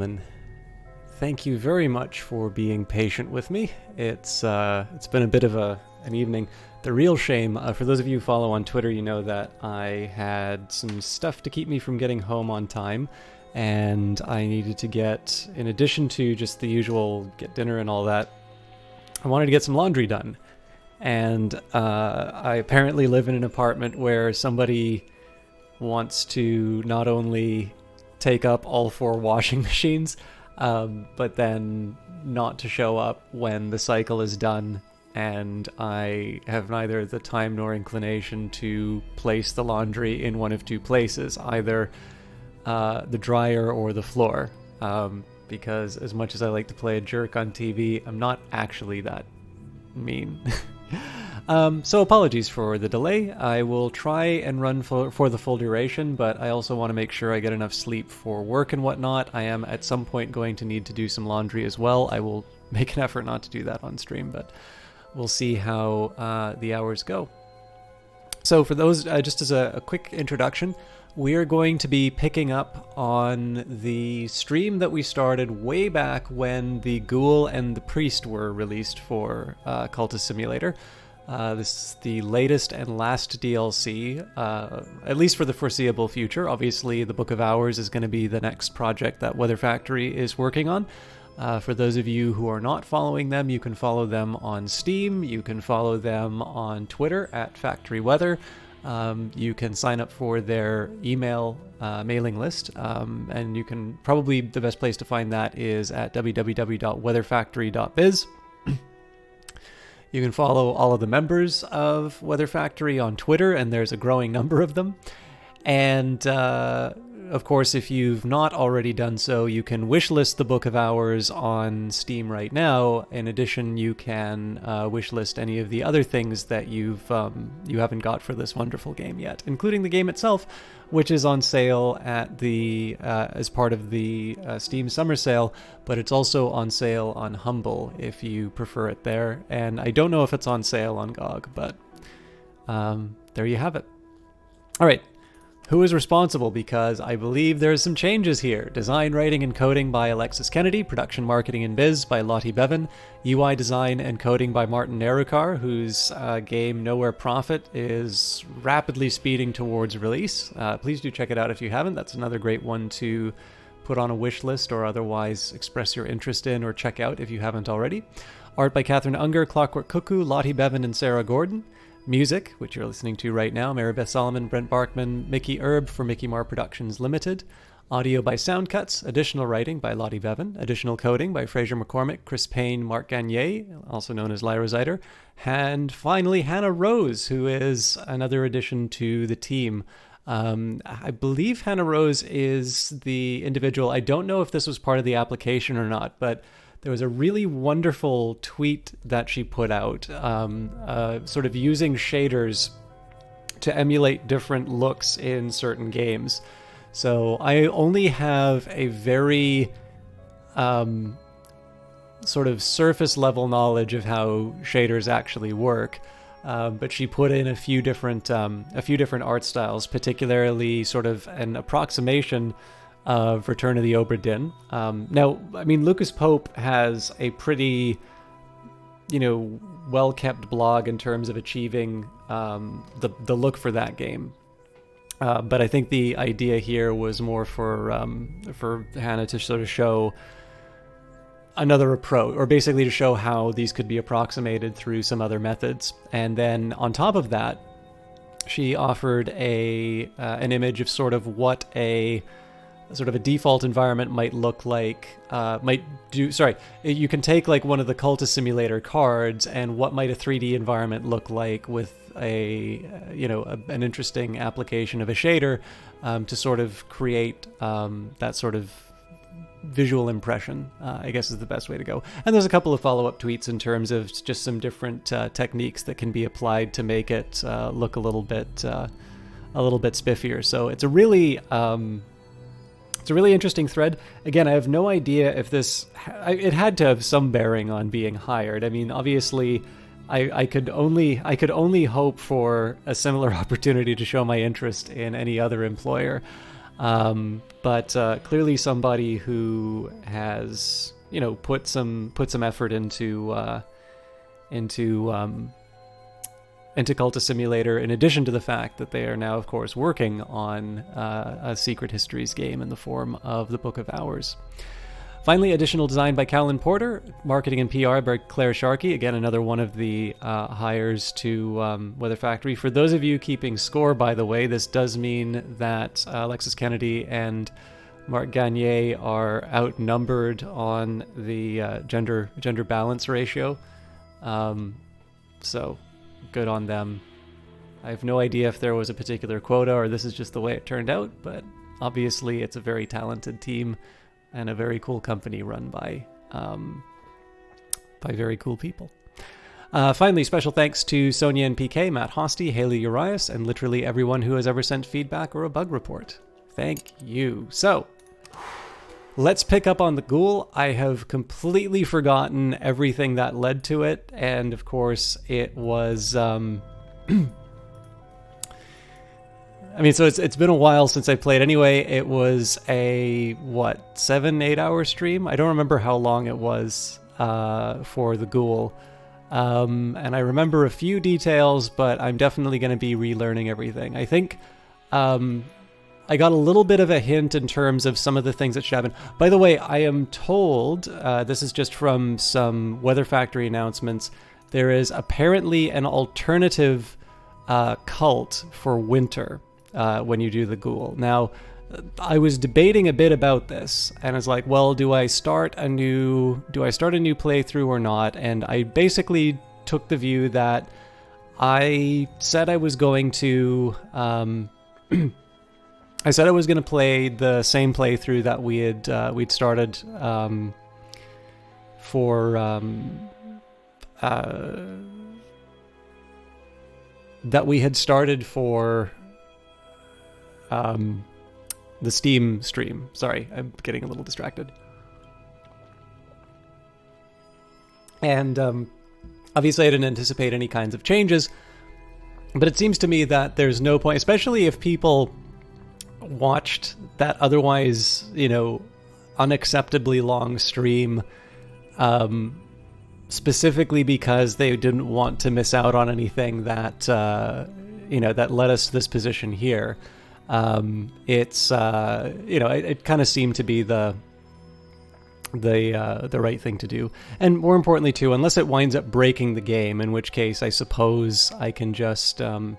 gentlemen, thank you very much for being patient with me. It's been a bit of an evening. The real shame, for those of you who follow on Twitter, you know that I had some stuff to keep me from getting home on time, and I needed to get, in addition to just the usual get dinner and all that, I wanted to get some laundry done. And I apparently live in an apartment where somebody wants to not only take up all 4 washing machines, but then not to show up when the cycle is done, and I have neither the time nor inclination to place the laundry in one of 2 places, either the dryer or the floor, because as much as I like to play a jerk on TV, I'm not actually that mean. So apologies for the delay. I will try and run for the full duration, but I also want to make sure I get enough sleep for work and whatnot. I am at some point going to need to do some laundry as well. I will make an effort not to do that on stream, but we'll see how the hours go. So for those, just as a quick introduction, we are going to be picking up on the stream that we started way back when the Ghoul and the Priest were released for Cultist Simulator. This is the latest and last DLC, at least for the foreseeable future. Obviously, the Book of Hours is going to be the next project that Weather Factory is working on. For those of you who are not following them, you can follow them on Steam. You can follow them on Twitter at Factory Weather. You can sign up for their email mailing list, and you can probably, the best place to find that is at www.weatherfactory.biz. You can follow all of the members of Weather Factory on Twitter, and there's a growing number of them. And of course, if you've not already done so, you can wishlist the Book of Hours on Steam right now. In addition, you can wishlist any of the other things that you haven't got for this wonderful game yet, including the game itself, which is on sale at the as part of the Steam Summer Sale, but it's also on sale on Humble if you prefer it there. And I don't know if it's on sale on GOG, but there you have it. All right. Who is responsible? Because I believe there's some changes here. Design, writing, and coding by Alexis Kennedy. Production, marketing, and biz by Lottie Bevan. UI design and coding by Martin Nerukar, whose game Nowhere Profit is rapidly speeding towards release. Please do check it out if you haven't. That's another great one to put on a wish list or otherwise express your interest in or check out if you haven't already. Art by Catherine Unger, Clockwork Cuckoo, Lottie Bevan, and Sarah Gordon. Music, which you're listening to right now, Maribeth Solomon, Brent Barkman, Mickey Erb for Mickey Mar Productions Limited. Audio by Soundcuts. Additional writing by Lottie Bevan. Additional coding by Fraser McCormick, Chris Payne, Mark Gagne, also known as Lyra Zyder. And finally, Hannah Rose, who is another addition to the team. I believe Hannah Rose is the individual. I don't know if this was part of the application or not, but there was a really wonderful tweet that she put out, sort of using shaders to emulate different looks in certain games. So I only have a very sort of surface level knowledge of how shaders actually work. But she put in a few different art styles, particularly sort of an approximation of Return of the Obra Dinn. Now, I mean, Lucas Pope has a pretty, well-kept blog in terms of achieving the look for that game. But I think the idea here was more for Hannah to sort of show another approach, or basically to show how these could be approximated through some other methods. And then on top of that, she offered an image of sort of what a default environment might look like. You can take like one of the Cultist Simulator cards, and what might a 3D environment look like with an interesting application of a shader to sort of create that sort of visual impression, I guess is the best way to go. And there's a couple of follow-up tweets in terms of just some different techniques that can be applied to make it look a little bit spiffier. So it's a really interesting thread. Again, I have no idea if it had to have some bearing on being hired. I mean, obviously, I could only hope for a similar opportunity to show my interest in any other employer. But clearly somebody who has, you know, put some effort into Cultist Simulator, in addition to the fact that they are now, of course, working on a Secret Histories game in the form of the Book of Hours. Finally, additional design by Callan Porter, marketing and PR by Claire Sharkey. Again, another one of the hires to Weather Factory. For those of you keeping score, by the way, this does mean that Alexis Kennedy and Marc Gagné are outnumbered on the gender balance ratio. So good on them. I have no idea if there was a particular quota or this is just the way it turned out, but obviously it's a very talented team and a very cool company run by very cool people. Finally, special thanks to Sonia and PK, Matt Hosty, Haley Urias, and literally everyone who has ever sent feedback or a bug report. Thank you. So, let's pick up on the Ghoul. I have completely forgotten everything that led to it, and of course, it was... I mean, so it's been a while since I played anyway. It was a, 7-8 hour stream? I don't remember how long it was for the Ghoul. And I remember a few details, but I'm definitely going to be relearning everything. I think I got a little bit of a hint in terms of some of the things that should happen. By the way, I am told, this is just from some Weather Factory announcements, there is apparently an alternative cult for winter. When you do the Ghoul. Now, I was debating a bit about this, and I was like, well, do I start a new playthrough or not? And I basically took the view that I said I was going to play the same playthrough that we'd started that we had started for the Steam stream. Sorry, I'm getting a little distracted. And obviously I didn't anticipate any kinds of changes, but it seems to me that there's no point, especially if people watched that otherwise, you know, unacceptably long stream, specifically because they didn't want to miss out on anything that, that led us to this position here. It kind of seemed to be the right thing to do, and more importantly too, unless it winds up breaking the game, in which case I suppose I can just I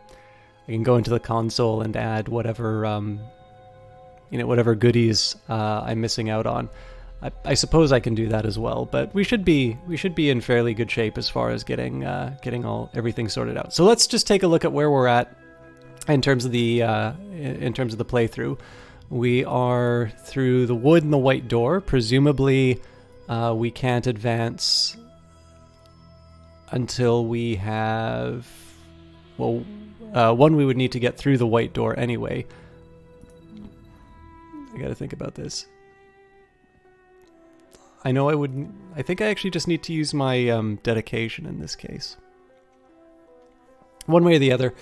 can go into the console and add whatever whatever goodies I'm missing out on. I suppose I can do that as well, but we should be in fairly good shape as far as getting everything sorted out. So let's just take a look at where we're at. In terms of the playthrough, we are through the wood and the white door. Presumably, we can't advance until we have... Well, one, we would need to get through the white door anyway. I gotta think about this. I know I wouldn't... I think I actually just need to use my dedication in this case. One way or the other.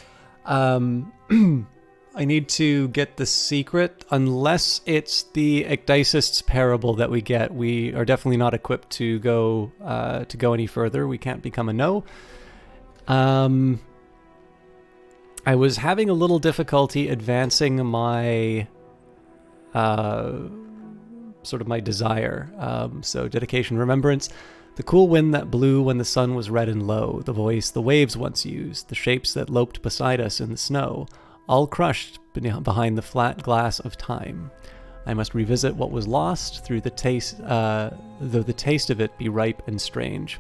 I need to get the secret, unless it's the Ecdysist's parable that we get. We are definitely not equipped to go any further. We can't become a no. I was having a little difficulty advancing my sort of my desire. So dedication, remembrance. The cool wind that blew when the sun was red and low, the voice the waves once used, the shapes that loped beside us in the snow, all crushed behind the flat glass of time. I must revisit what was lost through the taste, though the taste of it be ripe and strange.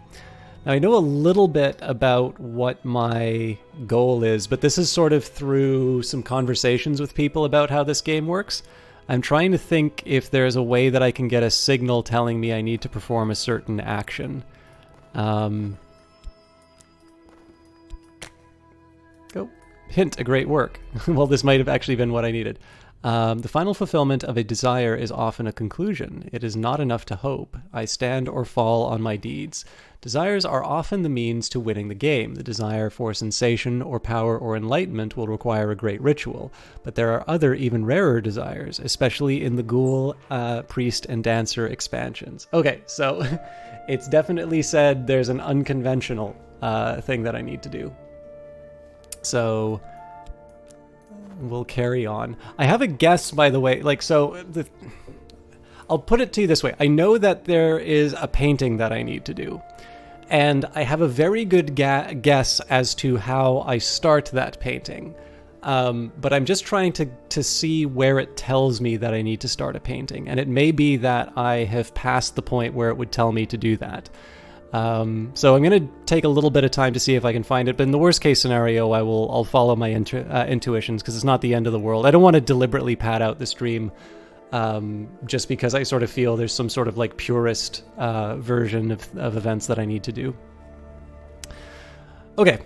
Now I know a little bit about what my goal is, but this is sort of through some conversations with people about how this game works. I'm trying to think if there's a way that I can get a signal telling me I need to perform a certain action. Oh, hint, a great work. Well, this might have actually been what I needed. The final fulfillment of a desire is often a conclusion. It is not enough to hope. I stand or fall on my deeds. Desires are often the means to winning the game. The desire for sensation or power or enlightenment will require a great ritual, but there are other, even rarer desires, especially in the Ghoul, Priest, and Dancer expansions. Okay, so it's definitely said there's an unconventional thing that I need to do. So we'll carry on. I have a guess, by the way, I'll put it to you this way. I know that there is a painting that I need to do. And I have a very good guess as to how I start that painting. But I'm just trying to see where it tells me that I need to start a painting. And it may be that I have passed the point where it would tell me to do that. So I'm going to take a little bit of time to see if I can find it. But in the worst case scenario, I'll follow my intuitions, because it's not the end of the world. I don't want to deliberately pad out the stream. Just because I sort of feel there's some sort of like purist version of events that I need to do. Okay,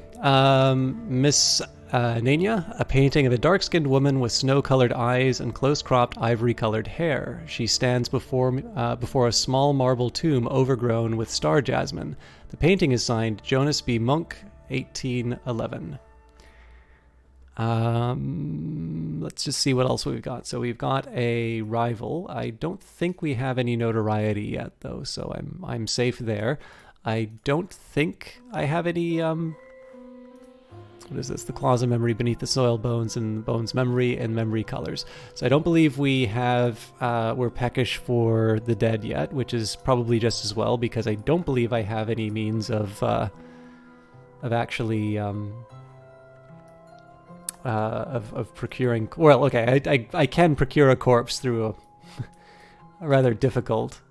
Miss Nania, a painting of a dark-skinned woman with snow-colored eyes and close-cropped ivory-colored hair. She stands before a small marble tomb overgrown with star jasmine. The painting is signed Jonas B. Monk, 1811. Let's just see what else we've got. So we've got a rival. I don't think we have any notoriety yet, though, so I'm safe there. I don't think I have any, what is this? The Claws of Memory, Beneath the Soil, Bones, and Bones Memory, and Memory Colors. So I don't believe we have, we're peckish for the dead yet, which is probably just as well, because I don't believe I have any means of actually, of procuring. Well, okay, I can procure a corpse through a rather difficult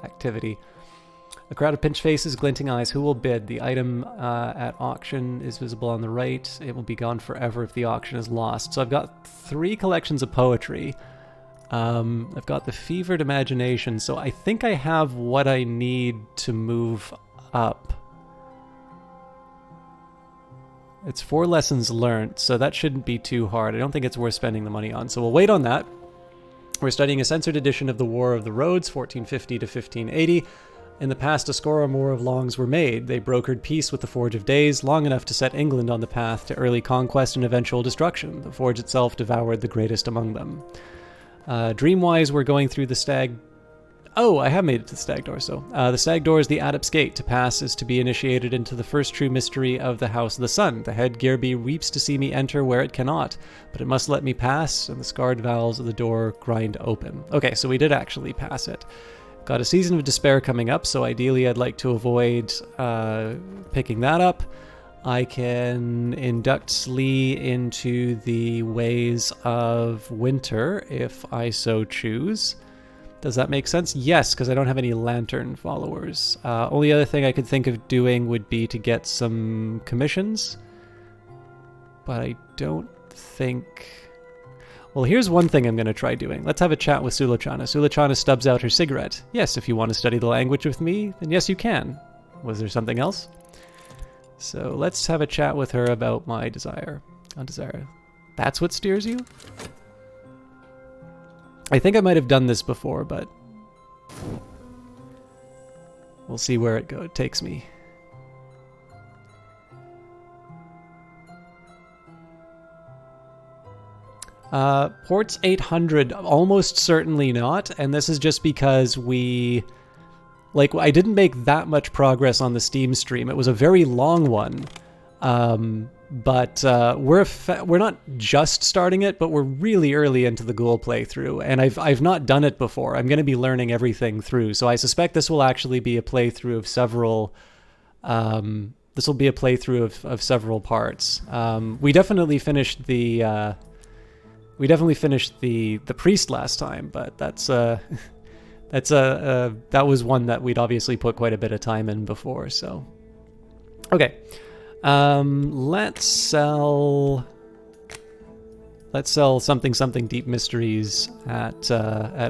activity. A crowd of pinched faces, glinting eyes. Who will bid? The item at auction is visible on the right. It will be gone forever if the auction is lost. So I've got 3 collections of poetry. I've got the fevered imagination. So I think I have what I need to move up. It's 4 lessons learned, so that shouldn't be too hard. I don't think it's worth spending the money on, so we'll wait on that. We're studying a censored edition of the War of the Roads, 1450 to 1580. In the past, a score or more of longs were made. They brokered peace with the Forge of Days, long enough to set England on the path to early conquest and eventual destruction. The Forge itself devoured the greatest among them. Dreamwise, we're going through the Stag... Oh, I have made it to the Stag Door, so. The Stag Door is the Adept's Gate. To pass is to be initiated into the first true mystery of the House of the Sun. The head Gearby weeps to see me enter where it cannot, but it must let me pass, and the scarred valves of the door grind open. Okay, so we did actually pass it. Got a Season of Despair coming up, so ideally I'd like to avoid picking that up. I can induct Slee into the Ways of Winter if I so choose. Does that make sense? Yes, because I don't have any lantern followers. Only other thing I could think of doing would be to get some commissions. But I don't think... Well, here's one thing I'm going to try doing. Let's have a chat with Sulachana. Sulachana stubs out her cigarette. Yes, if you want to study the language with me, then yes, you can. Was there something else? So let's have a chat with her about my desire. Desire. That's what steers you? I think I might have done this before, but we'll see where it takes me. Ports 800, almost certainly not, and this is just because I didn't make that much progress on the Steam stream. It was a very long one. But we're not just starting it, but we're really early into the Ghoul playthrough, and I've not done it before. I'm going to be learning everything through, so I suspect this will actually be a playthrough of several. This will be a playthrough of several parts. We definitely finished the priest last time, but that was one that we'd obviously put quite a bit of time in before. So, okay. Let's sell something Deep Mysteries at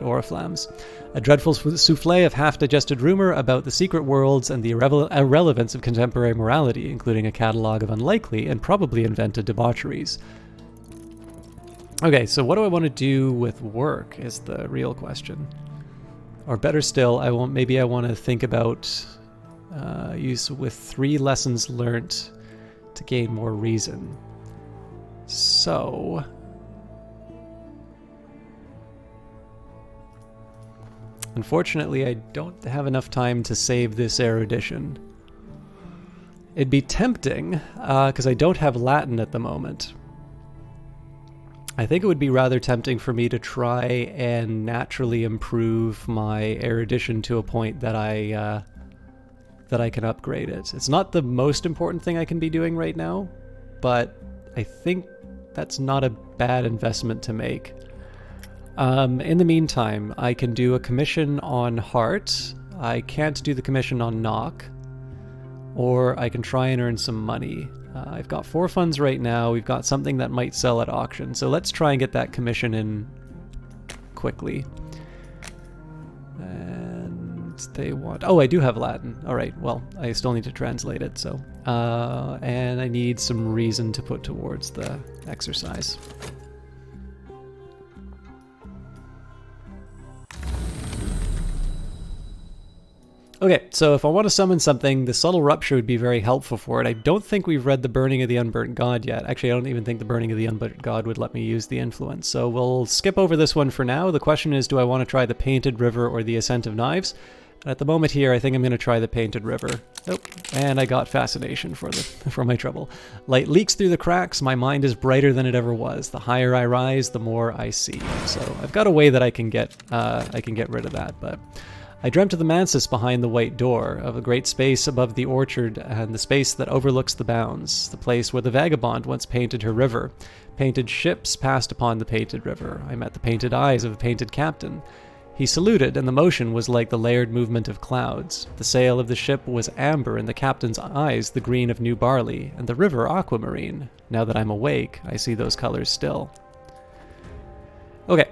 Oriflamme's. A dreadful souffle of half-digested rumor about the secret worlds and the irrelevance of contemporary morality, including a catalogue of unlikely and probably invented debaucheries. Okay, so what do I want to do with work is the real question. Or better still, maybe I want to think about use with 3 lessons learnt to gain more reason. So unfortunately, I don't have enough time to save this erudition. It'd be tempting, because I don't have Latin at the moment. I think it would be rather tempting for me to try and naturally improve my erudition to a point that I can upgrade it. It's not the most important thing I can be doing right now, but I think that's not a bad investment to make. In the meantime, I can do a commission on Heart. I can't do the commission on Knock. Or I can try and earn some money. I've got 4 funds right now. We've got something that might sell at auction. So let's try and get that commission in quickly. And they want... Oh, I do have Latin. All right, well, I still need to translate it, so... and I need some reason to put towards the exercise. Okay, so if I want to summon something, the Subtle Rupture would be very helpful for it. I don't think we've read the Burning of the Unburnt God yet. Actually, I don't even think the Burning of the Unburnt God would let me use the influence. So we'll skip over this one for now. The question is, do I want to try the Painted River or the Ascent of Knives? And at the moment here, I think I'm going to try the Painted River. Oh, and I got Fascination for my trouble. Light leaks through the cracks. My mind is brighter than it ever was. The higher I rise, the more I see. So I've got a way that I can get rid of that, but... I dreamt of the mansis behind the white door, of a great space above the orchard and the space that overlooks the bounds, the place where the vagabond once painted her river. Painted ships passed upon the painted river. I met the painted eyes of a painted captain. He saluted, and the motion was like the layered movement of clouds. The sail of the ship was amber, and the captain's eyes the green of new barley, and the river aquamarine. Now that I'm awake, I see those colors still. Okay.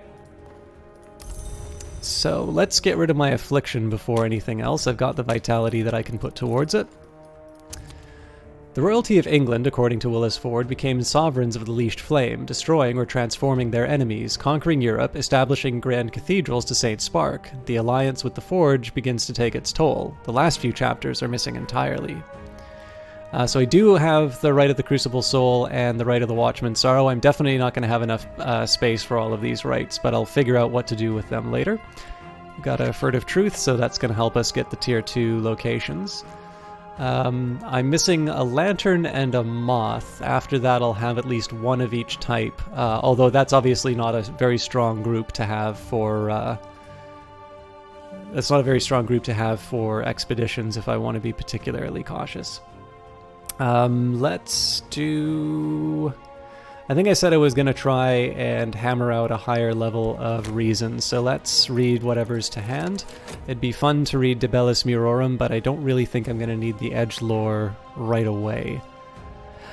So let's get rid of my affliction before anything else. I've got the vitality that I can put towards it. The royalty of England, according to Willis Ford, became sovereigns of the leashed flame, destroying or transforming their enemies, conquering Europe, establishing grand cathedrals to St. Spark. The alliance with the Forge begins to take its toll. The last few chapters are missing entirely. So I do have the Rite of the Crucible Soul and the Rite of the Watchman's Sorrow. I'm definitely not going to have enough space for all of these rites, but I'll figure out what to do with them later. We've got a Furtive Truth, so that's going to help us get the Tier 2 locations. I'm missing a Lantern and a Moth. After that, I'll have at least one of each type, although that's obviously not a very strong group to have for... that's not a very strong group to have for expeditions if I want to be particularly cautious. Let's do... I think I said I was going to try and hammer out a higher level of reason, so let's read whatever's to hand. It'd be fun to read De Bellis Murorum, but I don't really think I'm going to need the edgelore right away.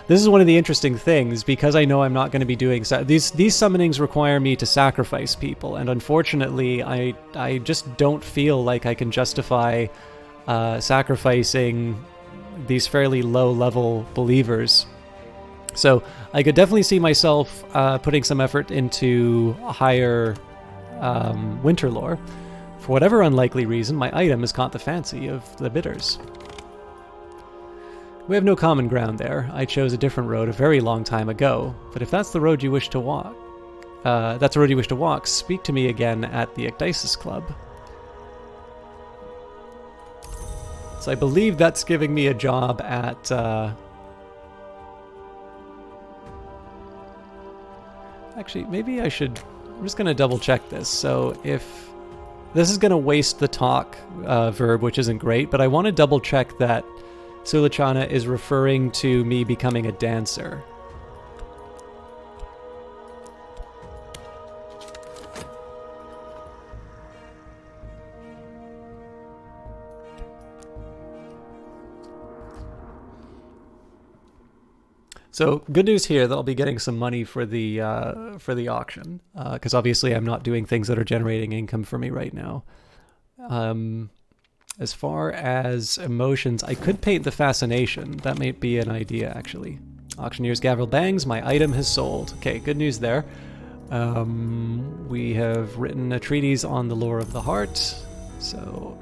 This is one of the interesting things, because I know I'm not going to be doing... These summonings require me to sacrifice people, and unfortunately I just don't feel like I can justify sacrificing these fairly low-level believers. So I could definitely see myself putting some effort into a higher winter lore. For whatever unlikely reason, my item has caught the fancy of the bidders. We have no common ground there. I chose a different road a very long time ago, but if that's the road you wish to walk, speak to me again at the Ecdysis Club. So I believe that's giving me a job at... Actually, maybe I should... I'm just going to double check this. So if... This is going to waste the talk verb, which isn't great, but I want to double check that Sulichana is referring to me becoming a dancer. So good news here that I'll be getting some money for the auction, because obviously I'm not doing things that are generating income for me right now. As far as emotions, I could paint the Fascination. That might be an idea, actually. Auctioneer's Gavril Bangs, my item has sold. Okay, good news there. We have written a treatise on the lore of the heart, so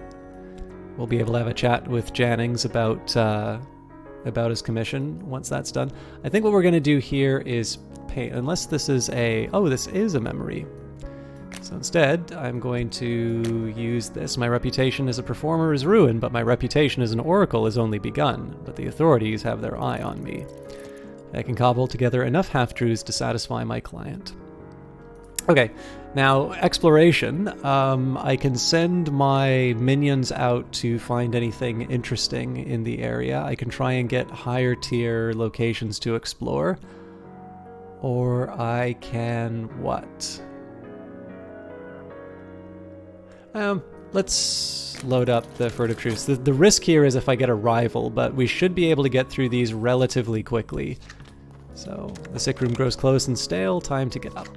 we'll be able to have a chat with Jannings about his commission once that's done. I think what we're going to do here is paint, unless this is this is a memory. So instead, I'm going to use this. My reputation as a performer is ruined, but my reputation as an oracle has only begun, but the authorities have their eye on me. I can cobble together enough half-truths to satisfy my client. Okay, now exploration. I can send my minions out to find anything interesting in the area. I can try and get higher tier locations to explore. Or I can what? Let's load up the Furtive Truths. The risk here is if I get a rival, but we should be able to get through these relatively quickly. So, the sick room grows close and stale, time to get up.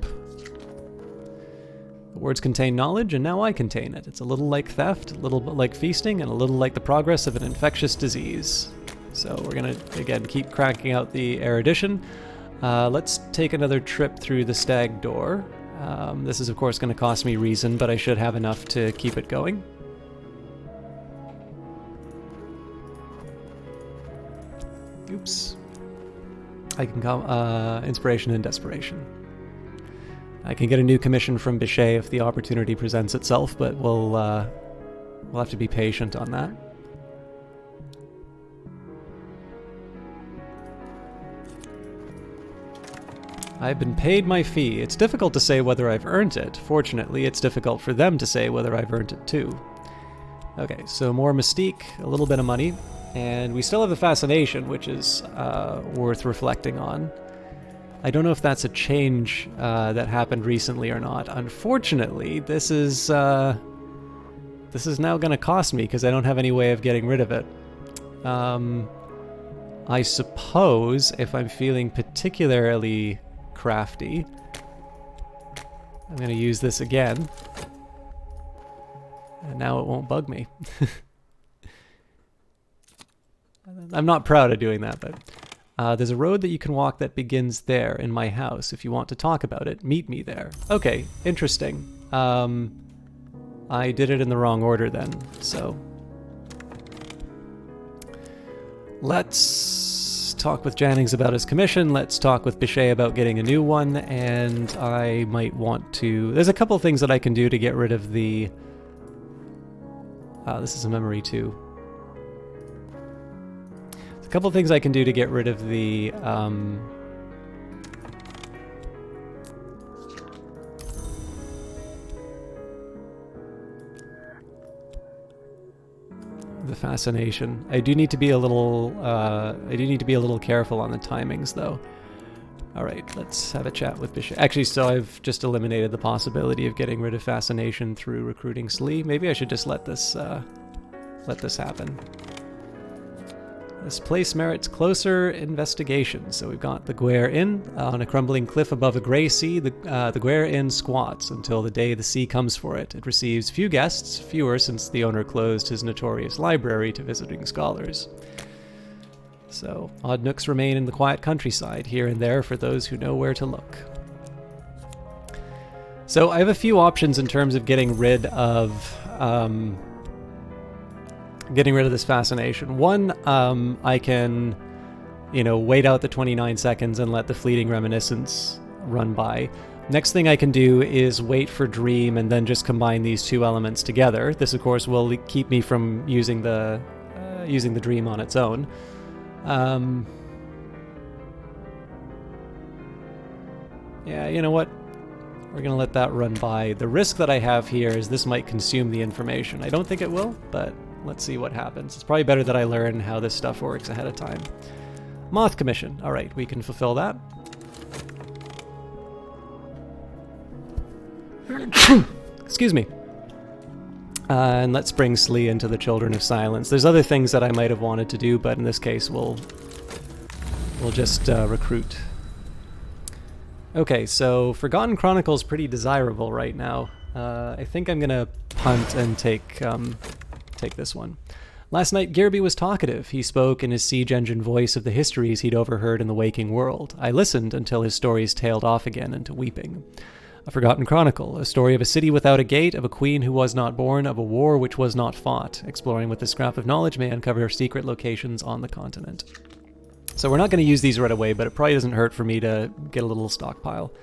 The words contain knowledge, and now I contain it. It's a little like theft, a little bit like feasting, and a little like the progress of an infectious disease. So we're gonna, again, keep cracking out the erudition. Let's take another trip through the stag door. This is, of course, going to cost me reason, but I should have enough to keep it going. Oops. I can come, inspiration and desperation. I can get a new commission from Bichet if the opportunity presents itself, but we'll have to be patient on that. I've been paid my fee. It's difficult to say whether I've earned it. Fortunately, it's difficult for them to say whether I've earned it too. Okay, so more mystique, a little bit of money, and we still have the fascination, which is worth reflecting on. I don't know if that's a change that happened recently or not. Unfortunately, this is now going to cost me because I don't have any way of getting rid of it. I suppose if I'm feeling particularly crafty, I'm going to use this again, and now it won't bug me. I'm not proud of doing that, but there's a road that you can walk that begins there in my house. If you want to talk about it, meet me there. Okay, interesting. I did it in the wrong order then, so let's talk with Jannings about his commission. Let's talk with Bichet about getting a new one, and I might want to... There's a couple things that I can do to get rid of the... this is a memory too. There's a couple things I can do to get rid of the... the fascination. I do need to be a little careful on the timings though. All right, let's have a chat with Bishop. Actually, so I've just eliminated the possibility of getting rid of fascination through recruiting Slee. Maybe I should just let this happen. This place merits closer investigation. So we've got the Guer Inn on a crumbling cliff above a gray sea. The Guer Inn squats until the day the sea comes for it. It receives few guests, fewer since the owner closed his notorious library to visiting scholars. So odd nooks remain in the quiet countryside, here and there for those who know where to look. So I have a few options in terms of getting rid of this fascination. One, I can, wait out the 29 seconds and let the fleeting reminiscence run by. Next thing I can do is wait for dream and then just combine these two elements together. This, of course, will keep me from using the dream on its own. Yeah, you know what? We're going to let that run by. The risk that I have here is this might consume the information. I don't think it will, but let's see what happens. It's probably better that I learn how this stuff works ahead of time. Moth Commission. All right, we can fulfill that. Excuse me. And let's bring Slee into the Children of Silence. There's other things that I might have wanted to do, but in this case, we'll just recruit. Okay, so Forgotten Chronicle is pretty desirable right now. I think I'm gonna punt and take this one. Last night, Gearby was talkative. He spoke in his siege engine voice of the histories he'd overheard in the waking world. I listened until his stories tailed off again into weeping. A Forgotten Chronicle, a story of a city without a gate, of a queen who was not born, of a war which was not fought. Exploring with this scrap of knowledge may uncover secret locations on the continent. So we're not going to use these right away, but it probably doesn't hurt for me to get a little stockpile.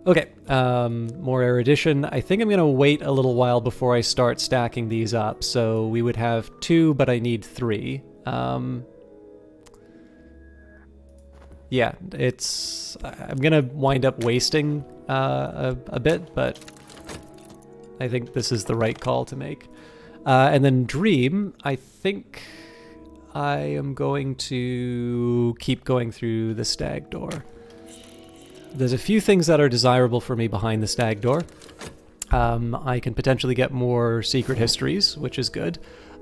Okay, more erudition. I think I'm going to wait a little while before I start stacking these up. So we would have 2, but I need 3. Yeah, I'm going to wind up wasting a bit, but I think this is the right call to make. And then Dream, I think I am going to keep going through the stag door. There's a few things that are desirable for me behind the stag door. I can potentially get more secret histories, which is good.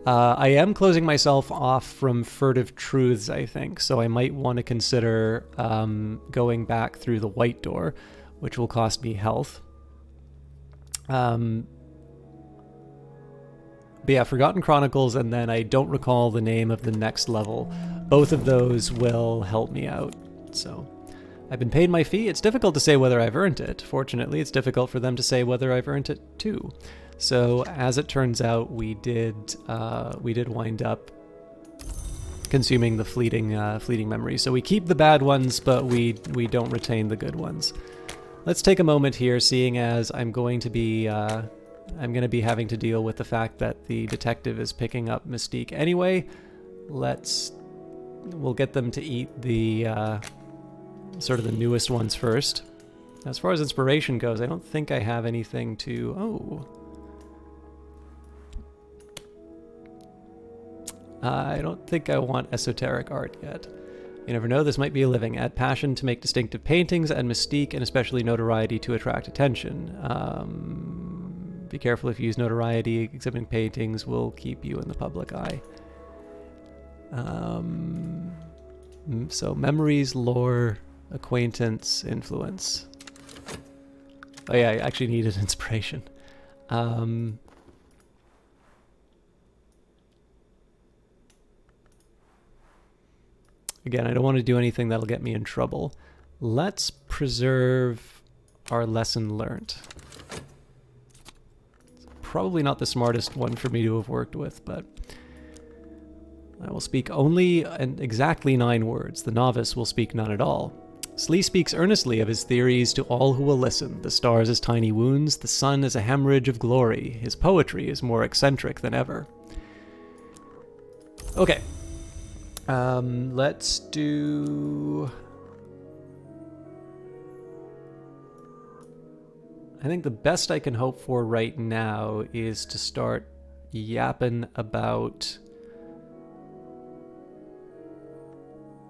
I am closing myself off from furtive truths, I think, so I might want to consider going back through the white door, which will cost me health. But yeah, Forgotten Chronicles, and then I don't recall the name of the next level. Both of those will help me out. So I've been paid my fee. It's difficult to say whether I've earned it. Fortunately, it's difficult for them to say whether I've earned it too. So as it turns out, we did wind up consuming the fleeting memories. So we keep the bad ones, but we don't retain the good ones. Let's take a moment here, seeing as I'm going to be having to deal with the fact that the detective is picking up Mystique anyway. We'll get them to eat the sort of the newest ones first. As far as inspiration goes, I don't think I have anything to... Oh. I don't think I want esoteric art yet. You never know, this might be a living. Add passion to make distinctive paintings, and mystique and especially notoriety to attract attention. Be careful if you use notoriety. Exhibiting paintings will keep you in the public eye. So memories, lore, acquaintance, influence. Oh yeah, I actually needed inspiration. Again, I don't want to do anything that'll get me in trouble. Let's preserve our lesson learned. It's probably not the smartest one for me to have worked with, but I will speak only and exactly 9 words. The novice will speak none at all. Slee speaks earnestly of his theories to all who will listen. The stars as tiny wounds, the sun as a hemorrhage of glory. His poetry is more eccentric than ever. Okay. Let's do... I think the best I can hope for right now is to start yapping about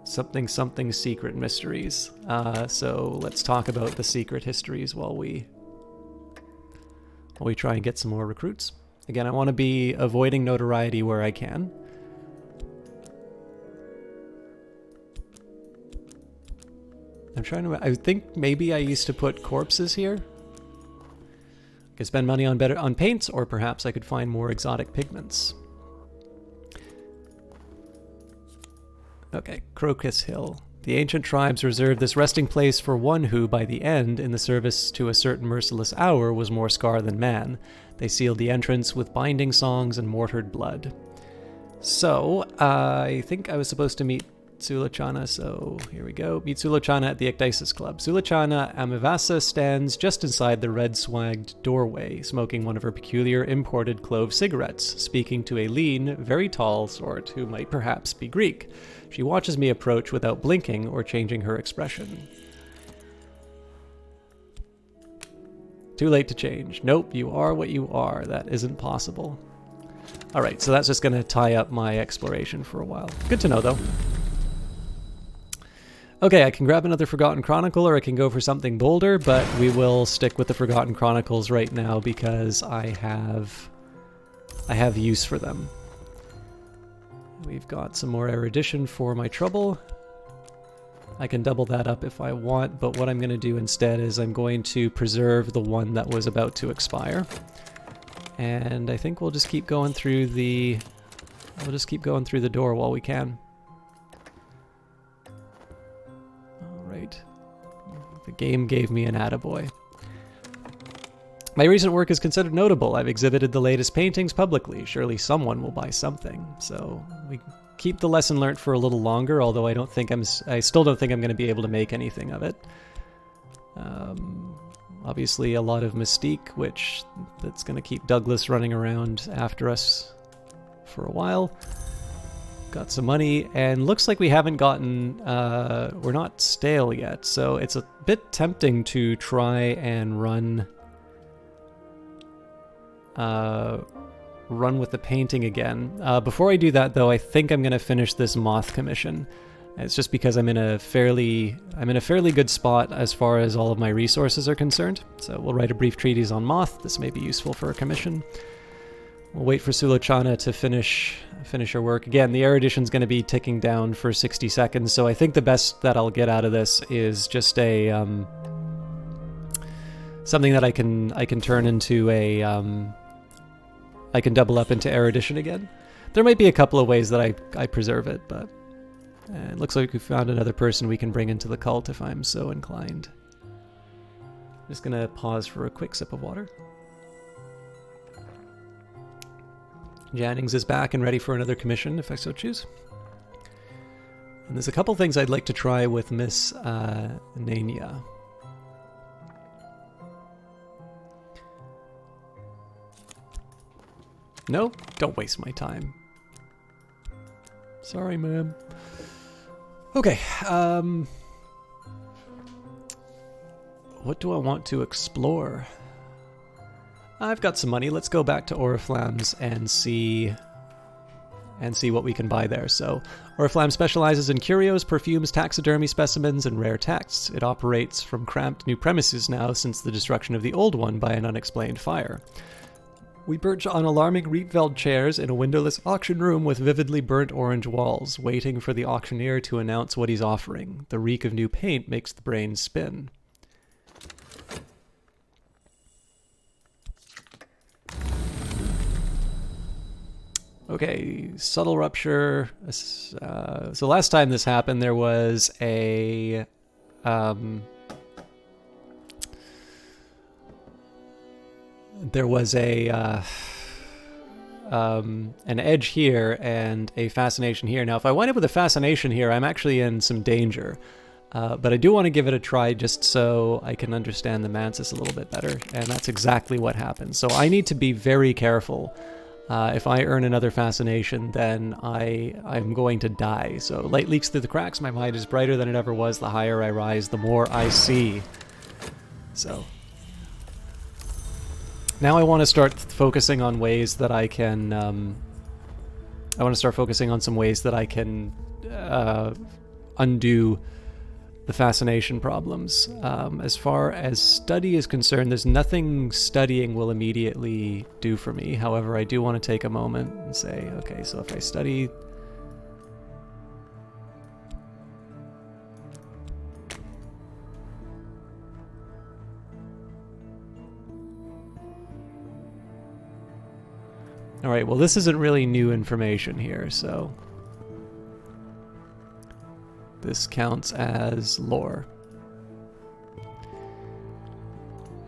something secret mysteries. So let's talk about the secret histories while we try and get some more recruits. Again, I want to be avoiding notoriety where I can. I think maybe I used to put corpses here. I could spend money on paints, or perhaps I could find more exotic pigments. Okay, Crocus Hill. The ancient tribes reserved this resting place for one who, by the end, in the service to a certain merciless hour, was more scar than man. They sealed the entrance with binding songs and mortared blood. So, I think I was supposed to meet Sulachana, so here we go. Meet Sulachana at the Ecdysis Club. Sulachana Amivasa stands just inside the red-swagged doorway, smoking one of her peculiar imported clove cigarettes, speaking to a lean, very tall sort who might perhaps be Greek. She watches me approach without blinking or changing her expression. Too late to change. Nope, you are what you are. That isn't possible. Alright, so that's just going to tie up my exploration for a while. Good to know, though. Okay, I can grab another Forgotten Chronicle, or I can go for something bolder, but we will stick with the Forgotten Chronicles right now because I have use for them. We've got some more erudition for my trouble. I can double that up if I want, but what I'm going to do instead is I'm going to preserve the one that was about to expire. And I think we'll just keep going through the door while we can. Alright. The game gave me an attaboy. My recent work is considered notable. I've exhibited the latest paintings publicly. Surely someone will buy something. So we keep the lesson learned for a little longer, although I still don't think I'm going to be able to make anything of it. Obviously a lot of mystique, that's going to keep Douglas running around after us for a while. Got some money, and looks like we haven't gotten, we're not stale yet, so it's a bit tempting to try and run with the painting again. Before I do that, though, I think I'm going to finish this moth commission. It's just because I'm in a fairly good spot as far as all of my resources are concerned. So we'll write a brief treatise on moth. This may be useful for a commission. We'll wait for Sulochana to finish her work. Again, the erudition's going to be ticking down for 60 seconds, so I think the best that I'll get out of this is just a something that I can turn into a I can double up into erudition again. There might be a couple of ways that I preserve it, but it looks like we found another person we can bring into the cult if I'm so inclined. Just gonna pause for a quick sip of water. Jannings is back and ready for another commission if I so choose. And there's a couple things I'd like to try with Miss Nania. No? Don't waste my time. Sorry, ma'am. Okay, what do I want to explore? I've got some money. Let's go back to Oriflamme's and see what we can buy there. So, Oriflamme specializes in curios, perfumes, taxidermy specimens, and rare texts. It operates from cramped new premises now since the destruction of the old one by an unexplained fire. We perch on alarming Rietveld chairs in a windowless auction room with vividly burnt orange walls, waiting for the auctioneer to announce what he's offering. The reek of new paint makes the brain spin. Okay, subtle rupture. So last time this happened, there was a... an edge here and a fascination here. Now, if I wind up with a fascination here, I'm actually in some danger. But I do want to give it a try just so I can understand the Mantis a little bit better. And that's exactly what happened. So I need to be very careful. If I earn another fascination, then I'm going to die. So light leaks through the cracks. My mind is brighter than it ever was. The higher I rise, the more I see. So... now I want to start focusing on ways that I can, I want to start focusing on some ways that I can undo the fascination problems. As far as study is concerned, there's nothing studying will immediately do for me. However, I do want to take a moment and say, okay, so if I study... Alright, well this isn't really new information here, so... this counts as lore.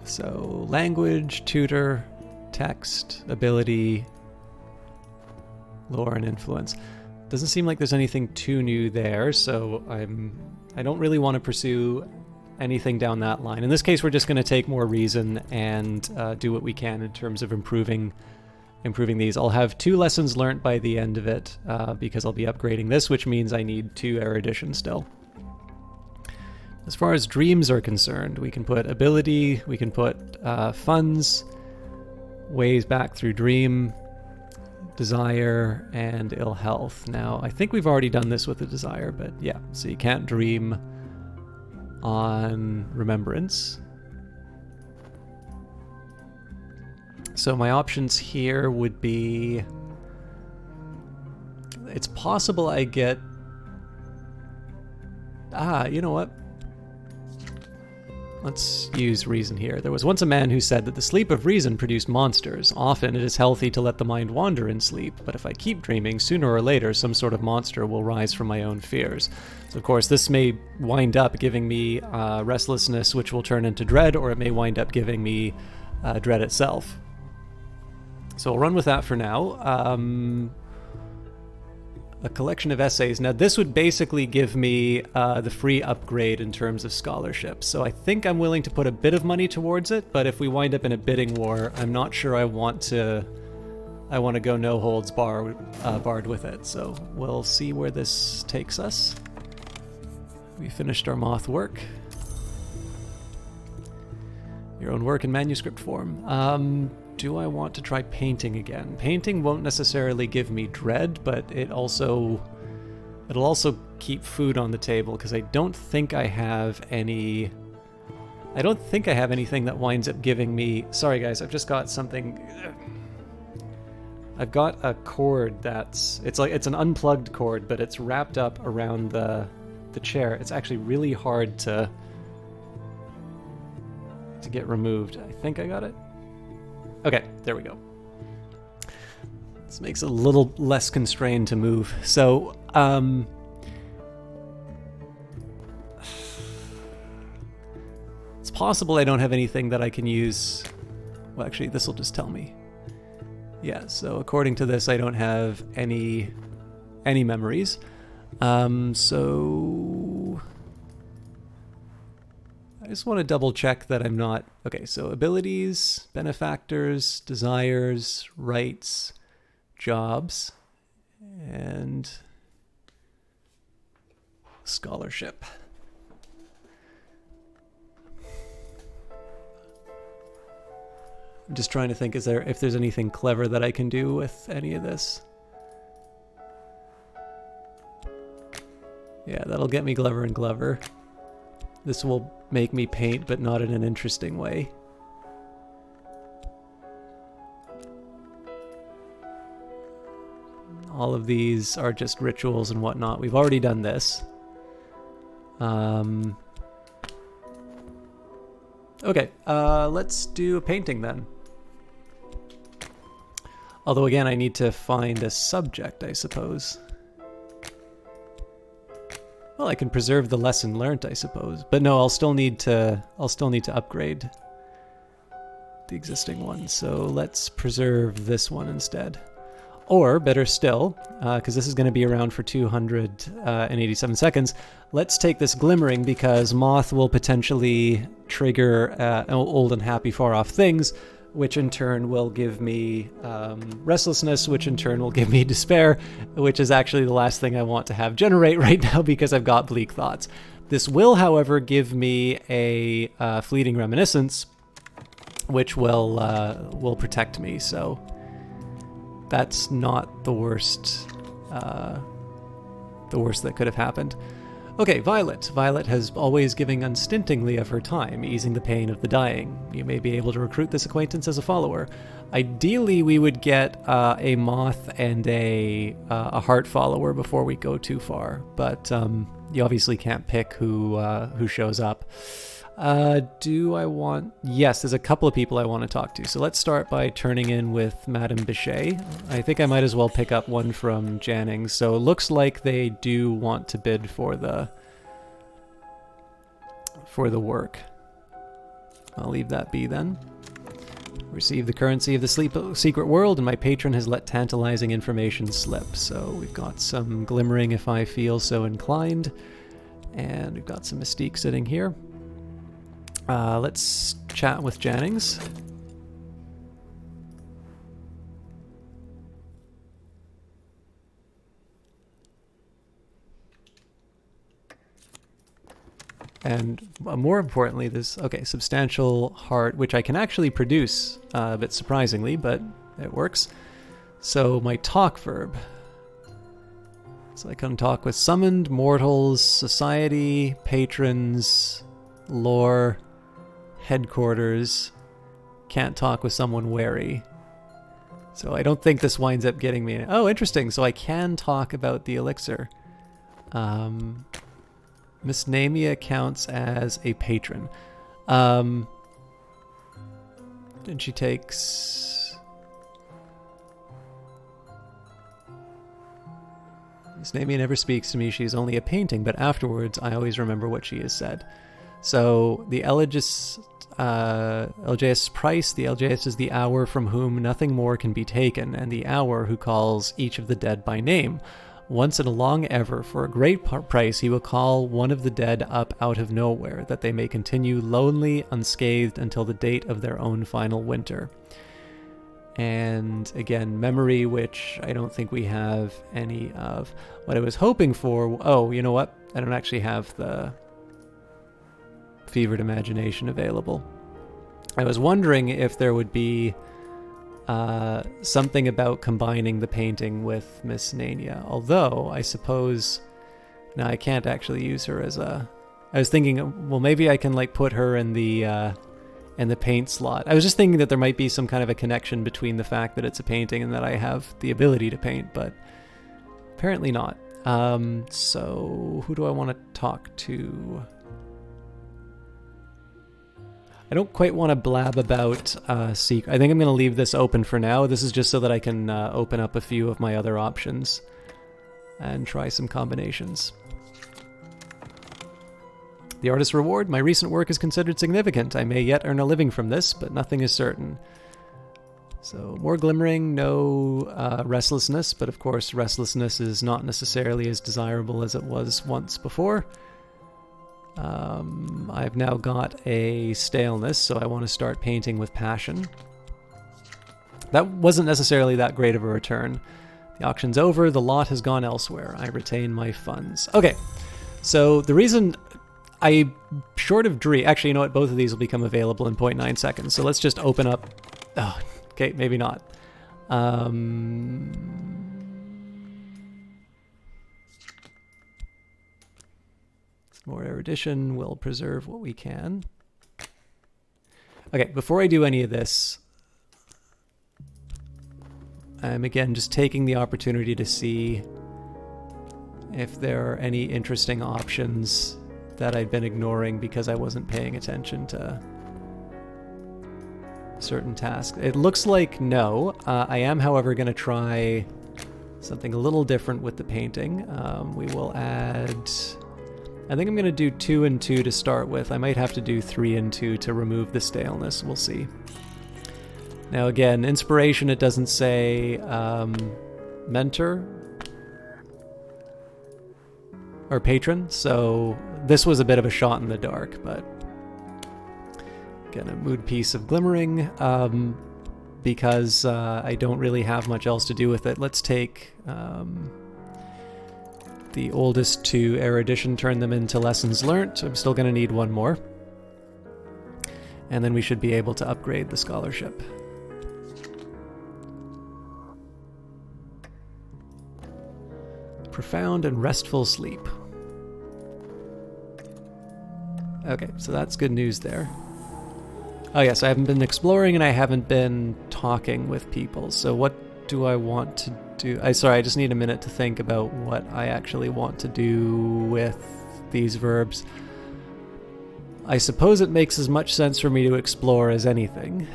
So, language, tutor, text, ability, lore, and influence. Doesn't seem like there's anything too new there, so I don't really want to pursue anything down that line. In this case, we're just going to take more reason and do what we can in terms of improving these. I'll have 2 lessons learnt by the end of it, because I'll be upgrading this, which means I need 2 erudition still. As far as dreams are concerned, we can put ability, we can put funds, ways back through dream, desire, and ill health. Now, I think we've already done this with the desire, but yeah, so you can't dream on remembrance. So my options here would be... it's possible I get... you know what? Let's use reason here. There was once a man who said that the sleep of reason produced monsters. Often it is healthy to let the mind wander in sleep, but if I keep dreaming, sooner or later some sort of monster will rise from my own fears. So of course this may wind up giving me restlessness, which will turn into dread, or it may wind up giving me dread itself. So I'll run with that for now. A collection of essays. Now this would basically give me the free upgrade in terms of scholarship. So I think I'm willing to put a bit of money towards it, but if we wind up in a bidding war, I'm not sure I want to go no holds barred with it. So we'll see where this takes us. We finished our moth work. Your own work in manuscript form. Do I want to try painting again? Painting won't necessarily give me dread, but it'll also keep food on the table, because I don't think I have anything that winds up giving me... Sorry guys, I've just got something... I've got a cord it's an unplugged cord, but it's wrapped up around the chair. It's actually really hard to get removed. I think I got it. Okay, there we go. This makes it a little less constrained to move. So, it's possible I don't have anything that I can use. Well, actually, this will just tell me. Yeah, so according to this, I don't have any memories. So I just want to double check that I'm not... Okay, so abilities, benefactors, desires, rights, jobs, and scholarship. I'm just trying to think, if there's anything clever that I can do with any of this. Yeah, that'll get me Glover and Glover. This will make me paint, but not in an interesting way. All of these are just rituals and whatnot. We've already done this. Okay, let's do a painting then. Although again, I need to find a subject, I suppose. Well, I can preserve the lesson learnt, I suppose. But no, I'll still need to upgrade the existing one. So let's preserve this one instead. Or, better still, because this is going to be around for 287 seconds, let's take this Glimmering, because Moth will potentially trigger Old and Happy Far Off Things, which in turn will give me restlessness, which in turn will give me despair, which is actually the last thing I want to have generate right now because I've got bleak thoughts. This will, however, give me a fleeting reminiscence, which will protect me, so that's not the worst that could have happened. Okay, Violet. Violet has always giving unstintingly of her time, easing the pain of the dying. You may be able to recruit this acquaintance as a follower. Ideally, we would get a Moth and a Heart follower before we go too far, but you obviously can't pick who shows up. Do I want... Yes, there's a couple of people I want to talk to. So let's start by turning in with Madame Bichet. I think I might as well pick up one from Jannings. So it looks like they do want to bid for the work. I'll leave that be then. Receive the currency of the secret world, and my patron has let tantalizing information slip. So we've got some Glimmering if I feel so inclined. And we've got some Mystique sitting here. Let's chat with Jannings. And more importantly, this, okay, substantial heart, which I can actually produce a bit surprisingly, but it works. So my talk verb. So I can talk with summoned, mortals, society, patrons, lore, headquarters. Can't talk with someone wary. So I don't think this winds up getting me... Oh, interesting. So I can talk about the elixir. Miss Namia counts as a patron. And she takes... Miss Namia never speaks to me. She's only a painting, but afterwards I always remember what she has said. So the elegist LJS price. The LJS is the hour from whom nothing more can be taken, and the hour who calls each of the dead by name. Once in a long ever, for a great price, he will call one of the dead up out of nowhere, that they may continue lonely, unscathed, until the date of their own final winter. And again, memory, which I don't think we have any of. What I was hoping for... Oh, you know what? I don't actually have the Fevered Imagination available. I was wondering if there would be something about combining the painting with Miss Nania. Although, I suppose... No, I can't actually use her as a... I was thinking, well, maybe I can like put her in the paint slot. I was just thinking that there might be some kind of a connection between the fact that it's a painting and that I have the ability to paint, but apparently not. So who do I want to talk to? I don't quite want to blab about secret. I think I'm going to leave this open for now. This is just so that I can open up a few of my other options and try some combinations. The artist's reward. My recent work is considered significant. I may yet earn a living from this, but nothing is certain. So more glimmering, no restlessness, but of course restlessness is not necessarily as desirable as it was once before. I've now got a staleness, so I want to start painting with passion. That wasn't necessarily that great of a return. The auction's over, the lot has gone elsewhere. I retain my funds. Okay, so the reason I, short of Dream... Actually, you know what? Both of these will become available in 0.9 seconds, so let's just open up... Oh, okay, maybe not. More erudition will preserve what we can. Okay, before I do any of this, I'm again just taking the opportunity to see if there are any interesting options that I've been ignoring because I wasn't paying attention to certain tasks. It looks like no. I am, however, going to try something a little different with the painting. We will add... I think I'm going to do 2 and 2 to start with. I might have to do 3 and 2 to remove the staleness. We'll see. Now again, inspiration, it doesn't say mentor or patron, so this was a bit of a shot in the dark, but again, a mood piece of glimmering. Because I don't really have much else to do with it. Let's take... the oldest 2 erudition, turn them into lessons learnt. I'm still going to need 1 more. And then we should be able to upgrade the scholarship. Profound and restful sleep. Okay, so that's good news there. Oh yes, I haven't been exploring and I haven't been talking with people. So what do I want to do? Sorry, I just need a minute to think about what I actually want to do with these verbs. I suppose it makes as much sense for me to explore as anything.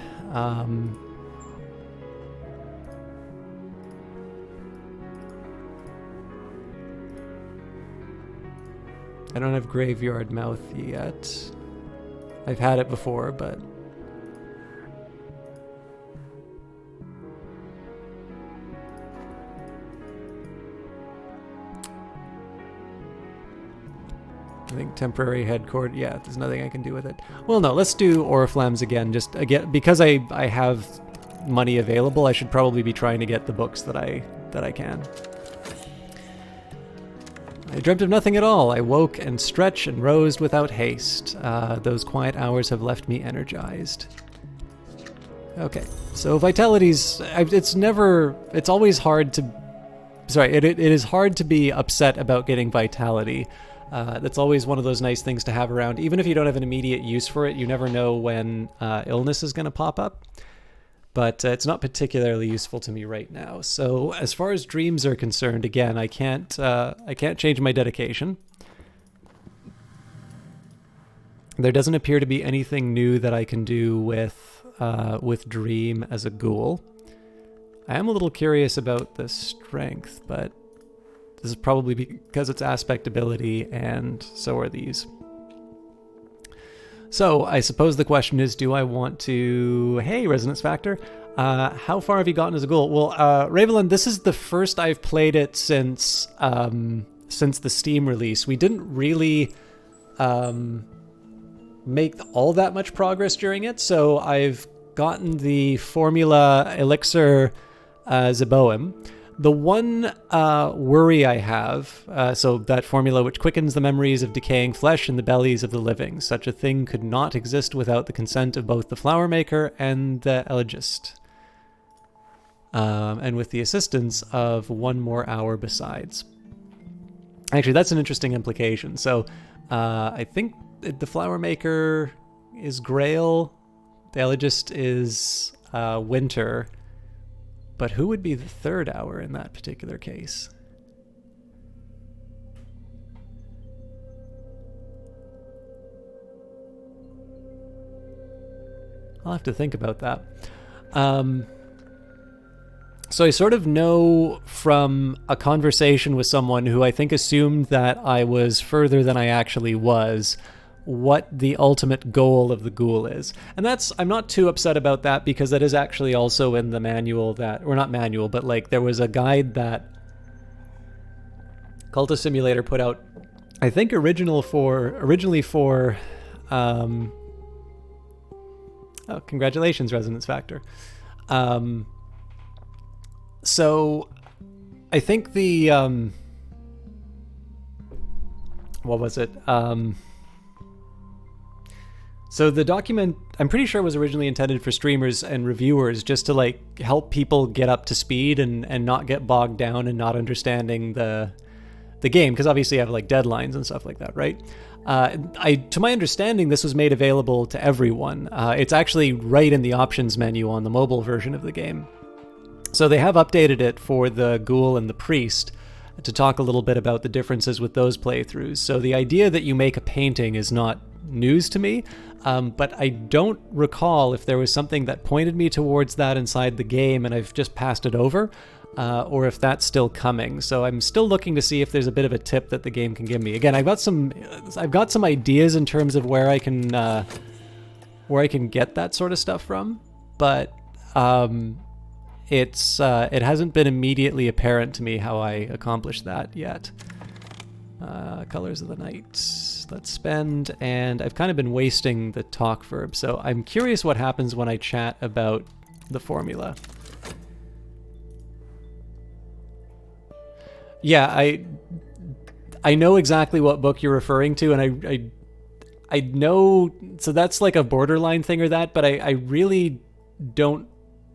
I don't have graveyard mouth yet. I've had it before, but... I think temporary headcord, yeah, there's nothing I can do with it. Well, no, let's do Oriflammes again. Just again, because I have money available, I should probably be trying to get the books that I can. I dreamt of nothing at all. I woke and stretched and rose without haste. Those quiet hours have left me energized. Okay, so vitality's... It's always hard to... Sorry, it is hard to be upset about getting vitality. That's always one of those nice things to have around. Even if you don't have an immediate use for it, you never know when illness is going to pop up. But it's not particularly useful to me right now. So as far as dreams are concerned, again, I can't change my dedication. There doesn't appear to be anything new that I can do with dream as a ghoul. I am a little curious about the strength, but this is probably because it's aspect ability, and so are these. So I suppose the question is, do I want to... Hey, Resonance Factor. How far have you gotten as a ghoul? Well, Ravelin, this is the first I've played it since the Steam release. We didn't really make all that much progress during it, so I've gotten the Formula Elixir Zeboim. The one worry I have, so that formula which quickens the memories of decaying flesh in the bellies of the living. Such a thing could not exist without the consent of both the flower maker and the elegist. And with the assistance of 1 more hour besides. Actually, that's an interesting implication. So I think the flower maker is Grail, the elegist is Winter. But who would be the 3rd hour in that particular case? I'll have to think about that. So I sort of know from a conversation with someone who I think assumed that I was further than I actually was, what the ultimate goal of the ghoul is. And I'm not too upset about that, because that is actually also in the manual that, or not manual, but like there was a guide that Cultist Simulator put out, I think originally for oh, congratulations, Resonance Factor. So I think the what was it? So the document, I'm pretty sure, was originally intended for streamers and reviewers, just to like help people get up to speed and not get bogged down and not understanding the game, because obviously you have like deadlines and stuff like that, right? To my understanding, this was made available to everyone. It's actually right in the options menu on the mobile version of the game. So they have updated it for the Ghoul and the Priest to talk a little bit about the differences with those playthroughs. So the idea that you make a painting is not news to me, but I don't recall if there was something that pointed me towards that inside the game and I've just passed it over, or if that's still coming. So I'm still looking to see if there's a bit of a tip that the game can give me. Again, I've got some ideas in terms of where I can get that sort of stuff from, but it hasn't been immediately apparent to me how I accomplished that yet. Colors of the Night. Let's spend, and I've kind of been wasting the talk verb, so I'm curious what happens when I chat about the formula. Yeah, I know exactly what book you're referring to, and I know, so that's like a borderline thing or that, but I really don't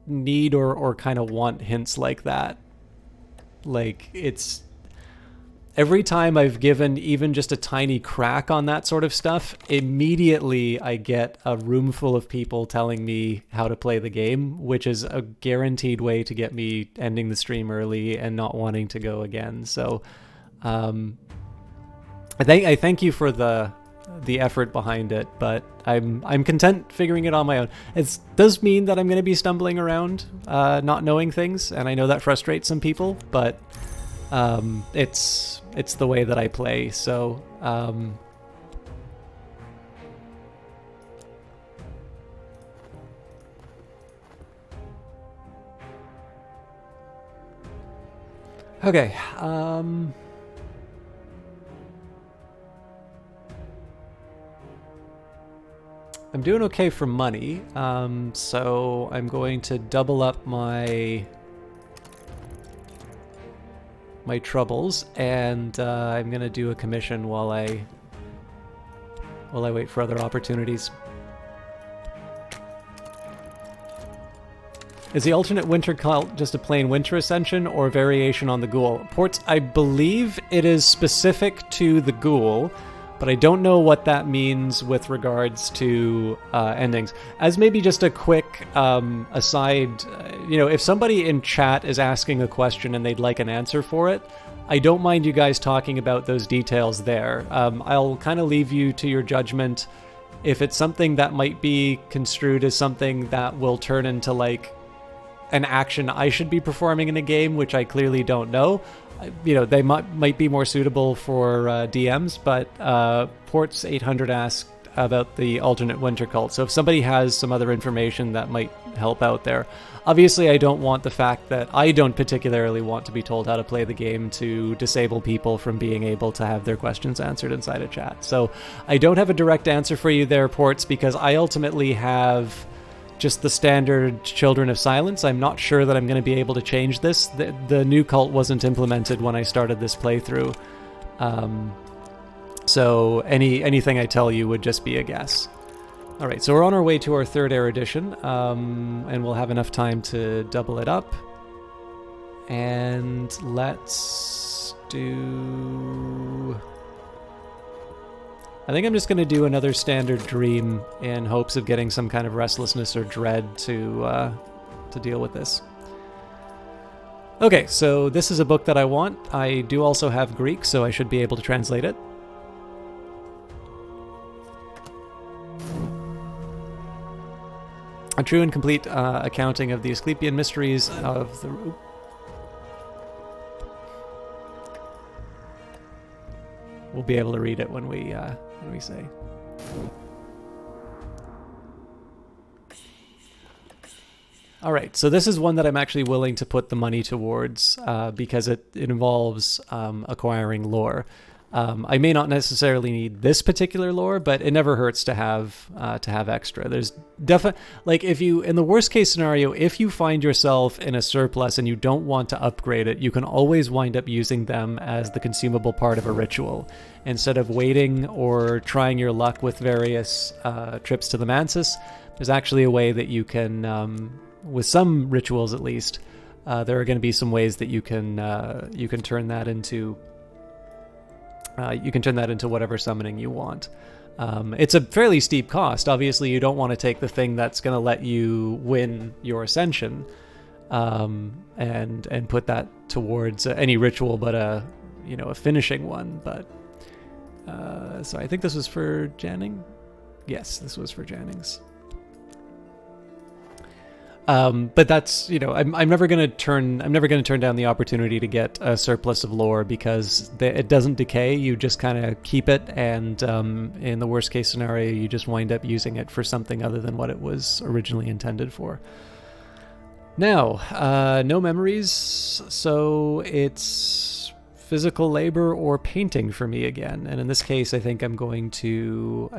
need or kind of want hints like that. Like, it's every time I've given even just a tiny crack on that sort of stuff, immediately I get a room full of people telling me how to play the game, which is a guaranteed way to get me ending the stream early and not wanting to go again. So I thank you for the effort behind it, but I'm content figuring it on my own. It does mean that I'm going to be stumbling around, not knowing things, and I know that frustrates some people, but it's the way that I play. So okay. I'm doing okay for money, so I'm going to double up my troubles, and I'm gonna do a commission while I wait for other opportunities. Is the alternate winter cult just a plain winter ascension or variation on the Ghoul? Ports, I believe it is specific to the Ghoul, but I don't know what that means with regards to endings. As maybe just a quick aside, if somebody in chat is asking a question and they'd like an answer for it, I don't mind you guys talking about those details there. I'll kind of leave you to your judgment. If it's something that might be construed as something that will turn into like an action I should be performing in a game, which I clearly don't know, they might be more suitable for DMs, but Ports 800 asked, about the alternate winter cult. So if somebody has some other information that might help out there. Obviously, I don't want the fact that I don't particularly want to be told how to play the game to disable people from being able to have their questions answered inside a chat. So I don't have a direct answer for you there, Ports, because I ultimately have just the standard Children of Silence. I'm not sure that I'm going to be able to change this. The new cult wasn't implemented when I started this playthrough. So anything I tell you would just be a guess. All right, so we're on our way to our third erudition, and we'll have enough time to double it up. And let's do... I think I'm just going to do another standard dream in hopes of getting some kind of restlessness or dread to deal with this. Okay, so this is a book that I want. I do also have Greek, so I should be able to translate it. A true and complete accounting of the Asclepian mysteries of the... We'll be able to read it when we say. All right, so this is one that I'm actually willing to put the money towards because it involves acquiring lore. I may not necessarily need this particular lore, but it never hurts to have extra. There's definitely, like, if you, in the worst case scenario, if you find yourself in a surplus and you don't want to upgrade it, you can always wind up using them as the consumable part of a ritual. Instead of waiting or trying your luck with various trips to the Mansis, there's actually a way that you can, with some rituals at least, there are going to be some ways that you can turn that into. You can turn that into whatever summoning you want. It's a fairly steep cost. Obviously, you don't want to take the thing that's going to let you win your ascension, and put that towards any ritual, but a finishing one. But so I think this was for Janning. Yes, this was for Jannings. But that's, I'm never going to turn down the opportunity to get a surplus of lore because it doesn't decay. You just kind of keep it, and in the worst case scenario, you just wind up using it for something other than what it was originally intended for. Now, no memories, so it's physical labor or painting for me again. And in this case, I think I'm going to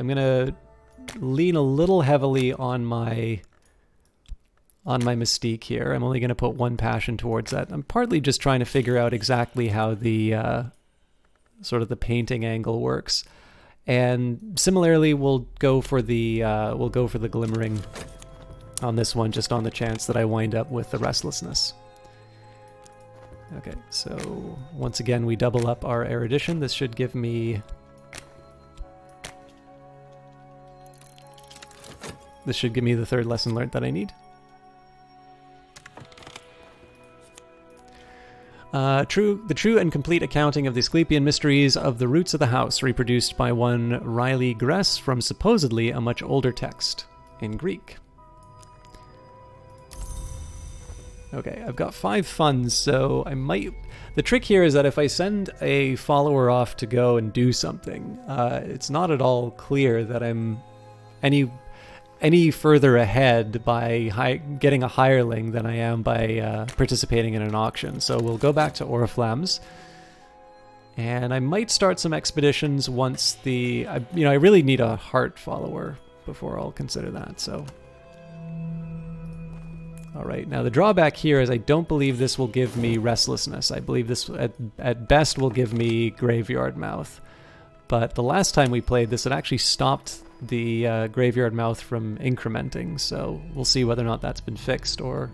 lean a little heavily on my mystique here. I'm only going to put one passion towards that. I'm partly just trying to figure out exactly how the sort of the painting angle works. And similarly, we'll go for the glimmering on this one, just on the chance that I wind up with the restlessness. Okay, so once again, we double up our erudition. This should give me... the third lesson learned that I need. The true and complete accounting of the Asclepian mysteries of the roots of the house, reproduced by one Riley Gress from supposedly a much older text in Greek. Okay, I've got 5 funds, so I might... The trick here is that if I send a follower off to go and do something, it's not at all clear that I'm any further ahead by getting a hireling than I am by participating in an auction. So we'll go back to Oriflamme's, and I might start some expeditions once I really need a heart follower before I'll consider that. So, all right. Now the drawback here is I don't believe this will give me restlessness. I believe this at best will give me graveyard mouth. But the last time we played this, it actually stopped the graveyard mouth from incrementing, so we'll see whether or not that's been fixed or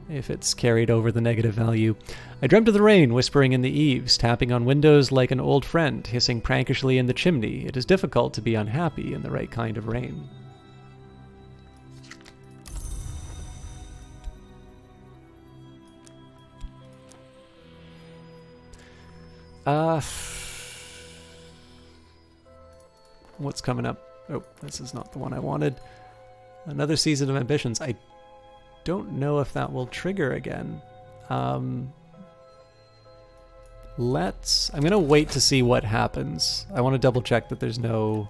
if it's carried over the negative value. I dreamt of the rain whispering in the eaves, tapping on windows like an old friend, hissing prankishly in the chimney. It is difficult to be unhappy in the right kind of rain. What's coming up? Oh, this is not the one I wanted. Another Season of Ambitions. I don't know if that will trigger again. I'm going to wait to see what happens. I want to double check that there's no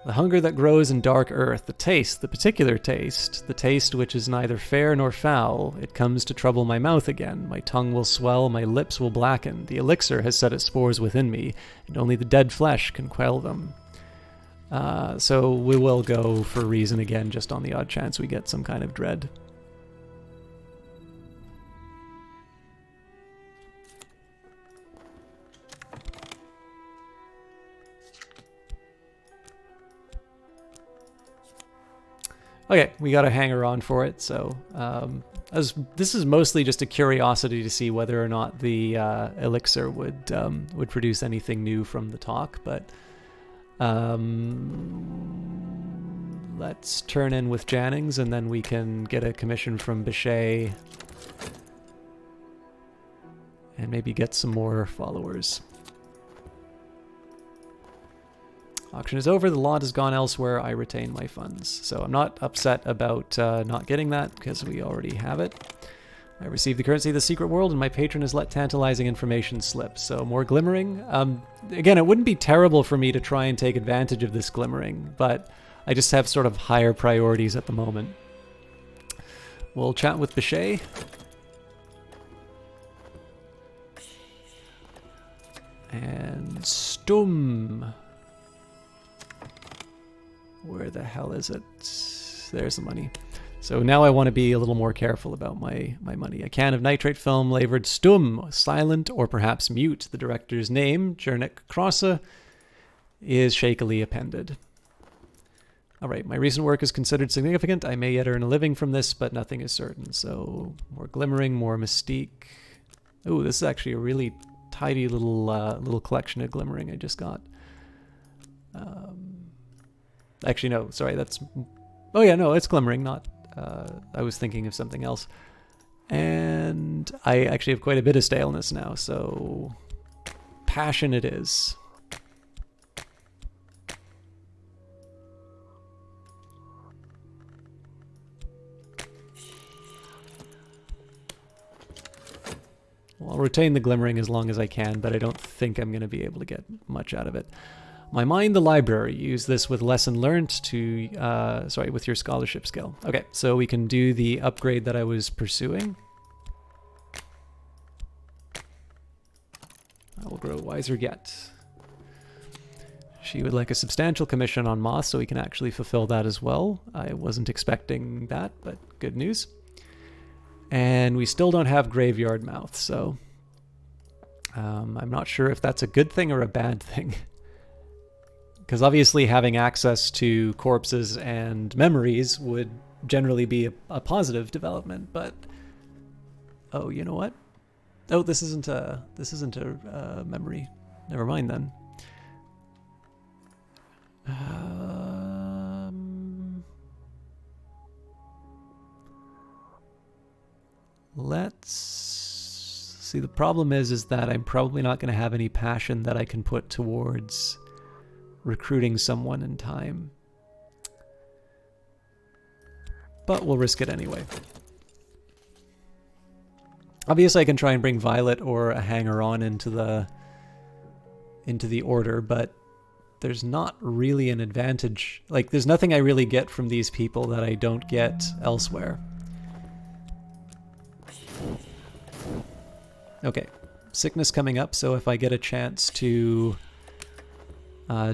The hunger that grows in dark earth, the taste, the particular taste, the taste which is neither fair nor foul, it comes to trouble my mouth again. My tongue will swell, my lips will blacken. The elixir has set its spores within me, and only the dead flesh can quell them. So we will go for reason again, just on the odd chance we get some kind of dread. Okay, we got a hanger on for it, so as this is mostly just a curiosity to see whether or not the elixir would produce anything new from the talk, but let's turn in with Jannings, and then we can get a commission from Bichet and maybe get some more followers. Auction is over, the lot has gone elsewhere, I retain my funds. So I'm not upset about not getting that, because we already have it. I received the currency of the secret world, and my patron has let tantalizing information slip. So more glimmering. Again, it wouldn't be terrible for me to try and take advantage of this glimmering, but I just have sort of higher priorities at the moment. We'll chat with Bichet. And Stum. Where the hell is it? There's the money. So now I want to be a little more careful about my money. A can of nitrate film labeled Stum, silent or perhaps mute. The director's name, Jernik Krosse, is shakily appended. All right, my recent work is considered significant. I may yet earn a living from this, but nothing is certain. So more glimmering, more mystique. Oh, this is actually a really tidy little collection of glimmering I just got. Actually, no, sorry, that's... Oh yeah, no, it's glimmering, not... I was thinking of something else. And I actually have quite a bit of staleness now, so... Passion it is. Well, I'll retain the glimmering as long as I can, but I don't think I'm going to be able to get much out of it. My mind, the library. Use this with lesson learned to, with your scholarship skill. Okay, so we can do the upgrade that I was pursuing. I will grow wiser yet. She would like a substantial commission on Moth, so we can actually fulfill that as well. I wasn't expecting that, but good news. And we still don't have Graveyard Mouth, so I'm not sure if that's a good thing or a bad thing. Because obviously having access to corpses and memories would generally be a positive development, but... Oh, you know what? Oh, this isn't a memory. Never mind then. Let's see. The problem is that I'm probably not going to have any passion that I can put towards recruiting someone in time. But we'll risk it anyway. Obviously I can try and bring Violet or a hanger-on into the order, but there's not really an advantage. Like, there's nothing I really get from these people that I don't get elsewhere. Okay, sickness coming up, so if I get a chance to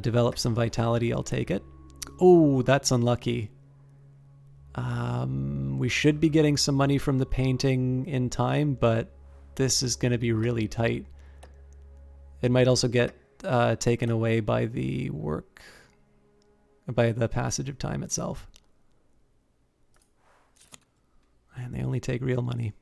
develop some vitality, I'll take it. Oh, that's unlucky. We should be getting some money from the painting in time, but this is going to be really tight. It might also get taken away by the passage of time itself. And they only take real money.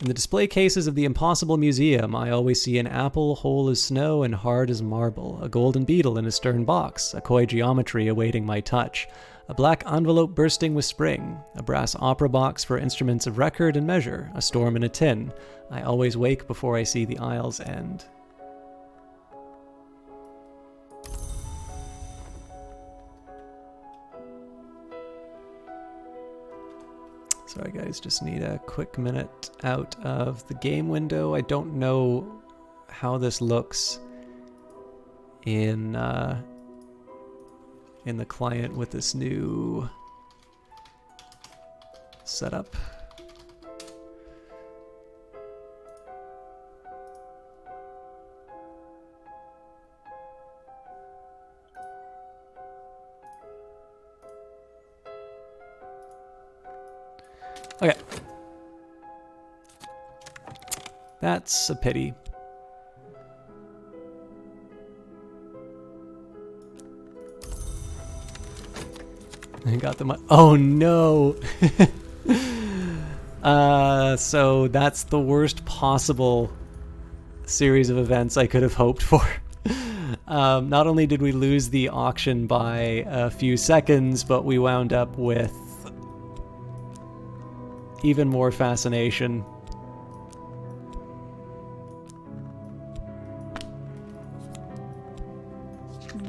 In the display cases of the Impossible Museum, I always see an apple whole as snow and hard as marble, a golden beetle in a stern box, a coy geometry awaiting my touch, a black envelope bursting with spring, a brass opera box for instruments of record and measure, a storm in a tin. I always wake before I see the aisle's end. Sorry guys, just need a quick minute out of the game window. I don't know how this looks in the client with this new setup. Okay. That's a pity. I got the oh no! So that's the worst possible series of events I could have hoped for. Not only did we lose the auction by a few seconds, but we wound up with even more fascination.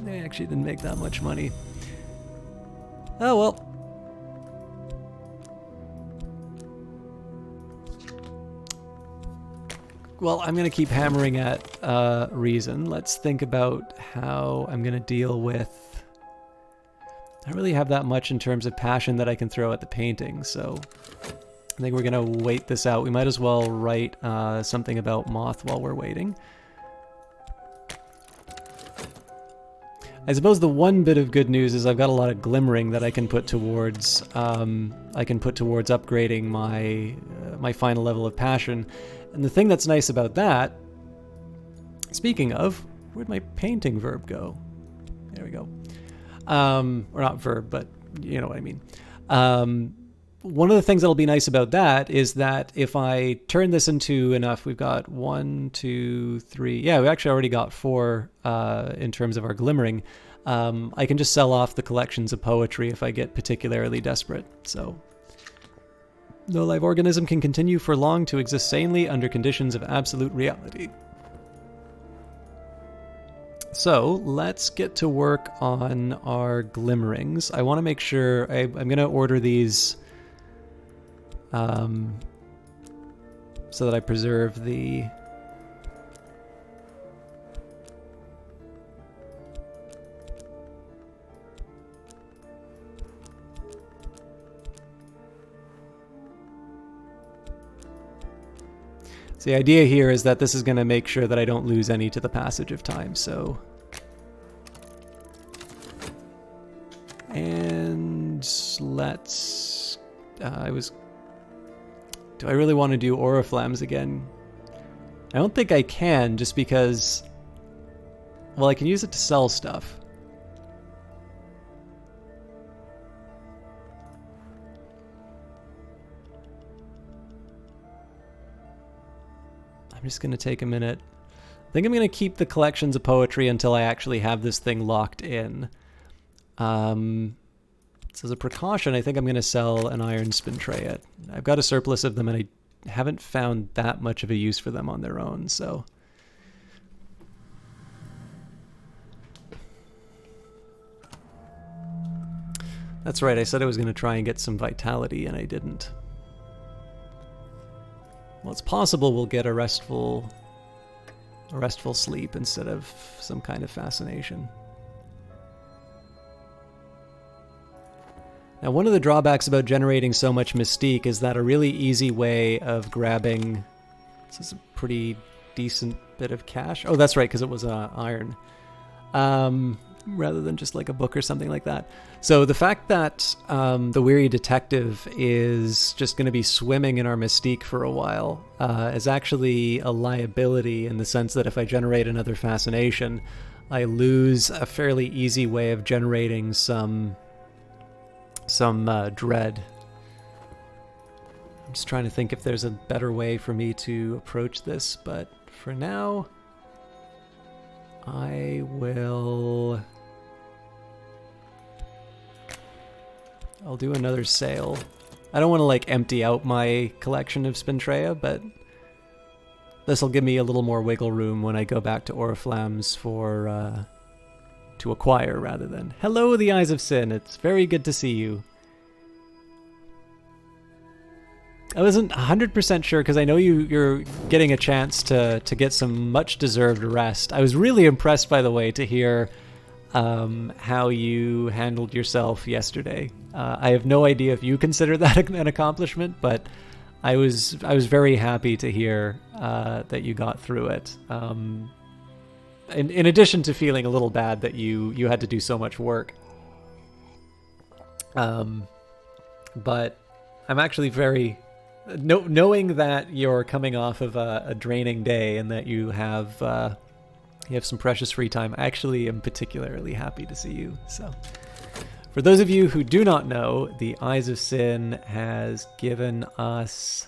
They actually didn't make that much money. Oh well. Well, I'm going to keep hammering at reason. Let's think about how I'm going to deal with... I don't really have that much in terms of passion that I can throw at the painting, so I think we're going to wait this out. We might as well write something about moth while we're waiting. I suppose the one bit of good news is I've got a lot of glimmering that I can put towards upgrading my final level of passion. And the thing that's nice about that, speaking of, where'd my painting verb go? There we go. Or not verb, but you know what I mean. One of the things that'll be nice about that is that if I turn this into enough, we've got 1, 2, 3. Yeah, we actually already got 4 in terms of our glimmering. I can just sell off the collections of poetry if I get particularly desperate. So, no live organism can continue for long to exist sanely under conditions of absolute reality. So let's get to work on our glimmerings. I want to make sure I'm going to order these so that I preserve the So the idea here is that this is going to make sure that I don't lose any to the passage of time, so... And let's... do I really want to do Oriflammes again? I don't think I can, just because... Well, I can use it to sell stuff. I'm just going to take a minute. I think I'm going to keep the collections of poetry until I actually have this thing locked in. So as a precaution, I think I'm going to sell an iron spintrayet. I've got a surplus of them, and I haven't found that much of a use for them on their own, so... That's right, I said I was going to try and get some vitality, and I didn't. Well, it's possible we'll get a restful sleep instead of some kind of fascination. Now, one of the drawbacks about generating so much mystique is that a really easy way of grabbing... This is a pretty decent bit of cash. Oh, that's right, because it was iron. Rather than just like a book or something like that. So the fact that the Weary Detective is just going to be swimming in our mystique for a while is actually a liability in the sense that if I generate another fascination, I lose a fairly easy way of generating some dread. I'm just trying to think if there's a better way for me to approach this, but for now, I'll do another sale. I don't want to like empty out my collection of Spintraya, but this will give me a little more wiggle room when I go back to Oriflammes for to acquire rather than. Hello, the Eyes of Sin. It's very good to see you. I wasn't 100% sure because I know you're getting a chance to get some much deserved rest. I was really impressed, by the way, to hear how you handled yourself yesterday. I have no idea if you consider that an accomplishment, but I was very happy to hear that you got through it. In addition to feeling a little bad that you had to do so much work. But I'm actually very... knowing that you're coming off of a draining day and that you have some precious free time, I actually am particularly happy to see you. So, for those of you who do not know, the Eyes of Sin has given us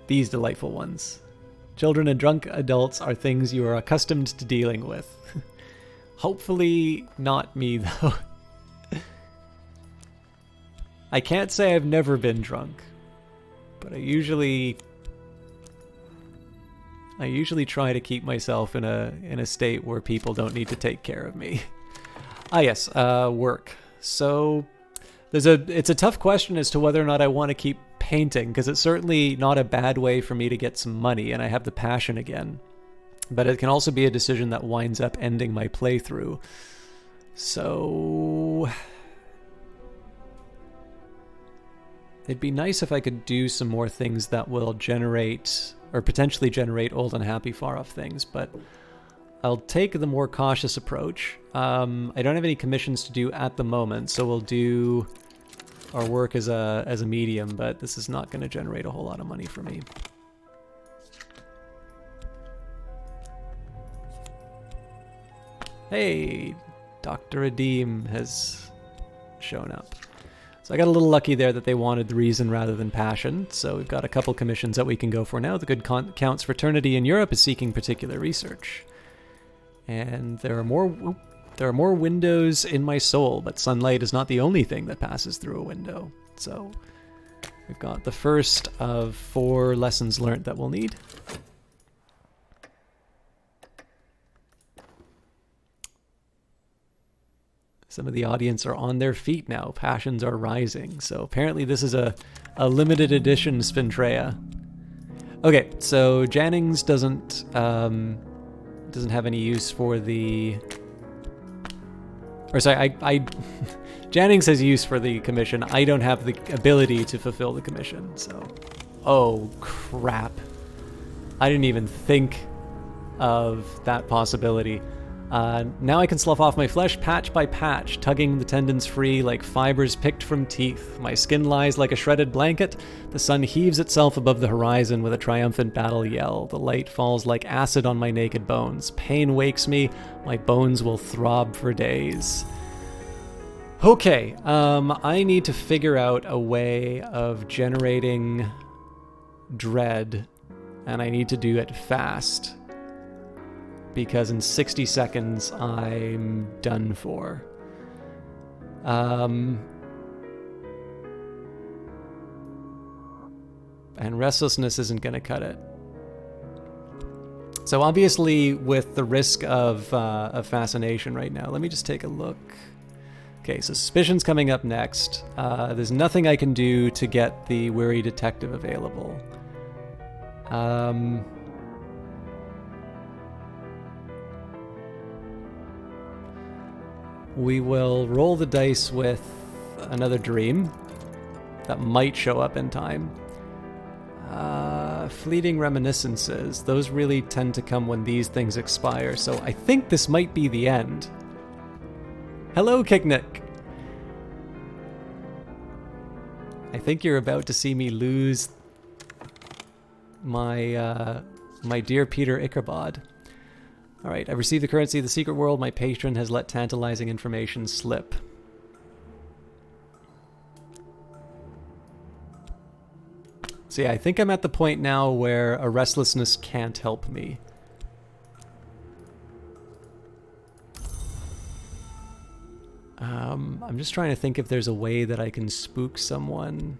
these delightful ones. Children and drunk adults are things you are accustomed to dealing with. Hopefully not me, though. I can't say I've never been drunk, but I usually try to keep myself in a state where people don't need to take care of me. Ah yes, work. So it's a tough question as to whether or not I want to keep painting, because it's certainly not a bad way for me to get some money, and I have the passion again. But it can also be a decision that winds up ending my playthrough. So it'd be nice if I could do some more things that will generate, or potentially generate, old and happy far off things, but I'll take the more cautious approach. I don't have any commissions to do at the moment, so we'll do our work as a medium, but this is not going to generate a whole lot of money for me. Hey, Dr. Adim has shown up. So I got a little lucky there that they wanted reason rather than passion, so we've got a couple commissions that we can go for now. The Good Counts Fraternity in Europe is seeking particular research. And there are more windows in my soul, but sunlight is not the only thing that passes through a window. So we've got the first of 4 lessons learned that we'll need. Some of the audience are on their feet now. Passions are rising. So apparently this is a limited edition Spintrea. Okay, so Jannings doesn't have any use for the... Or sorry, Jannings has use for the commission. I don't have the ability to fulfill the commission, so... Oh, crap. I didn't even think of that possibility. Now I can slough off my flesh patch by patch, tugging the tendons free like fibers picked from teeth. My skin lies like a shredded blanket. The sun heaves itself above the horizon with a triumphant battle yell. The light falls like acid on my naked bones. Pain wakes me. My bones will throb for days. Okay, I need to figure out a way of generating dread, and I need to do it fast. Because in 60 seconds, I'm done for. And restlessness isn't going to cut it. So obviously, with the risk of fascination right now, let me just take a look. Okay, so suspicion's coming up next. There's nothing I can do to get the weary detective available. We will roll the dice with another dream that might show up in time. Fleeting reminiscences. Those really tend to come when these things expire, so I think this might be the end. Hello, Kiknik. I think you're about to see me lose my my dear Peter Ichabod. All right, I've received the currency of the secret world. My patron has let tantalizing information slip. So yeah, I think I'm at the point now where a restlessness can't help me. I'm just trying to think if there's a way that I can spook someone.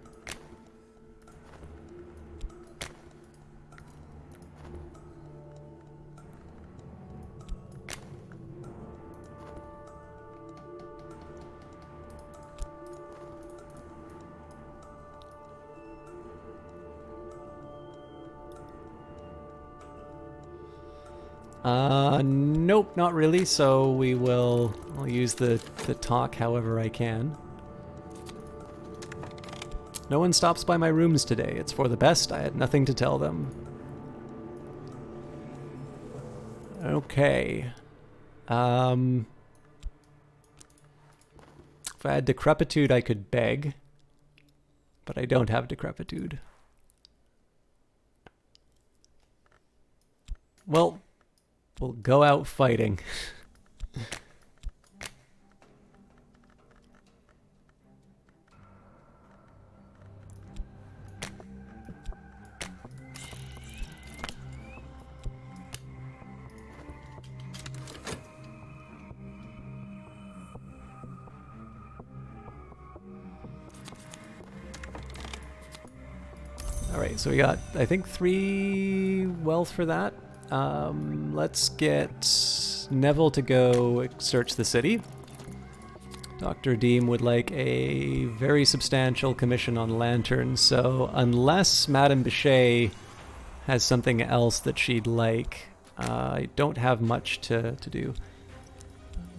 Nope, not really, so I'll use the talk however I can. No one stops by my rooms today. It's for the best. I had nothing to tell them. Okay. If I had decrepitude, I could beg. But I don't have decrepitude. Well, we'll go out fighting. Alright, so we got, I think, 3 wealth for that. Let's get Neville to go search the city. Dr. Deem would like a very substantial commission on lanterns, so unless Madame Bichet has something else that she'd like, I don't have much to do.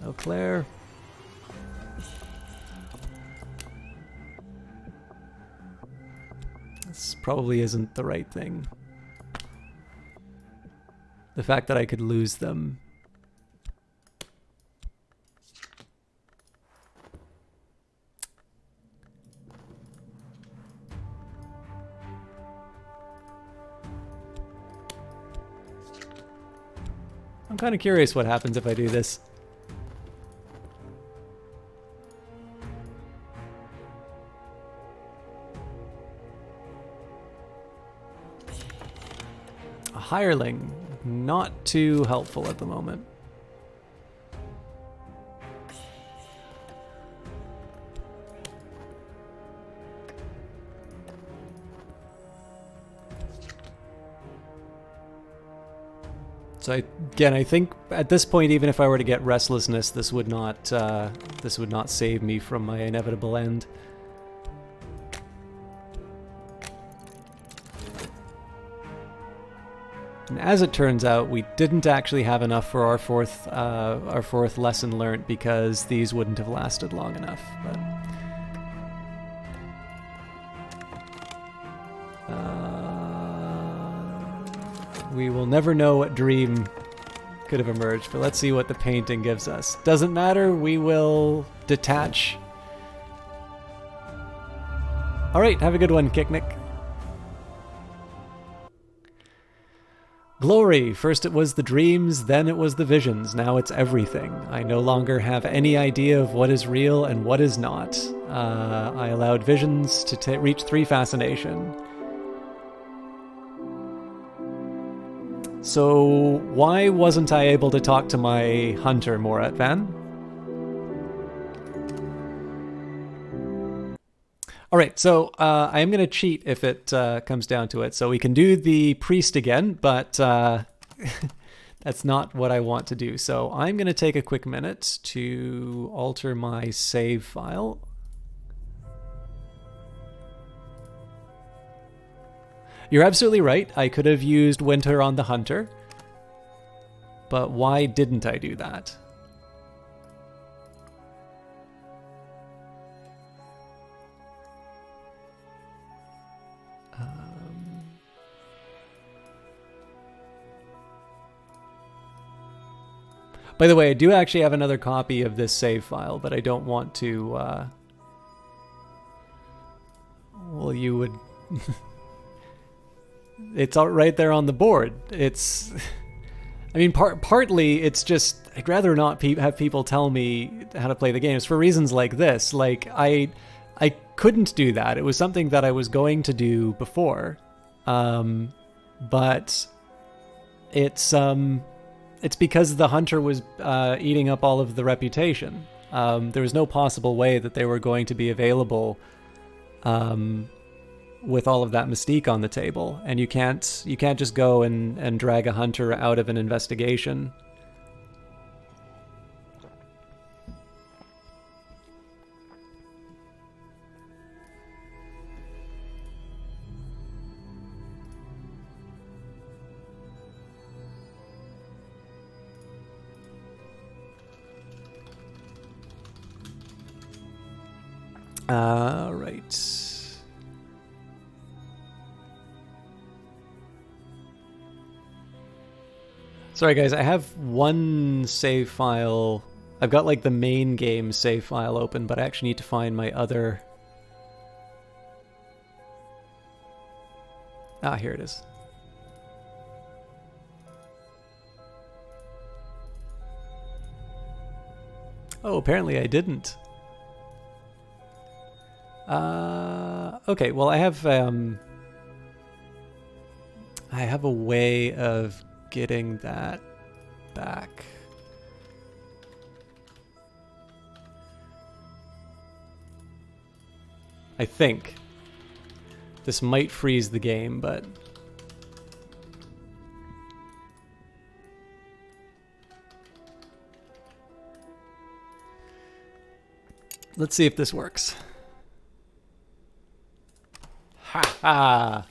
Eau Claire. This probably isn't the right thing. The fact that I could lose them. I'm kind of curious what happens if I do this. A hireling. Not too helpful at the moment. So again, I think at this point, even if I were to get restlessness, this would not save me from my inevitable end. And as it turns out, we didn't actually have enough for our fourth lesson learnt because these wouldn't have lasted long enough. But we will never know what dream could have emerged, but let's see what the painting gives us. Doesn't matter, we will detach. Alright, have a good one, Kicknick. Glory! First it was the dreams, then it was the visions, now it's everything. I no longer have any idea of what is real and what is not. I allowed visions to reach 3 fascination. So why wasn't I able to talk to my hunter more at Van? Alright, so I am going to cheat if it comes down to it. So we can do the priest again, but that's not what I want to do. So I'm going to take a quick minute to alter my save file. You're absolutely right. I could have used Winter on the Hunter. But why didn't I do that? By the way, I do actually have another copy of this save file, but I don't want to... Well, you would... It's all right there on the board. It's... I mean, partly it's just... I'd rather not have people tell me how to play the games for reasons like this. Like, I couldn't do that. It was something that I was going to do before. But... It's because the hunter was eating up all of the reputation. There was no possible way that they were going to be available with all of that mystique on the table, and you can't just go and drag a hunter out of an investigation. Right. Sorry guys, I have one save file. I've got like the main game save file open, but I actually need to find my other... Ah, here it is. Oh, apparently I didn't. Okay, well I have a way of getting that back. I think. This might freeze the game, but... Let's see if this works. Ha ha!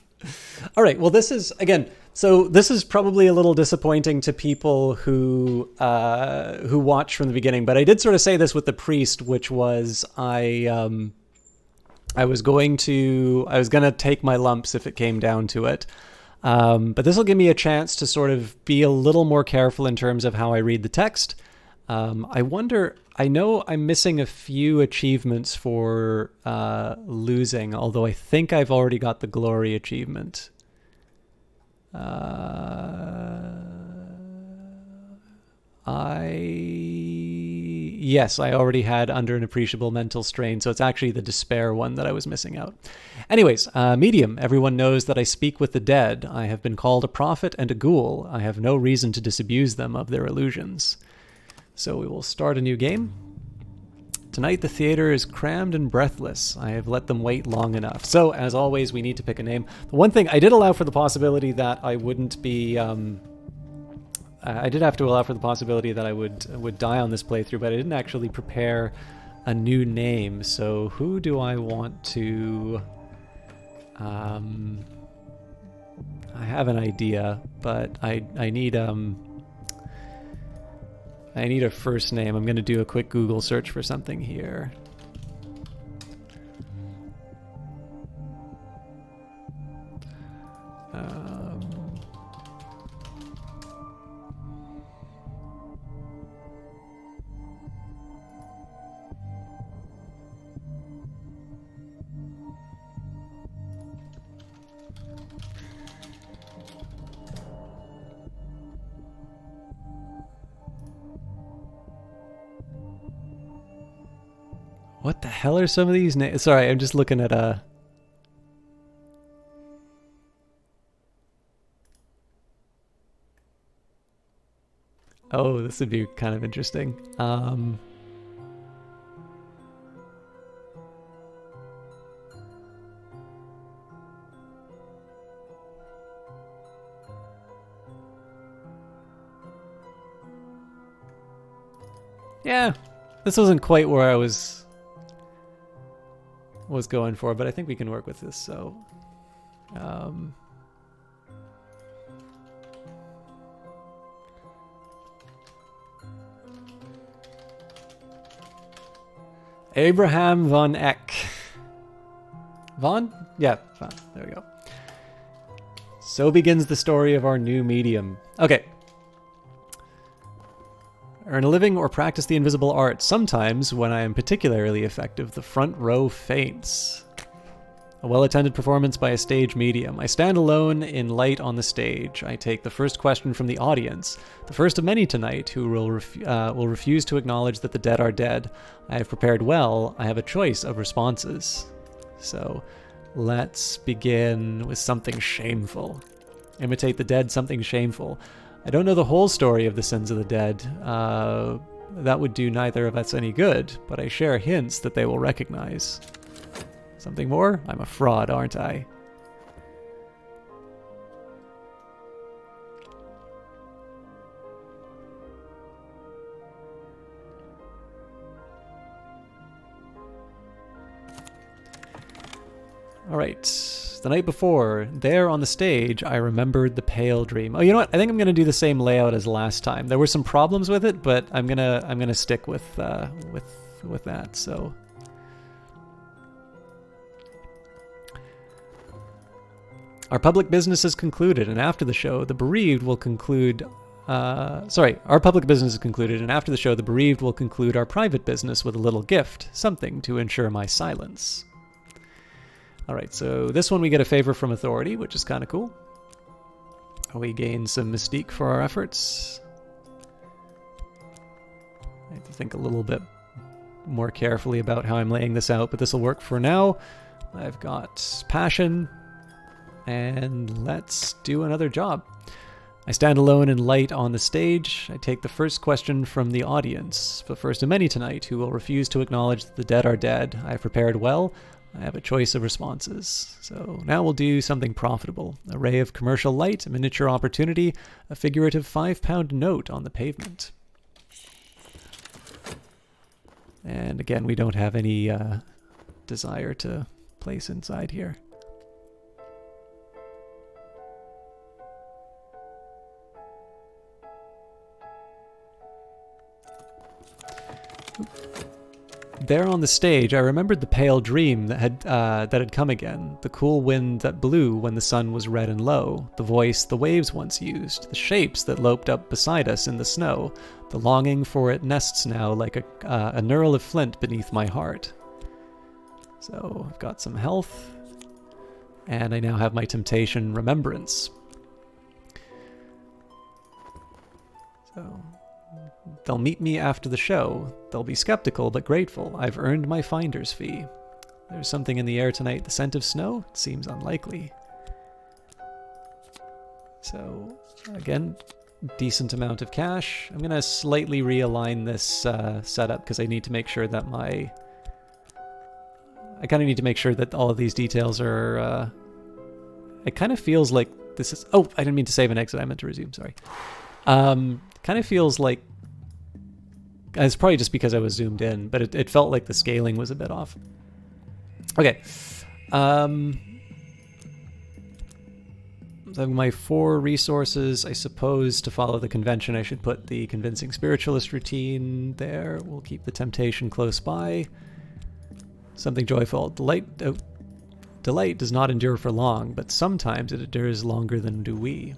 Alright, well this is, again, so this is probably a little disappointing to people who watch from the beginning, but I did sort of say this with the priest, which was I was gonna take my lumps if it came down to it. But this will give me a chance to sort of be a little more careful in terms of how I read the text. I wonder, I know I'm missing a few achievements for losing, although I think I've already got the glory achievement. Yes, I already had under an appreciable mental strain, so it's actually the despair one that I was missing out. Anyways, medium. Everyone knows that I speak with the dead. I have been called a prophet and a ghoul. I have no reason to disabuse them of their illusions. So we will start a new game. Tonight the theater is crammed and breathless. I have let them wait long enough. So, as always, we need to pick a name. The one thing, I did allow for the possibility that I wouldn't be... I did have to allow for the possibility that I would die on this playthrough, but I didn't actually prepare a new name. So who do I want to... I have an idea, but I need a first name. I'm going to do a quick Google search for something here. What the hell are some of these names? Sorry, I'm just looking at a... Oh, this would be kind of interesting. Yeah, this wasn't quite where I was going for, but I think we can work with this. So, Abraham von Eck. Von? Yeah, Von. There we go. So begins the story of our new medium. Okay. Earn a living or practice the invisible art. Sometimes, when I am particularly effective, the front row faints. A well-attended performance by a stage medium. I stand alone in light on the stage. I take the first question from the audience, the first of many tonight, who will refuse to acknowledge that the dead are dead. I have prepared well. I have a choice of responses. So, let's begin with something shameful. Imitate the dead, something shameful. I don't know the whole story of the sins of the dead. That would do neither of us any good, but I share hints that they will recognize. Something more? I'm a fraud, aren't I? All right. The night before, there on the stage, I remembered the pale dream. Oh, you know what? I think I'm gonna do the same layout as last time. There were some problems with it, but I'm gonna stick with that. So, Our public business is concluded, and after the show, the bereaved will conclude... our public business is concluded, and after the show, the bereaved will conclude our private business with a little gift, something to ensure my silence. Alright, so this one we get a favor from authority, which is kind of cool. We gain some mystique for our efforts. I have to think a little bit more carefully about how I'm laying this out, but this will work for now. I've got passion, and let's do another job. I stand alone and light on the stage. I take the first question from the audience, but first of many tonight who will refuse to acknowledge that the dead are dead. I have prepared well. I have a choice of responses. So now we'll do something profitable. A ray of commercial light, a miniature opportunity, a figurative £5 note on the pavement. And again, we don't have any desire to place inside here. There on the stage, I remembered the pale dream that had come again, the cool wind that blew when the sun was red and low, the voice the waves once used, the shapes that loped up beside us in the snow, the longing for it nests now like a knurl of flint beneath my heart. So I've got some health, and I now have my temptation remembrance. So... they'll meet me after the show. They'll be skeptical but grateful. I've earned my finder's fee. There's something in the air tonight. The scent of snow? It seems unlikely. So, again, decent amount of cash. I'm going to slightly realign this setup because I need to make sure that I kind of need to make sure that all of these details are... it kind of feels like this is... Oh, I didn't mean to save and exit. I meant to resume. Sorry. Kind of feels like... It's probably just because I was zoomed in, but it felt like the scaling was a bit off. Okay. So my 4 resources, I suppose to follow the convention I should put the convincing spiritualist routine there. We'll keep the temptation close by. Something joyful. Delight does not endure for long, but sometimes it endures longer than do we.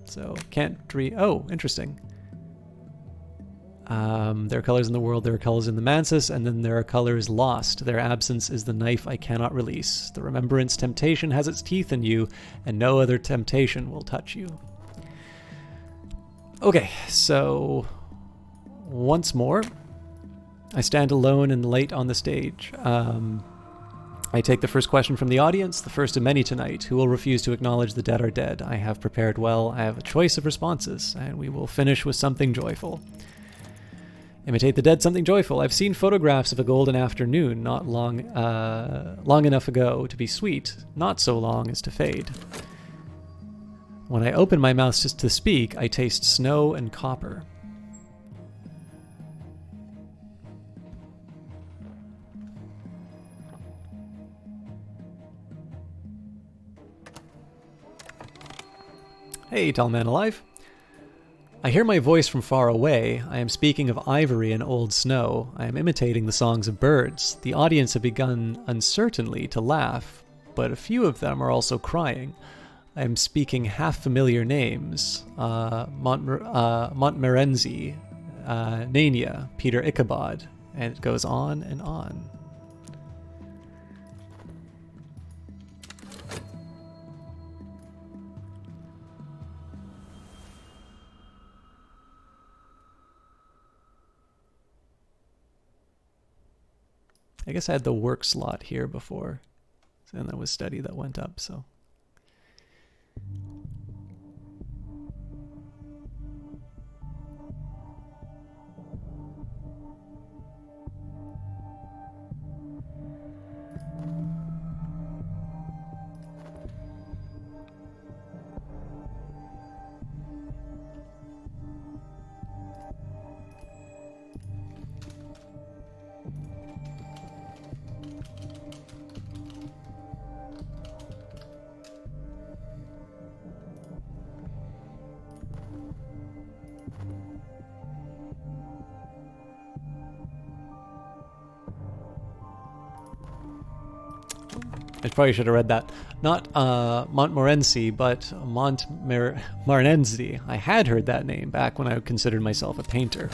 So can't oh, interesting. There are colors in the world, there are colors in the mansis, and then there are colors lost. Their absence is the knife I cannot release. The remembrance temptation has its teeth in you, and no other temptation will touch you. Okay, so once more, I stand alone and light on the stage. I take the first question from the audience, the first of many tonight. Who will refuse to acknowledge the dead are dead? I have prepared well. I have a choice of responses, and we will finish with something joyful. Imitate the dead, something joyful. I've seen photographs of a golden afternoon not long enough ago to be sweet, not so long as to fade. When I open my mouth just to speak, I taste snow and copper. Hey, tall man alive. I hear my voice from far away. I am speaking of ivory and old snow. I am imitating the songs of birds. The audience have begun uncertainly to laugh, but a few of them are also crying. I am speaking half-familiar names. Montmorency, Nania, Peter Ichabod, and it goes on and on. I guess I had the work slot here before, and that was study that went up, so. I probably should have read that. Not Montmorency, but Montmorency. I had heard that name back when I considered myself a painter.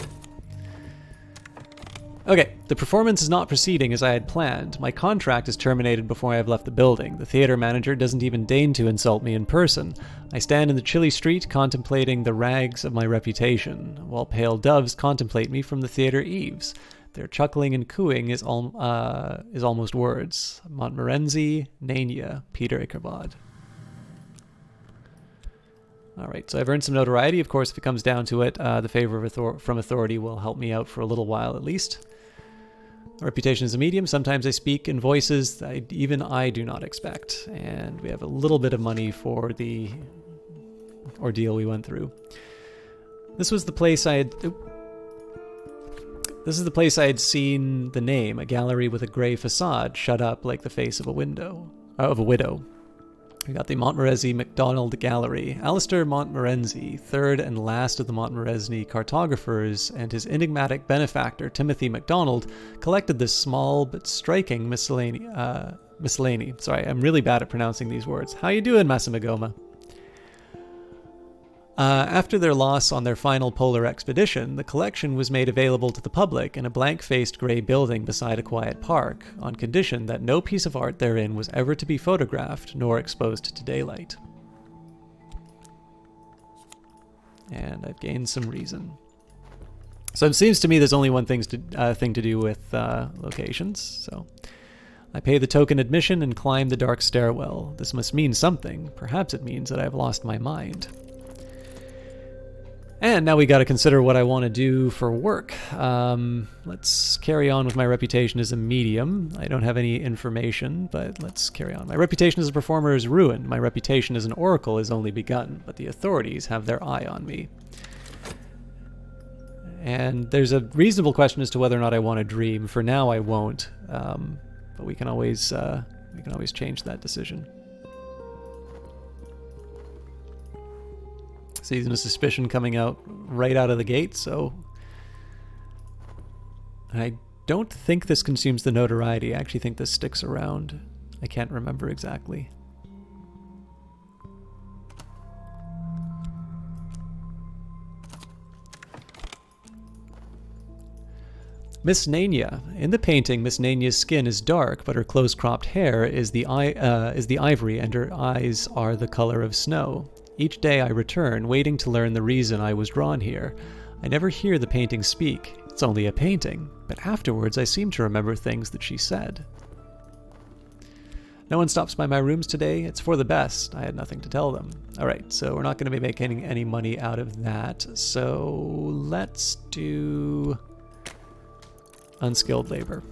Okay, the performance is not proceeding as I had planned. My contract is terminated before I have left the building. The theater manager doesn't even deign to insult me in person. I stand in the chilly street contemplating the rags of my reputation, while pale doves contemplate me from the theater eaves. Their chuckling and cooing is almost words. Montmorency, Nania, Peter Ichabod. Alright, so I've earned some notoriety. Of course, if it comes down to it, the favor from authority will help me out for a little while at least. Reputation as a medium. Sometimes I speak in voices that even I do not expect. And we have a little bit of money for the ordeal we went through. This was the place I had... This is the place I had seen the name, a gallery with a grey facade shut up like the face of a widow. We got the Montmorency MacDonald Gallery. Alistair Montmorency, third and last of the Montmorency cartographers, and his enigmatic benefactor, Timothy MacDonald, collected this small but striking miscellany. Sorry, I'm really bad at pronouncing these words. How you doing, Massamagoma? After their loss on their final polar expedition, the collection was made available to the public in a blank-faced grey building beside a quiet park, on condition that no piece of art therein was ever to be photographed nor exposed to daylight. And I've gained some reason. So it seems to me there's only one thing to do with locations, so... I pay the token admission and climb the dark stairwell. This must mean something. Perhaps it means that I've lost my mind. And now we got to consider what I want to do for work. Let's carry on with my reputation as a medium. I don't have any information, but let's carry on. My reputation as a performer is ruined. My reputation as an oracle is only begun, but the authorities have their eye on me. And there's a reasonable question as to whether or not I want to dream. For now, I won't, but we can always change that decision. Season of Suspicion coming out right out of the gate, so... I don't think this consumes the notoriety. I actually think this sticks around. I can't remember exactly. Miss Nania. In the painting, Miss Nania's skin is dark, but her close-cropped hair is the ivory, and her eyes are the color of snow. Each day I return, waiting to learn the reason I was drawn here. I never hear the painting speak. It's only a painting, but afterwards I seem to remember things that she said. No one stops by my rooms today. It's for the best. I had nothing to tell them. Alright, so we're not going to be making any money out of that. So let's do unskilled labor.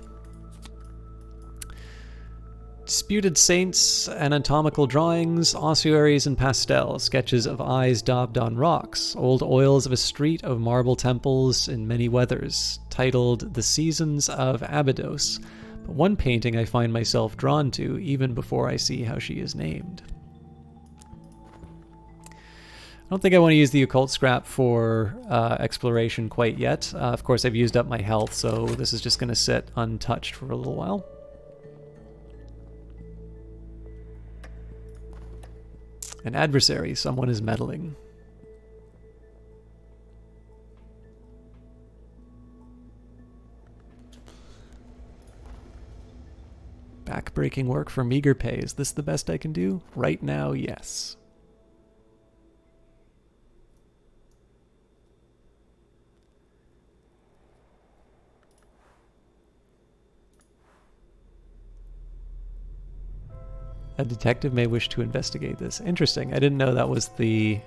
Disputed saints, anatomical drawings, ossuaries and pastels, sketches of eyes daubed on rocks, old oils of a street of marble temples in many weathers, titled The Seasons of Abydos. But one painting I find myself drawn to even before I see how she is named. I don't think I want to use the occult scrap for exploration quite yet. Of course, I've used up my health, so this is just going to sit untouched for a little while. An adversary, someone is meddling. Back-breaking work for meager pay. Is this the best I can do? Right now, yes. A detective may wish to investigate this. Interesting. I didn't know that was the...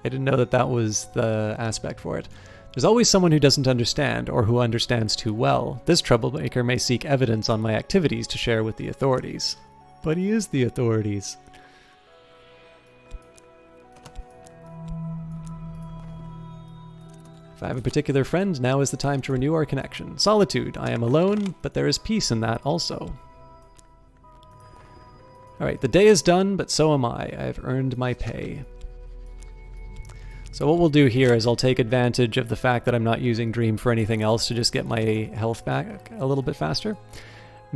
I didn't know that that was the aspect for it. There's always someone who doesn't understand, or who understands too well. This troublemaker may seek evidence on my activities to share with the authorities. But he is the authorities. If I have a particular friend, now is the time to renew our connection. Solitude. I am alone, but there is peace in that also. Alright, the day is done, but so am I. I've earned my pay. So what we'll do here is I'll take advantage of the fact that I'm not using Dream for anything else to just get my health back a little bit faster.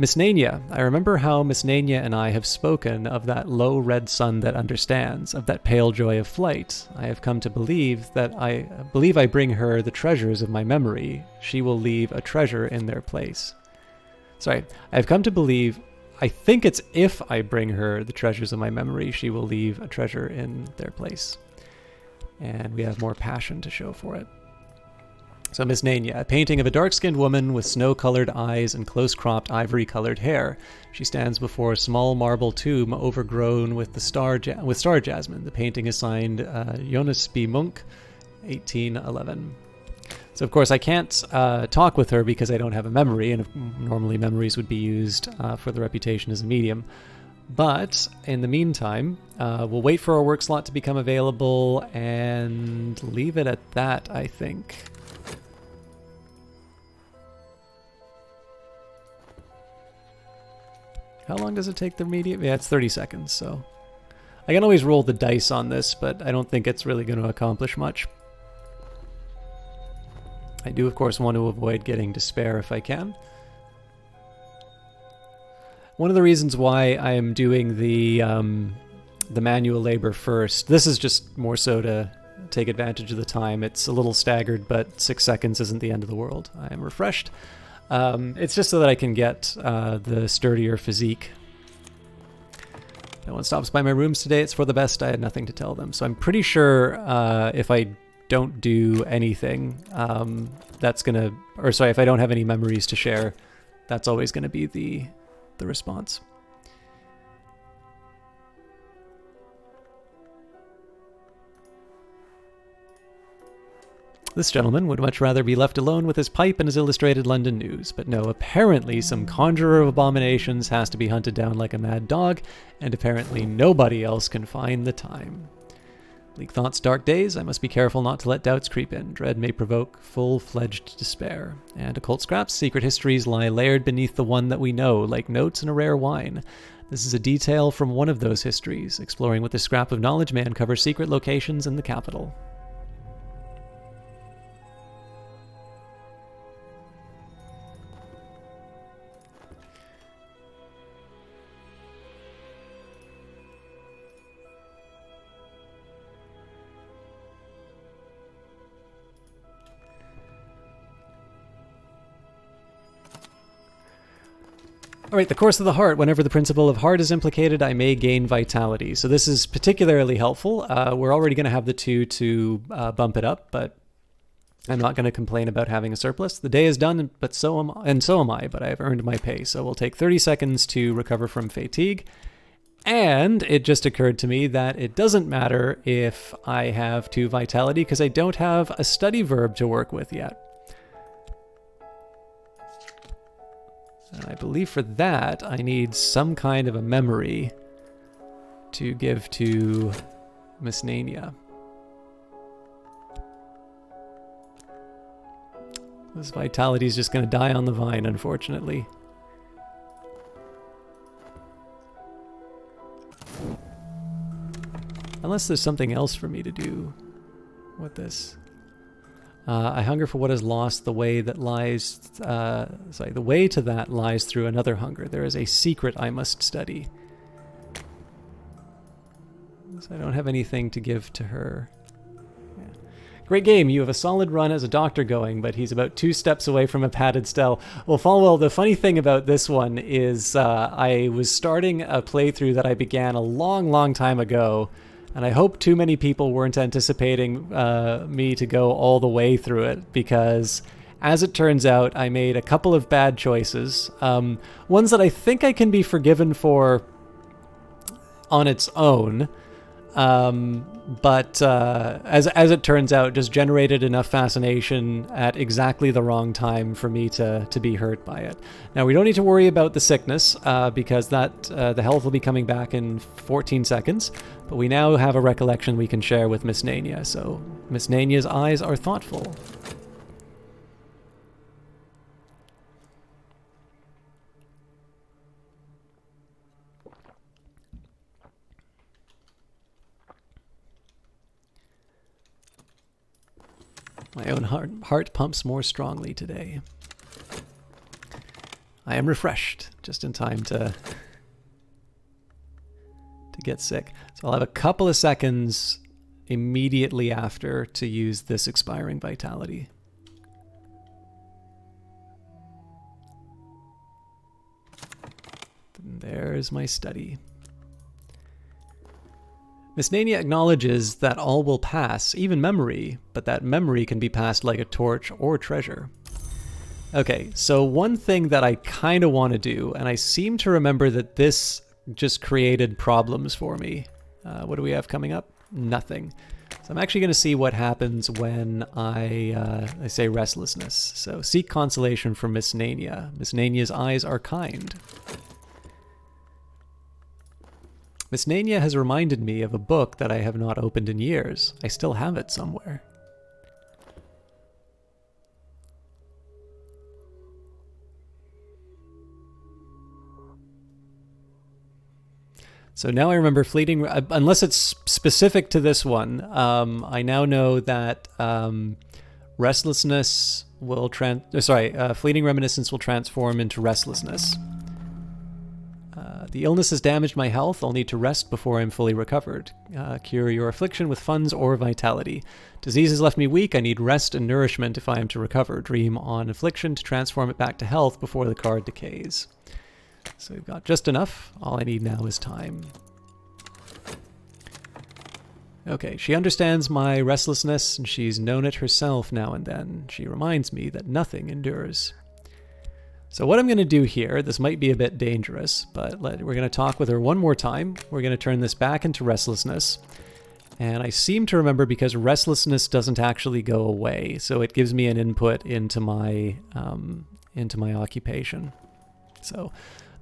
Miss Nania, I remember how Miss Nania and I have spoken of that low red sun that understands, of that pale joy of flight. I have come to believe that I bring her the treasures of my memory. She will leave a treasure in their place. Sorry, I have come to believe, I think it's if I bring her the treasures of my memory, she will leave a treasure in their place. And we have more passion to show for it. So Miss Nania, a painting of a dark-skinned woman with snow-colored eyes and close-cropped ivory-colored hair. She stands before a small marble tomb overgrown with star jasmine. The painting is signed Jonas B. Munch, 1811. So of course I can't talk with her because I don't have a memory, and normally memories would be used for the reputation as a medium. But in the meantime, we'll wait for our work slot to become available and leave it at that, I think. How long does it take the medium? Yeah, it's 30 seconds, so... I can always roll the dice on this, but I don't think it's really going to accomplish much. I do, of course, want to avoid getting despair if I can. One of the reasons why I am doing the manual labor first, this is just more so to take advantage of the time. It's a little staggered, but 6 seconds isn't the end of the world. I am refreshed. It's just so that I can get the sturdier physique. No one stops by my rooms today. It's for the best. I had nothing to tell them. So I'm pretty sure if I don't do anything, that's going to... Or sorry, if I don't have any memories to share, that's always going to be the response. This gentleman would much rather be left alone with his pipe and his illustrated London news. But no, apparently some conjurer of abominations has to be hunted down like a mad dog, and apparently nobody else can find the time. Bleak thoughts, dark days, I must be careful not to let doubts creep in. Dread may provoke full-fledged despair. And occult scraps, secret histories lie layered beneath the one that we know, like notes in a rare wine. This is a detail from one of those histories. Exploring with this scrap of knowledge may uncover secret locations in the capital. Alright, the Course of the Heart. Whenever the principle of heart is implicated, I may gain vitality. So this is particularly helpful. We're already going to have the 2 to bump it up, but I'm not going to complain about having a surplus. The day is done, but so am I, but I have earned my pay. So we'll take 30 seconds to recover from fatigue. And it just occurred to me that it doesn't matter if I have 2 vitality, because I don't have a study verb to work with yet. And I believe for that, I need some kind of a memory to give to Miss Nania. This vitality is just going to die on the vine, unfortunately. Unless there's something else for me to do with this. I hunger for what is lost. The way that lies, the way to that lies through another hunger. There is a secret I must study. So I don't have anything to give to her. Yeah. Great game. You have a solid run as a doctor going, but he's about 2 steps away from a padded cell. Well, Falwell, the funny thing about this one is I was starting a playthrough that I began a long time ago. And I hope too many people weren't anticipating me to go all the way through it, because as it turns out, I made a couple of bad choices. Ones that I think I can be forgiven for on its own, but as it turns out, just generated enough fascination at exactly the wrong time for me to be hurt by it. Now, we don't need to worry about the sickness, because the health will be coming back in 14 seconds. But we now have a recollection we can share with Miss Nania, so Miss Nania's eyes are thoughtful. My own heart pumps more strongly today. I am refreshed, just in time to get sick. So I'll have a couple of seconds immediately after to use this expiring vitality. And there's my study. Miss Nania acknowledges that all will pass, even memory, but that memory can be passed like a torch or treasure. Okay, so one thing that I kind of want to do, and I seem to remember that this just created problems for me. What do we have coming up? Nothing. So I'm actually going to see what happens when I say restlessness. So seek consolation from Miss Nania. Miss Nania's eyes are kind. Miss Nania has reminded me of a book that I have not opened in years. I still have it somewhere. So now I remember fleeting, unless it's specific to this one, I now know that restlessness will fleeting reminiscence will transform into restlessness. The illness has damaged my health. I'll need to rest before I'm fully recovered. Cure your affliction with funds or vitality. Disease has left me weak. I need rest and nourishment if I am to recover. Dream on affliction to transform it back to health before the card decays. So we've got just enough. All I need now is time. Okay, she understands my restlessness, and she's known it herself now and then. She reminds me that nothing endures. So what I'm going to do here, this might be a bit dangerous, but we're going to talk with her one more time. We're going to turn this back into restlessness. And I seem to remember because restlessness doesn't actually go away, so it gives me an input into my occupation. So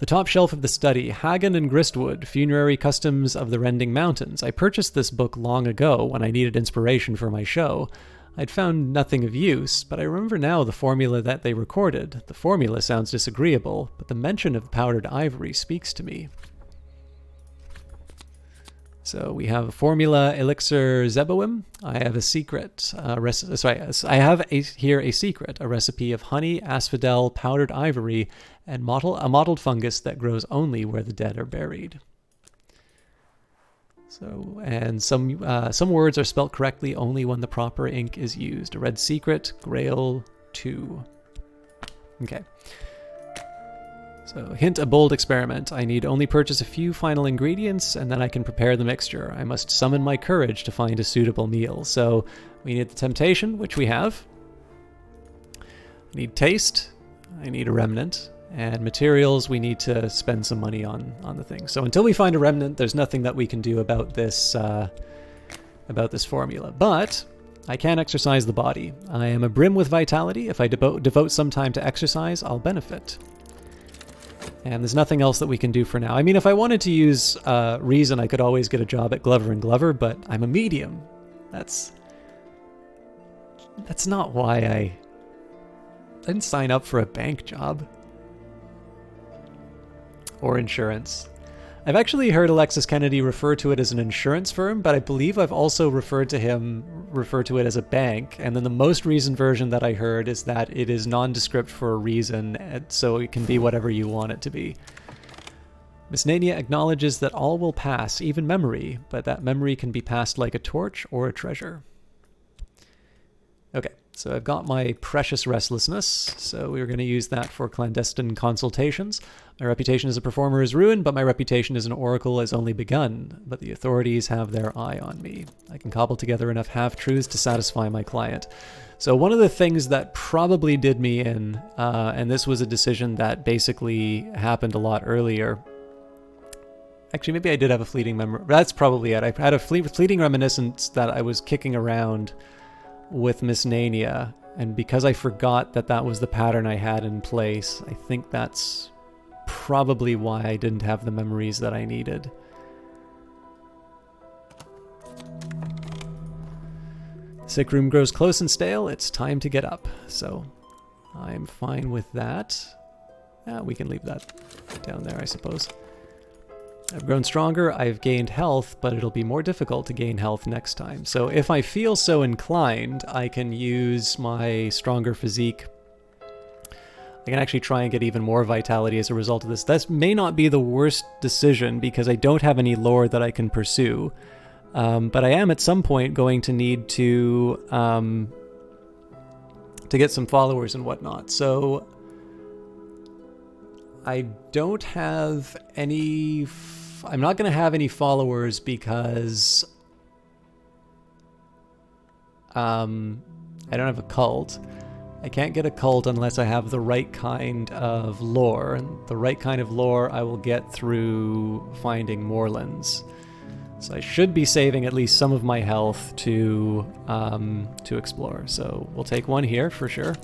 the top shelf of the study, Hagen and Gristwood, Funerary Customs of the Rending Mountains. I purchased this book long ago when I needed inspiration for my show. I'd found nothing of use, but I remember now the formula that they recorded. The formula sounds disagreeable, but the mention of powdered ivory speaks to me. So we have a formula elixir Zeboim. I have a secret. I have here a secret, a recipe of honey, asphodel, powdered ivory, and a mottled fungus that grows only where the dead are buried. So, and some words are spelt correctly only when the proper ink is used. A red secret, Grail 2. Okay. So, hint, a bold experiment. I need only purchase a few final ingredients, and then I can prepare the mixture. I must summon my courage to find a suitable meal. So, we need the temptation, which we have. I need taste. I need a remnant. And materials, we need to spend some money on the thing. So until we find a remnant, there's nothing that we can do about this formula. But I can exercise the body. I am abrim with vitality. If I devote some time to exercise, I'll benefit. And there's nothing else that we can do for now. I mean, if I wanted to use reason, I could always get a job at Glover & Glover, but I'm a medium. That's not why I didn't sign up for a bank job. Or insurance. I've actually heard Alexis Kennedy refer to it as an insurance firm, but I believe I've also referred to it as a bank, and then the most recent version that I heard is that it is nondescript for a reason, so it can be whatever you want it to be. Miss Nania acknowledges that all will pass, even memory, but that memory can be passed like a torch or a treasure. Okay, so I've got my precious restlessness, so we're going to use that for clandestine consultations. My reputation as a performer is ruined, but my reputation as an oracle has only begun, but the authorities have their eye on me. I can cobble together enough half-truths to satisfy my client. So one of the things that probably did me in, and this was a decision that basically happened a lot earlier. Actually, maybe I did have a fleeting memory. That's probably it. I had a fleeting reminiscence that I was kicking around with Miss Nania, and because I forgot that that was the pattern I had in place, I think that's probably why I didn't have the memories that I needed. Sick room grows close and stale, it's time to get up. So I'm fine with that. We can leave that down there, I suppose. I've grown stronger, I've gained health, but it'll be more difficult to gain health next time. So if I feel so inclined, I can use my stronger physique. I can actually try and get even more vitality as a result of this. This may not be the worst decision because I don't have any lore that I can pursue. But I am at some point going to need to get some followers and whatnot. So I don't have any... I'm not going to have any followers because I don't have a cult. I can't get a cult unless I have the right kind of lore. And the right kind of lore I will get through finding moorlands. So I should be saving at least some of my health to explore. So we'll take one here for sure.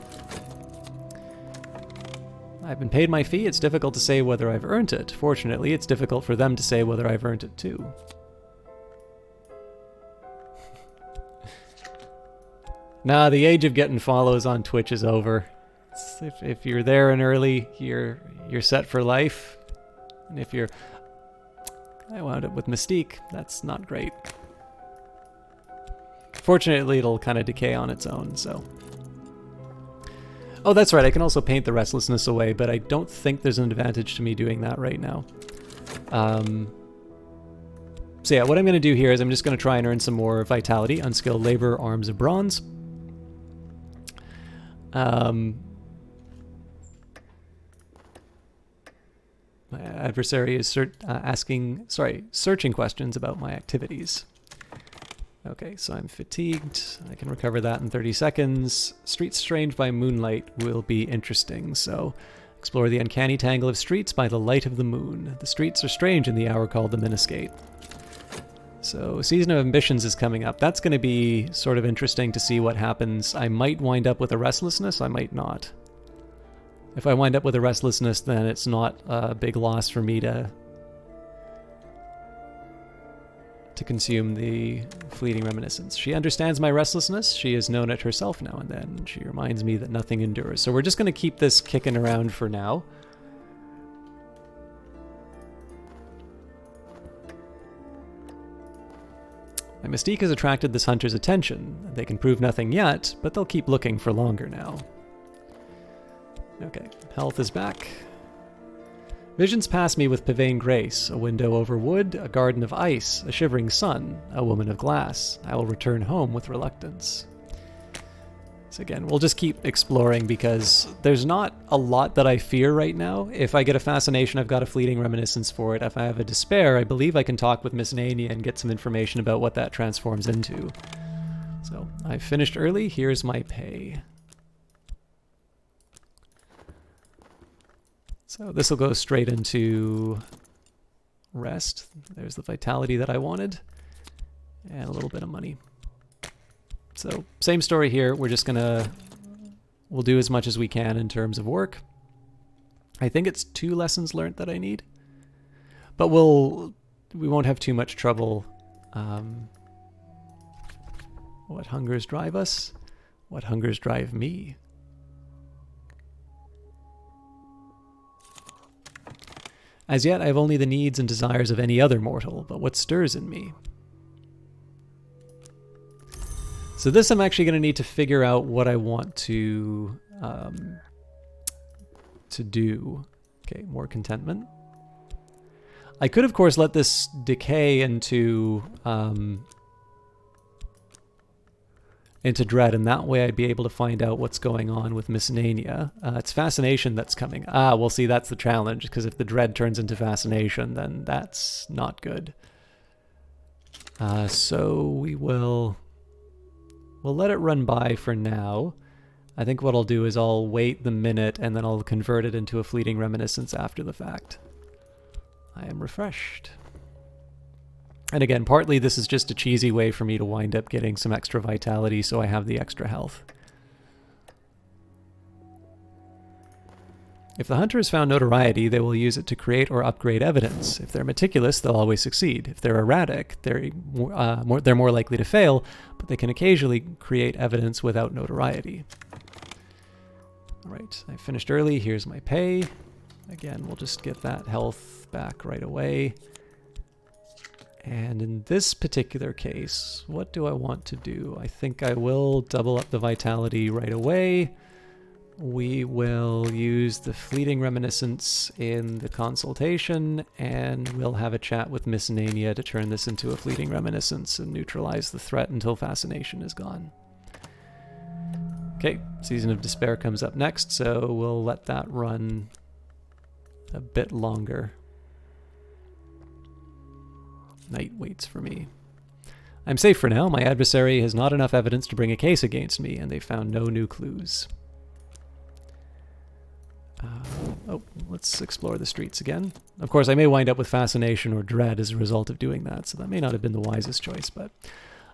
I've been paid my fee. It's difficult to say whether I've earned it. Fortunately, it's difficult for them to say whether I've earned it too. Nah, the age of getting follows on Twitch is over. If you're there and early, you're set for life. And if you're... I wound up with Mystique. That's not great. Fortunately, it'll kind of decay on its own, so... Oh, that's right, I can also paint the restlessness away, but I don't think there's an advantage to me doing that right now. So yeah, what I'm going to do here is I'm just going to try and earn some more vitality. Unskilled labor, arms of bronze. My adversary is searching questions about my activities. Okay, so I'm fatigued. I can recover that in 30 seconds. Streets strange by moonlight will be interesting, so explore the uncanny tangle of streets by the light of the moon. The streets are strange in the hour called the Minnescape. So Season of Ambitions is coming up. That's going to be sort of interesting to see what happens. I might wind up with a restlessness, I might not. If I wind up with a restlessness, then it's not a big loss for me to consume the fleeting reminiscence. She understands my restlessness. She has known it herself now and then. She reminds me that nothing endures. So we're just going to keep this kicking around for now. My mystique has attracted this hunter's attention. They can prove nothing yet, but they'll keep looking for longer now. Okay, health is back. Visions pass me with pavane grace, a window over wood, a garden of ice, a shivering sun, a woman of glass. I will return home with reluctance. So again, we'll just keep exploring because there's not a lot that I fear right now. If I get a fascination, I've got a fleeting reminiscence for it. If I have a despair, I believe I can talk with Miss Nania and get some information about what that transforms into. So I finished early, here's my pay. So this will go straight into rest. There's the vitality that I wanted, and a little bit of money. So same story here. We're just we'll do as much as we can in terms of work. I think it's 2 lessons learned that I need, but we won't have too much trouble. What hungers drive us? What hungers drive me? As yet, I have only the needs and desires of any other mortal, but what stirs in me? So this I'm actually going to need to figure out what I want to do. Okay, more contentment. I could, of course, let this decay into dread, and that way I'd be able to find out what's going on with Miss Nania. It's fascination that's coming. Well, see, that's the challenge, because if the dread turns into fascination, then that's not good. So we'll let it run by for now. I think what I'll do is I'll wait the minute, and then I'll convert it into a fleeting reminiscence after the fact. I am refreshed. And again, partly this is just a cheesy way for me to wind up getting some extra vitality so I have the extra health. If the hunter has found notoriety, they will use it to create or upgrade evidence. If they're meticulous, they'll always succeed. If they're erratic, they're more likely to fail, but they can occasionally create evidence without notoriety. All right, I finished early. Here's my pay. Again, we'll just get that health back right away. And in this particular case, what do I want to do? I think I will double up the vitality right away. we will use the fleeting reminiscence in the consultation, and we'll have a chat with Miss Nania to turn this into a fleeting reminiscence and neutralize the threat until fascination is gone. Okay, Season of Despair comes up next, so we'll let that run a bit longer. Night waits for me. I'm safe for now. My adversary has not enough evidence to bring a case against me, and they found no new clues. Let's explore the streets again. Of course, I may wind up with fascination or dread as a result of doing that, so that may not have been the wisest choice, but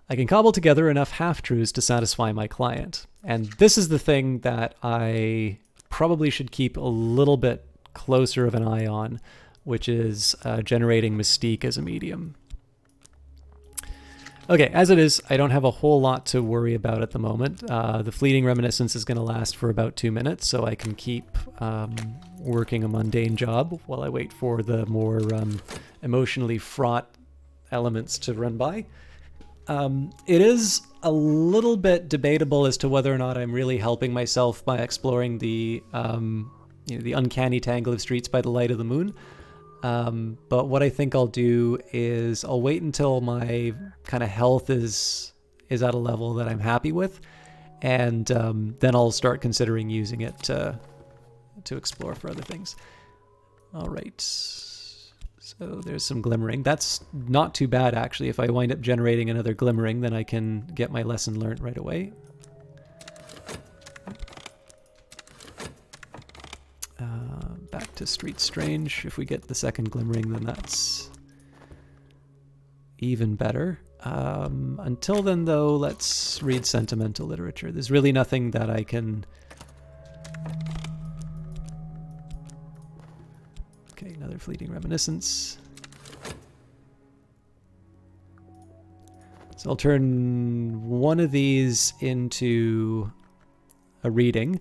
I can cobble together enough half-truths to satisfy my client. And this is the thing that I probably should keep a little bit closer of an eye on, which is generating mystique as a medium. Okay, as it is, I don't have a whole lot to worry about at the moment. The fleeting reminiscence is going to last for about 2 minutes, so I can keep working a mundane job while I wait for the more emotionally fraught elements to run by. It is a little bit debatable as to whether or not I'm really helping myself by exploring the the uncanny tangle of streets by the light of the moon. But what I think I'll do is I'll wait until my kind of health is at a level that I'm happy with, and then I'll start considering using it to explore for other things. All right, so there's some glimmering. That's not too bad, actually. If I wind up generating another glimmering, then I can get my lesson learned right away. Back to Street Strange. If we get the second glimmering, then that's even better. Until then, though, let's read sentimental literature. There's really nothing that I can... Okay, another fleeting reminiscence. So I'll turn one of these into a reading.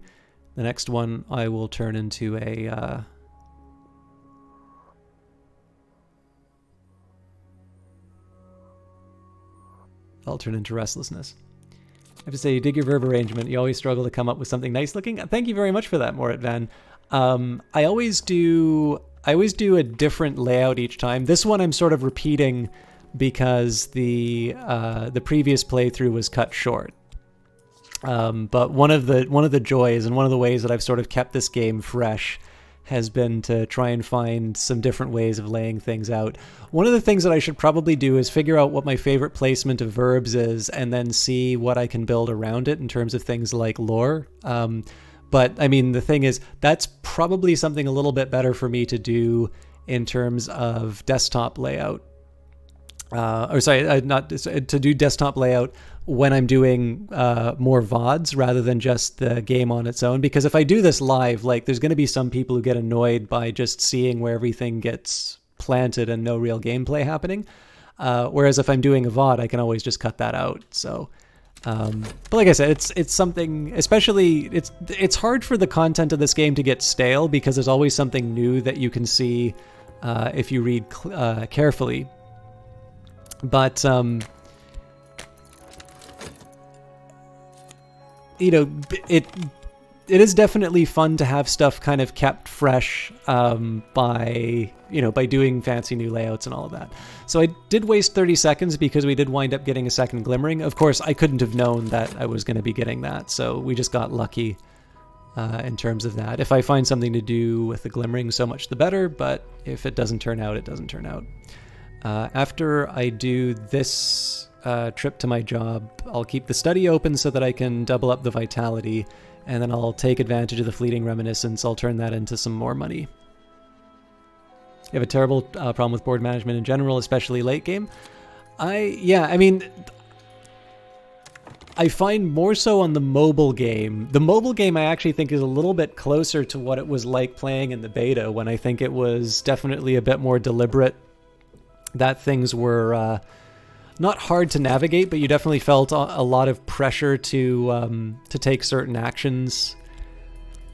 The next one I will turn into a... I'll turn into restlessness. I have to say, you dig your verb arrangement. You always struggle to come up with something nice looking. Thank you very much for that, Morit Van. I always do a different layout each time. This one I'm sort of repeating because the previous playthrough was cut short. But one of the joys and one of the ways that I've sort of kept this game fresh has been to try and find some different ways of laying things out. One of the things that I should probably do is figure out what my favorite placement of verbs is and then see what I can build around it in terms of things like lore. But I mean, the thing is, that's probably something a little bit better for me to do in terms of desktop layout. Not to do desktop layout when I'm doing more VODs rather than just the game on its own. Because if I do this live, like, there's going to be some people who get annoyed by just seeing where everything gets planted and no real gameplay happening. Whereas if I'm doing a VOD, I can always just cut that out. So, but like I said, it's something. Especially, it's hard for the content of this game to get stale because there's always something new that you can see if you read carefully. But, you know, it is definitely fun to have stuff kind of kept fresh by doing fancy new layouts and all of that. So I did waste 30 seconds because we did wind up getting a second glimmering. Of course, I couldn't have known that I was going to be getting that, so we just got lucky in terms of that. If I find something to do with the glimmering, so much the better, but if it doesn't turn out, it doesn't turn out. After I do this trip to my job, I'll keep the study open so that I can double up the vitality, and then I'll take advantage of the fleeting reminiscence. I'll turn that into some more money. You have a terrible problem with board management in general, especially late game. I find more so on the mobile game. The mobile game I actually think is a little bit closer to what it was like playing in the beta, when I think it was definitely a bit more deliberate. That things were not hard to navigate, but you definitely felt a lot of pressure to take certain actions.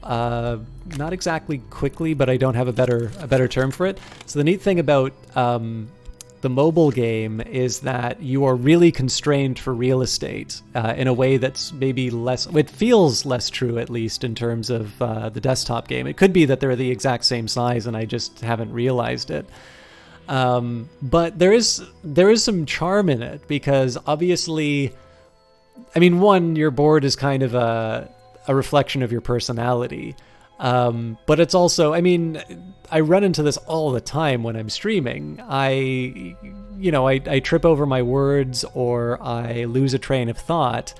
Not exactly quickly, but I don't have a better term for it. So the neat thing about the the mobile game is that you are really constrained for real estate in a way that's maybe less, it feels less true at least in terms of the desktop game. It could be that they're the exact same size and I just haven't realized it. But there is some charm in it because obviously, I mean, one, your board is kind of a reflection of your personality. But it's also, I mean, I run into this all the time when I'm streaming. I trip over my words or I lose a train of thought.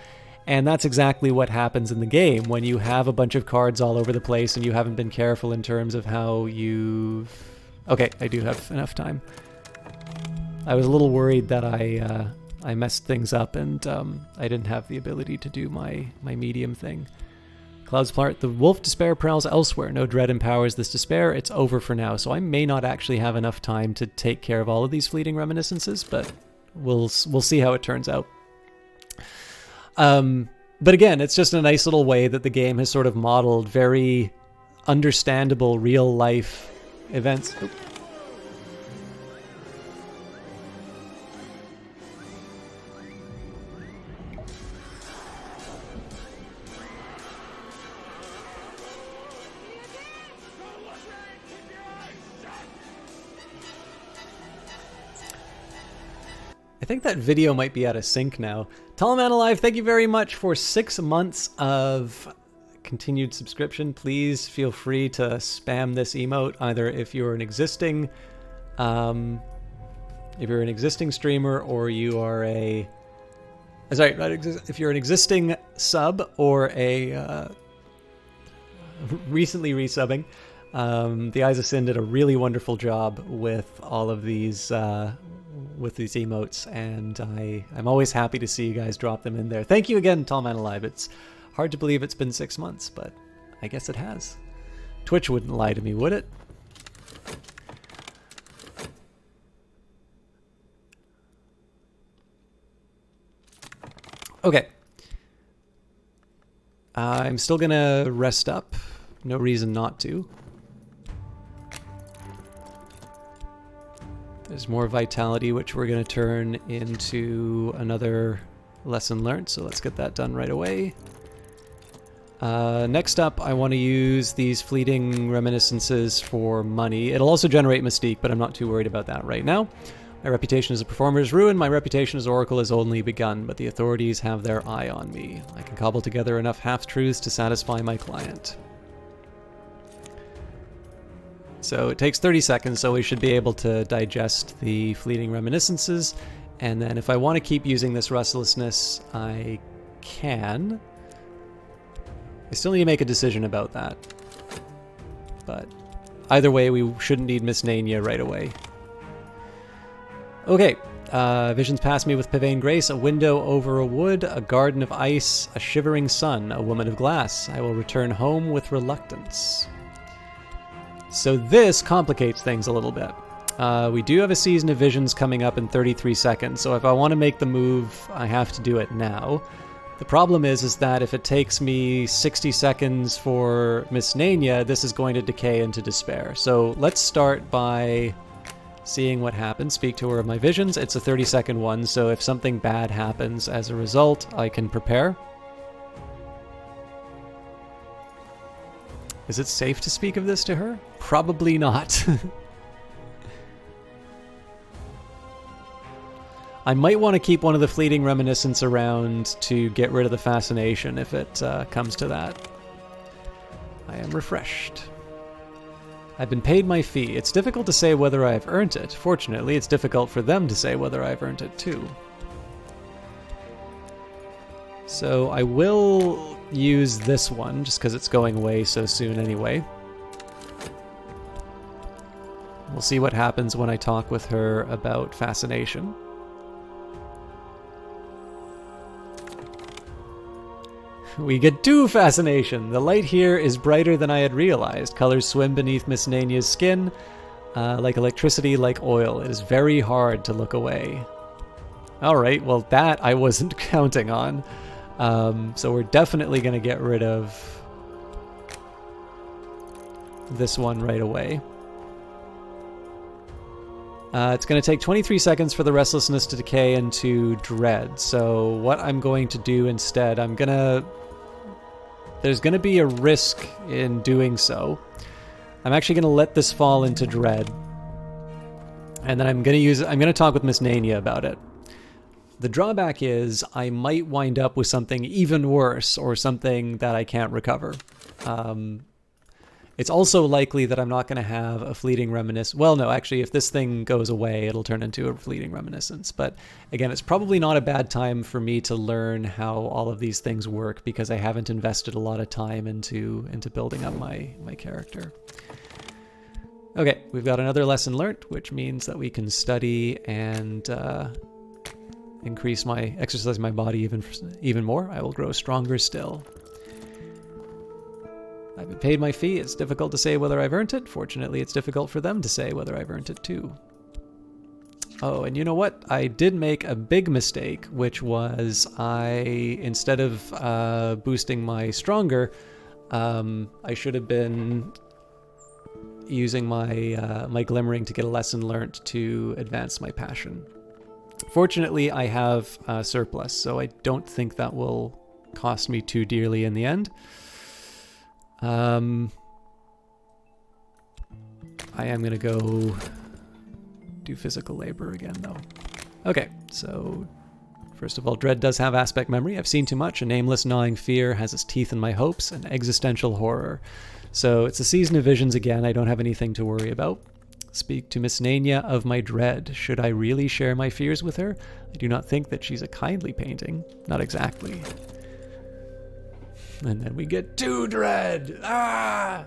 And that's exactly what happens in the game when you have a bunch of cards all over the place and you haven't been careful in terms of how you've... Okay, I do have enough time. I was a little worried that I messed things up and I didn't have the ability to do my medium thing. Cloud's part, the wolf despair prowls elsewhere. No dread empowers this despair. It's over for now. So I may not actually have enough time to take care of all of these fleeting reminiscences, but we'll see how it turns out. But again, it's just a nice little way that the game has sort of modeled very understandable real life events. Oop. I think that video might be out of sync now. Tallman Alive, thank you very much for 6 months of continued subscription. Please feel free to spam this emote either if you're an existing streamer or you are a if you're an existing sub or a recently resubbing. The Eyes of Sin did a really wonderful job with all of these emotes, and I'm always happy to see you guys drop them in there. Thank you again, Tallman Alive. It's hard to believe it's been 6 months, but I guess it has. Twitch wouldn't lie to me, would it? Okay. I'm still gonna rest up. No reason not to. There's more vitality, which we're going to turn into another lesson learned, so let's get that done right away. Next up, I want to use these fleeting reminiscences for money. It'll also generate mystique, but I'm not too worried about that right now. My reputation as a performer is ruined. My reputation as Oracle has only begun, but the authorities have their eye on me. I can cobble together enough half-truths to satisfy my client. So it takes 30 seconds, so we should be able to digest the fleeting reminiscences. And then if I want to keep using this restlessness, I can. I still need to make a decision about that. But either way, we shouldn't need Miss Nania right away. Okay, visions pass me with Pavane Grace, a window over a wood, a garden of ice, a shivering sun, a woman of glass. I will return home with reluctance. So this complicates things a little bit. We do have a season of visions coming up in 33 seconds, so if I want to make the move, I have to do it now. The problem is that if it takes me 60 seconds for Miss Nania, this is going to decay into despair. So let's start by seeing what happens. Speak to her of my visions. It's a 30-second one, so if something bad happens as a result, I can prepare. Is it safe to speak of this to her? Probably not. I might want to keep one of the fleeting reminiscence around to get rid of the fascination if it comes to that. I am refreshed. I've been paid my fee. It's difficult to say whether I've earned it. Fortunately, it's difficult for them to say whether I've earned it too. So I will use this one just because it's going away so soon anyway. We'll see what happens when I talk with her about fascination. We get 2 fascination. The light here is brighter than I had realized. Colors swim beneath Miss Nania's skin, like electricity, like oil. It is very hard to look away. Alright, well that I wasn't counting on. So we're definitely going to get rid of this one right away. It's going to take 23 seconds for the restlessness to decay into dread. So what I'm going to do instead, there's going to be a risk in doing so. I'm actually going to let this fall into dread. And then I'm going to talk with Miss Nania about it. The drawback is I might wind up with something even worse or something that I can't recover. It's also likely that I'm not going to have a fleeting reminiscence. Well, no, actually, if this thing goes away, it'll turn into a fleeting reminiscence. But again, it's probably not a bad time for me to learn how all of these things work because I haven't invested a lot of time into building up my character. Okay, we've got another lesson learned, which means that we can study and exercise my body even more. I will grow stronger still. I've been paid my fee. It's difficult to say whether I've earned it. Fortunately, it's difficult for them to say whether I've earned it too. Oh, and you know what? I did make a big mistake, which was instead of boosting my stronger, I should have been using my glimmering to get a lesson learnt to advance my passion. Fortunately, I have a surplus, so I don't think that will cost me too dearly in the end. I am going to go do physical labor again, though. Okay, so first of all, dread does have aspect memory. I've seen too much. A nameless gnawing fear has its teeth in my hopes, an existential horror. So it's a season of visions again. I don't have anything to worry about. Speak to Miss Nania of my dread. Should I really share my fears with her? I do not think that she's a kindly painting. Not exactly. And then we get to dread. Ah!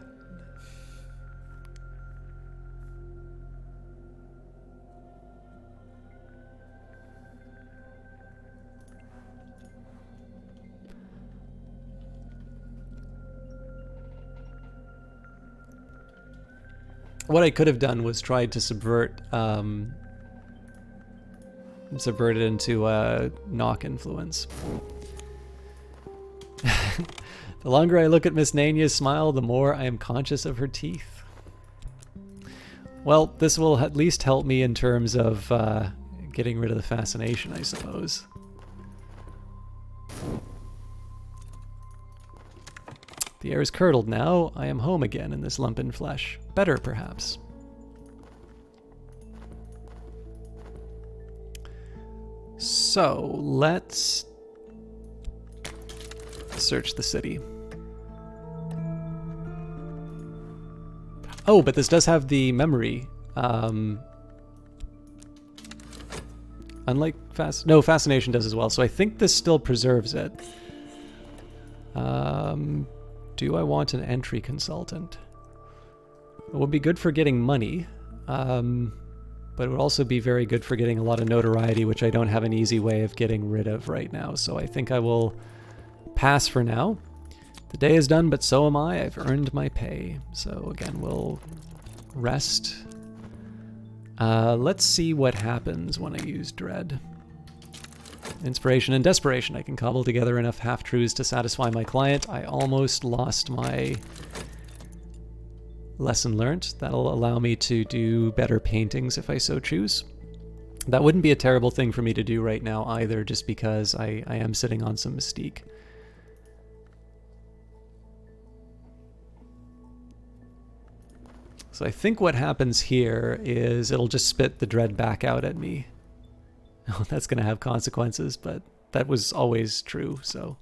What I could have done was tried to subvert it into a knock influence. The longer I look at Miss Nania's smile, the more I am conscious of her teeth. Well, this will at least help me in terms of getting rid of the fascination, I suppose. The air is curdled now. I am home again in this lumpen flesh. Better, perhaps. So, let's search the city. Oh, but this does have the memory. Unlike fascination does as well. So I think this still preserves it. Do I want an entry consultant? It would be good for getting money, but it would also be very good for getting a lot of notoriety, which I don't have an easy way of getting rid of right now. So I think I will pass for now. The day is done, but so am I. I've earned my pay. So again, we'll rest. Let's see what happens when I use dread. Inspiration and desperation. I can cobble together enough half-truths to satisfy my client. I almost lost my lesson learned. That'll allow me to do better paintings if I so choose. That wouldn't be a terrible thing for me to do right now either, just because I am sitting on some mystique. So I think what happens here is it'll just spit the dread back out at me. Oh, that's going to have consequences, but that was always true, so.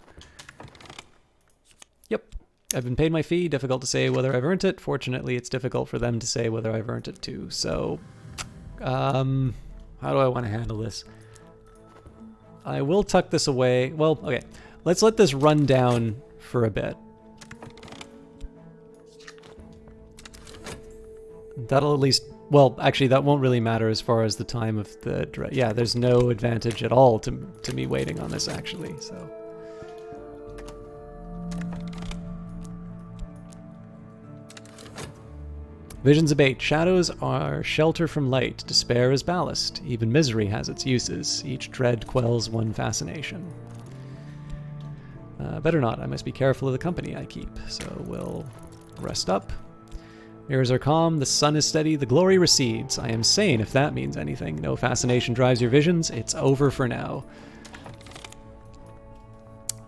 Yep, I've been paid my fee. Difficult to say whether I've earned it. Fortunately, it's difficult for them to say whether I've earned it too. So, how do I want to handle this? I will tuck this away. Well, okay, let's let this run down for a bit. That'll at least, well, actually that won't really matter as far as the time of the dread. Yeah, there's no advantage at all to me waiting on this actually, so. Visions abate. Shadows are shelter from light. Despair is ballast. Even misery has its uses. Each dread quells one fascination. Better not. I must be careful of the company I keep. So we'll rest up. Mirrors are calm, the sun is steady, the glory recedes. I am sane, if that means anything. No fascination drives your visions. It's over for now.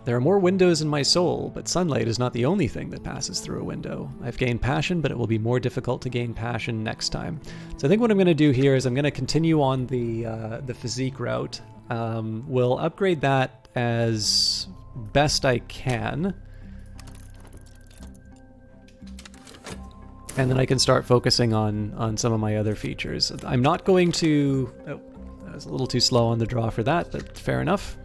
There are more windows in my soul, but sunlight is not the only thing that passes through a window. I've gained passion, but it will be more difficult to gain passion next time. So I think what I'm going to do here is I'm going to continue on the physique route. We'll upgrade that as best I can. And then I can start focusing on some of my other features. I'm not going to... Oh, I was a little too slow on the draw for that, but fair enough.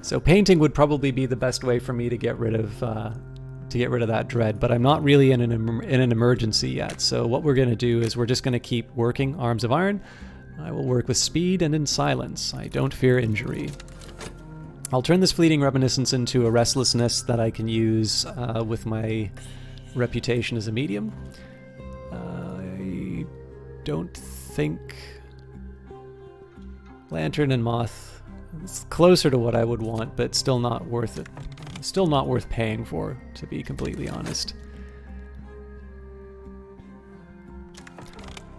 So painting would probably be the best way for me to get rid of that dread, but I'm not really in an emergency yet. So what we're going to do is we're just going to keep working Arms of Iron. I will work with speed and in silence. I don't fear injury. I'll turn this fleeting reminiscence into a restlessness that I can use with my reputation as a medium. I don't think Lantern and Moth. It's closer to what I would want, but still not worth it. Still not worth paying for, to be completely honest.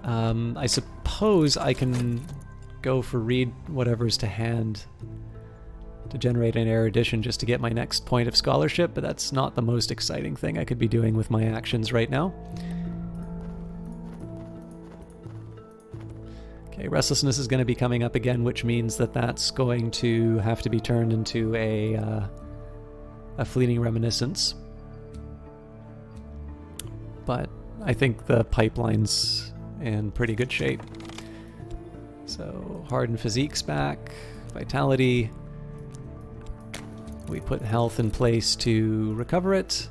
I suppose I can go for read whatever's to hand to generate an erudition just to get my next point of scholarship, but that's not the most exciting thing I could be doing with my actions right now. Okay, restlessness is going to be coming up again, which means that that's going to have to be turned into a fleeting reminiscence. But I think the pipeline's in pretty good shape. So hardened physique's back, vitality. We put health in place to recover it,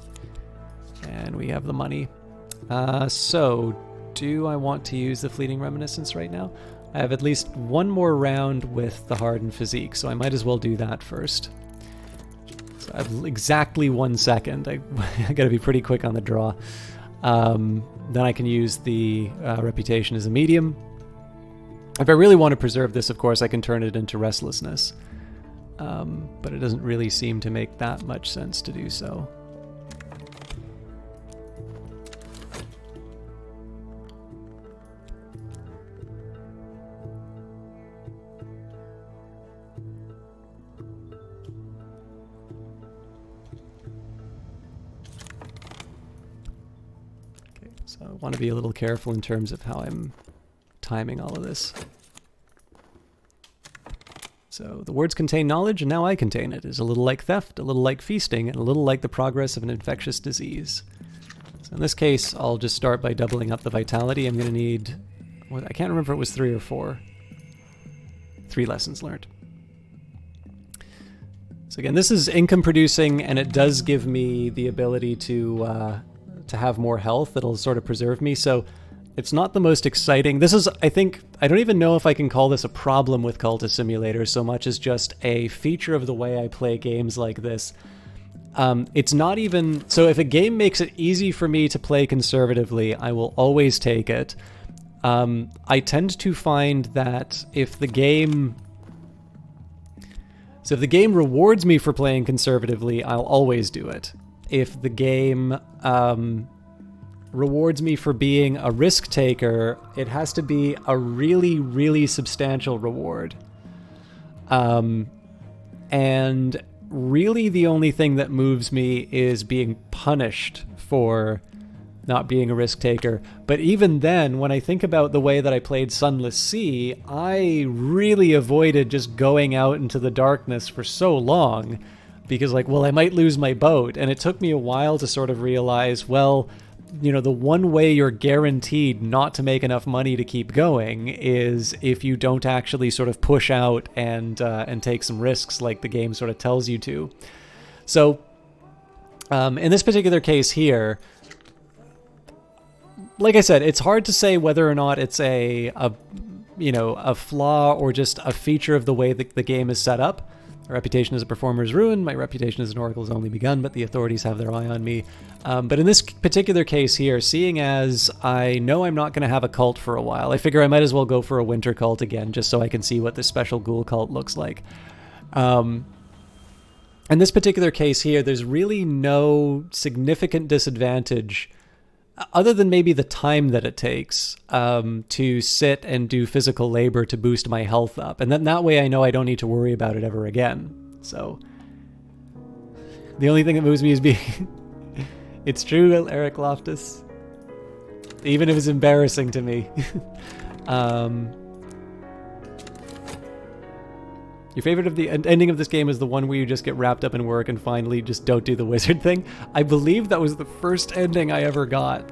and we have the money. So do I want to use the fleeting reminiscence right now? I have at least one more round with the hardened physique, so I might as well do that first. So I have exactly 1 second. I gotta be pretty quick on the draw. Then I can use the reputation as a medium. If I really want to preserve this, of course, I can turn it into restlessness. But it doesn't really seem to make that much sense to do so. So I want to be a little careful in terms of how I'm timing all of this. So the words contain knowledge, and now I contain it. It's a little like theft, a little like feasting, and a little like the progress of an infectious disease. So in this case, I'll just start by doubling up the vitality. I'm going to need... I can't remember if it was 3 or 4. 3 lessons learned. So again, this is income producing, and it does give me the ability to have more health that'll sort of preserve me. So it's not the most exciting. This is, I think, I don't even know if I can call this a problem with Cultist Simulator so much as just a feature of the way I play games like this. It's not even... So if a game makes it easy for me to play conservatively, I will always take it. I tend to find that if the game... So if the game rewards me for playing conservatively, I'll always do it. If the game rewards me for being a risk taker, it has to be a really, really substantial reward. And really the only thing that moves me is being punished for not being a risk taker. But even then, when I think about the way that I played Sunless Sea, I really avoided just going out into the darkness for so long because, like, well, I might lose my boat. And it took me a while to sort of realize, well, you know, the one way you're guaranteed not to make enough money to keep going is if you don't actually sort of push out and take some risks like the game sort of tells you to. So in this particular case here, like I said, it's hard to say whether or not it's a flaw or just a feature of the way that the game is set up. My reputation as a performer is ruined. My reputation as an oracle has only begun, but the authorities have their eye on me. But in this particular case here, seeing as I know I'm not going to have a cult for a while, I figure I might as well go for a winter cult again, just so I can see what this special ghoul cult looks like. in this particular case here, there's really no significant disadvantage other than maybe the time that it takes to sit and do physical labor to boost my health up. And then that way I know I don't need to worry about it ever again. So the only thing that moves me is being... It's true, Eric Loftus. Even if it's embarrassing to me. Your favorite of the ending of this game is the one where you just get wrapped up in work and finally just don't do the wizard thing. I believe that was the first ending I ever got.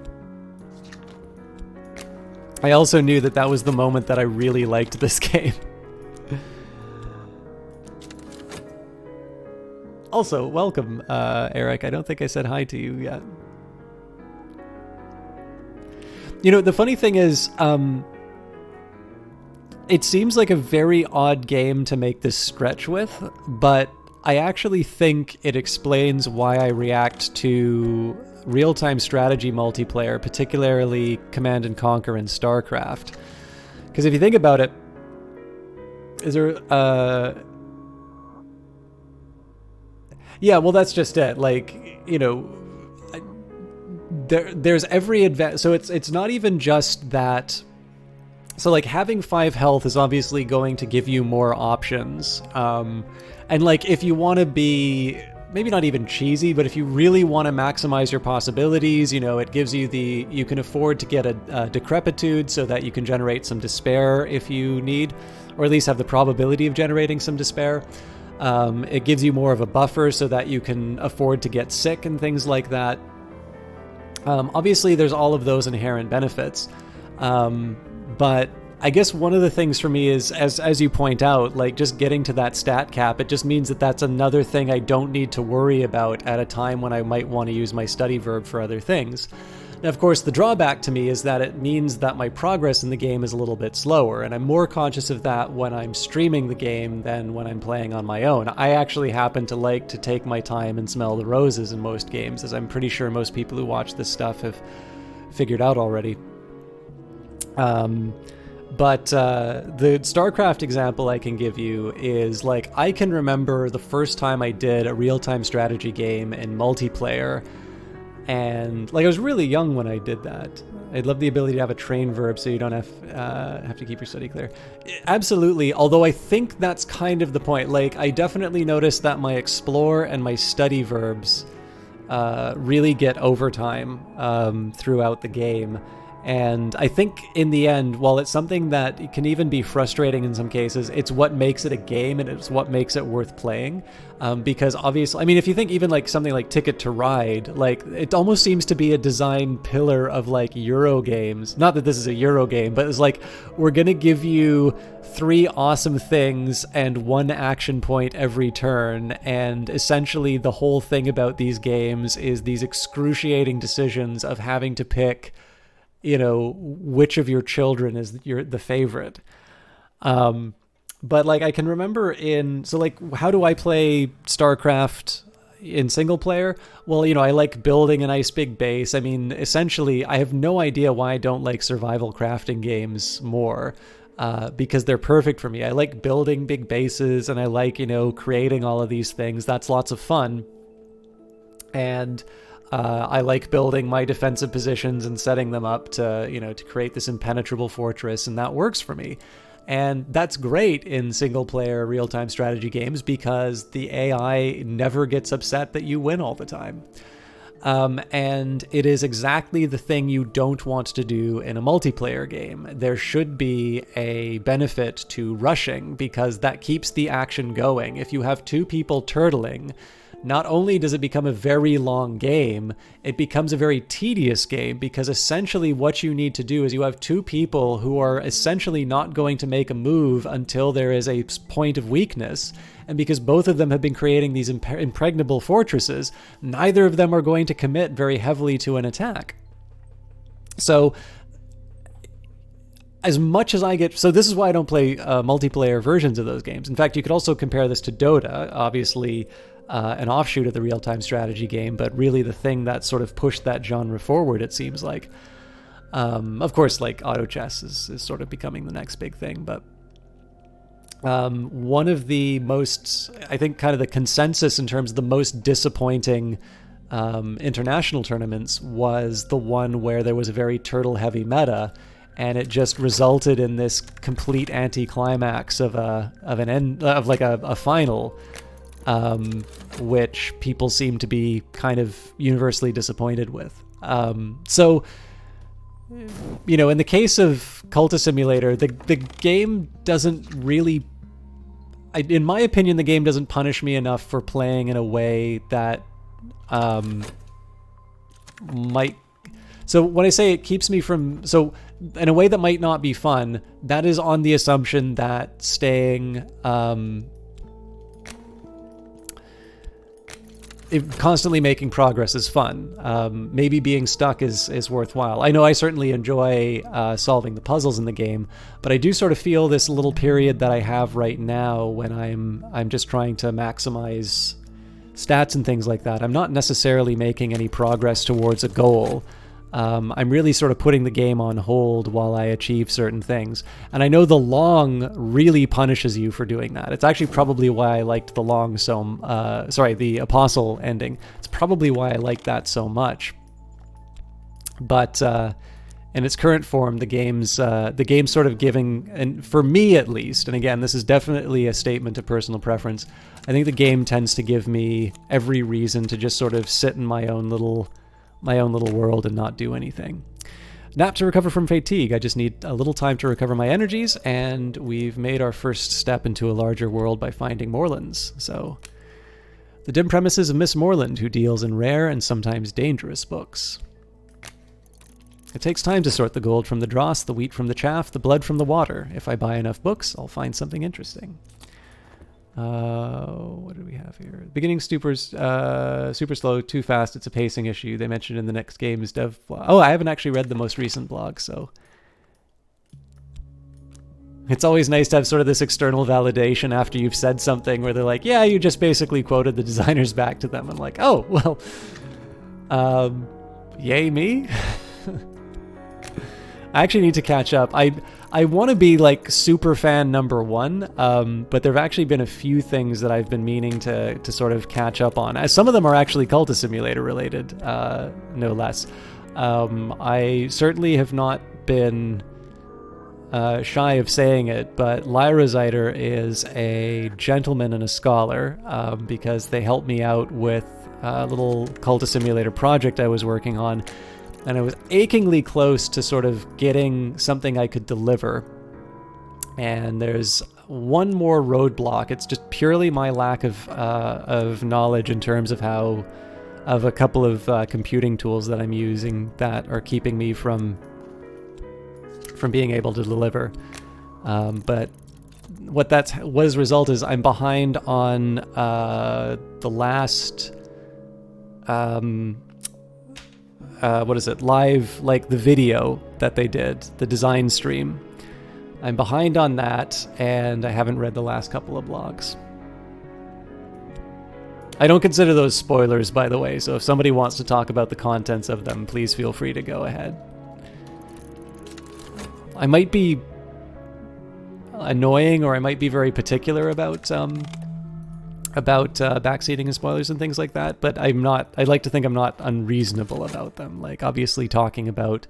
I also knew that that was the moment that I really liked this game. Also, welcome, Eric. I don't think I said hi to you yet. You know, the funny thing is, it seems like a very odd game to make this stretch with, but I actually think it explains why I react to real-time strategy multiplayer, particularly Command & Conquer and StarCraft. Because if you think about it, is there... Yeah, well, that's just it. Like, you know, there's every advantage. So it's not even just that... So, like, having 5 health is obviously going to give you more options. And, like, if you want to be, maybe not even cheesy, but if you really want to maximize your possibilities, you know, it gives you you can afford to get a decrepitude so that you can generate some despair if you need, or at least have the probability of generating some despair. It gives you more of a buffer so that you can afford to get sick and things like that. Obviously, there's all of those inherent benefits. But I guess one of the things for me is, as you point out, like just getting to that stat cap, it just means that that's another thing I don't need to worry about at a time when I might want to use my study verb for other things. Now, of course, the drawback to me is that it means that my progress in the game is a little bit slower, and I'm more conscious of that when I'm streaming the game than when I'm playing on my own. I actually happen to like to take my time and smell the roses in most games, as I'm pretty sure most people who watch this stuff have figured out already. But the StarCraft example I can give you is, like, I can remember the first time I did a real-time strategy game in multiplayer, and, like, I was really young when I did that. I'd love the ability to have a train verb so you don't have to keep your study clear. Absolutely, although I think that's kind of the point. Like, I definitely noticed that my explore and my study verbs really get overtime throughout the game. And I think in the end, while it's something that can even be frustrating in some cases, it's what makes it a game and it's what makes it worth playing. Because obviously, I mean, if you think even like something like Ticket to Ride, like it almost seems to be a design pillar of like Euro games. Not that this is a Euro game, but it's like, we're going to give you 3 awesome things and 1 action point every turn. And essentially the whole thing about these games is these excruciating decisions of having to pick, you know, which of your children is the favorite. But like I can remember so like, how do I play StarCraft in single player? Well, you know, I like building a nice big base. I mean, essentially, I have no idea why I don't like survival crafting games more, because they're perfect for me. I like building big bases and I like, you know, creating all of these things. That's lots of fun. And I like building my defensive positions and setting them up to, you know, to create this impenetrable fortress, and that works for me. And that's great in single-player real-time strategy games because the AI never gets upset that you win all the time. And it is exactly the thing you don't want to do in a multiplayer game. There should be a benefit to rushing because that keeps the action going. If you have 2 people turtling, not only does it become a very long game, it becomes a very tedious game because essentially what you need to do is you have 2 people who are essentially not going to make a move until there is a point of weakness. And because both of them have been creating these impregnable fortresses, neither of them are going to commit very heavily to an attack. So as much as I get... So this is why I don't play multiplayer versions of those games. In fact, you could also compare this to Dota, obviously an offshoot of the real-time strategy game, but really the thing that sort of pushed that genre forward, it seems like. Of course, like auto chess is sort of becoming the next big thing, but One of the most, I think, kind of the consensus in terms of the most disappointing international tournaments was the one where there was a very turtle-heavy meta, and it just resulted in this complete anticlimax of a final, which people seem to be kind of universally disappointed with. So, you know, in the case of Cultist Simulator, the game doesn't really, in my opinion, the game doesn't punish me enough for playing in a way that might. So when I say it keeps me from, so in a way that might not be fun, that is on the assumption that staying constantly making progress is fun. Maybe being stuck is worthwhile. I know I certainly enjoy solving the puzzles in the game, but I do sort of feel this little period that I have right now when I'm just trying to maximize stats and things like that. I'm not necessarily making any progress towards a goal. I'm really sort of putting the game on hold while I achieve certain things. And I know the long really punishes you for doing that. It's actually probably why I liked the long the Apostle ending. It's probably why I like that so much. But in its current form, the game's sort of giving, and for me at least, and again, this is definitely a statement of personal preference, I think the game tends to give me every reason to just sort of sit in my own little world and not do anything. Nap to recover from fatigue. I just need a little time to recover my energies, and we've made our first step into a larger world by finding Morelands. So, the dim premises of Miss Moreland, who deals in rare and sometimes dangerous books. It takes time to sort the gold from the dross, the wheat from the chaff, the blood from the water. If I buy enough books, I'll find something interesting. What do we have here? Beginning super slow, too fast. It's a pacing issue. They mentioned in the next game's dev blog. Oh, I haven't actually read the most recent blog, so it's always nice to have sort of this external validation after you've said something where they're like, yeah, you just basically quoted the designers back to them. I'm like, oh, well, yay me. I actually need to catch up. I want to be like super fan number one, but there have actually been a few things that I've been meaning to sort of catch up on. As some of them are actually Cultist Simulator related, no less. I certainly have not been shy of saying it, but Lyra Zyder is a gentleman and a scholar, because they helped me out with a little Cultist Simulator project I was working on. And I was achingly close to sort of getting something I could deliver. And there's one more roadblock. It's just purely my lack of knowledge in terms of a couple of computing tools that I'm using that are keeping me from being able to deliver. But what his result is, I'm behind on the last. Live, like the video that they did, the design stream. I'm behind on that, and I haven't read the last couple of blogs. I don't consider those spoilers, by the way, so if somebody wants to talk about the contents of them, please feel free to go ahead. I might be annoying, or I might be very particular about backseating and spoilers and things like that, but I'd like to think I'm not unreasonable about them. Like, obviously talking about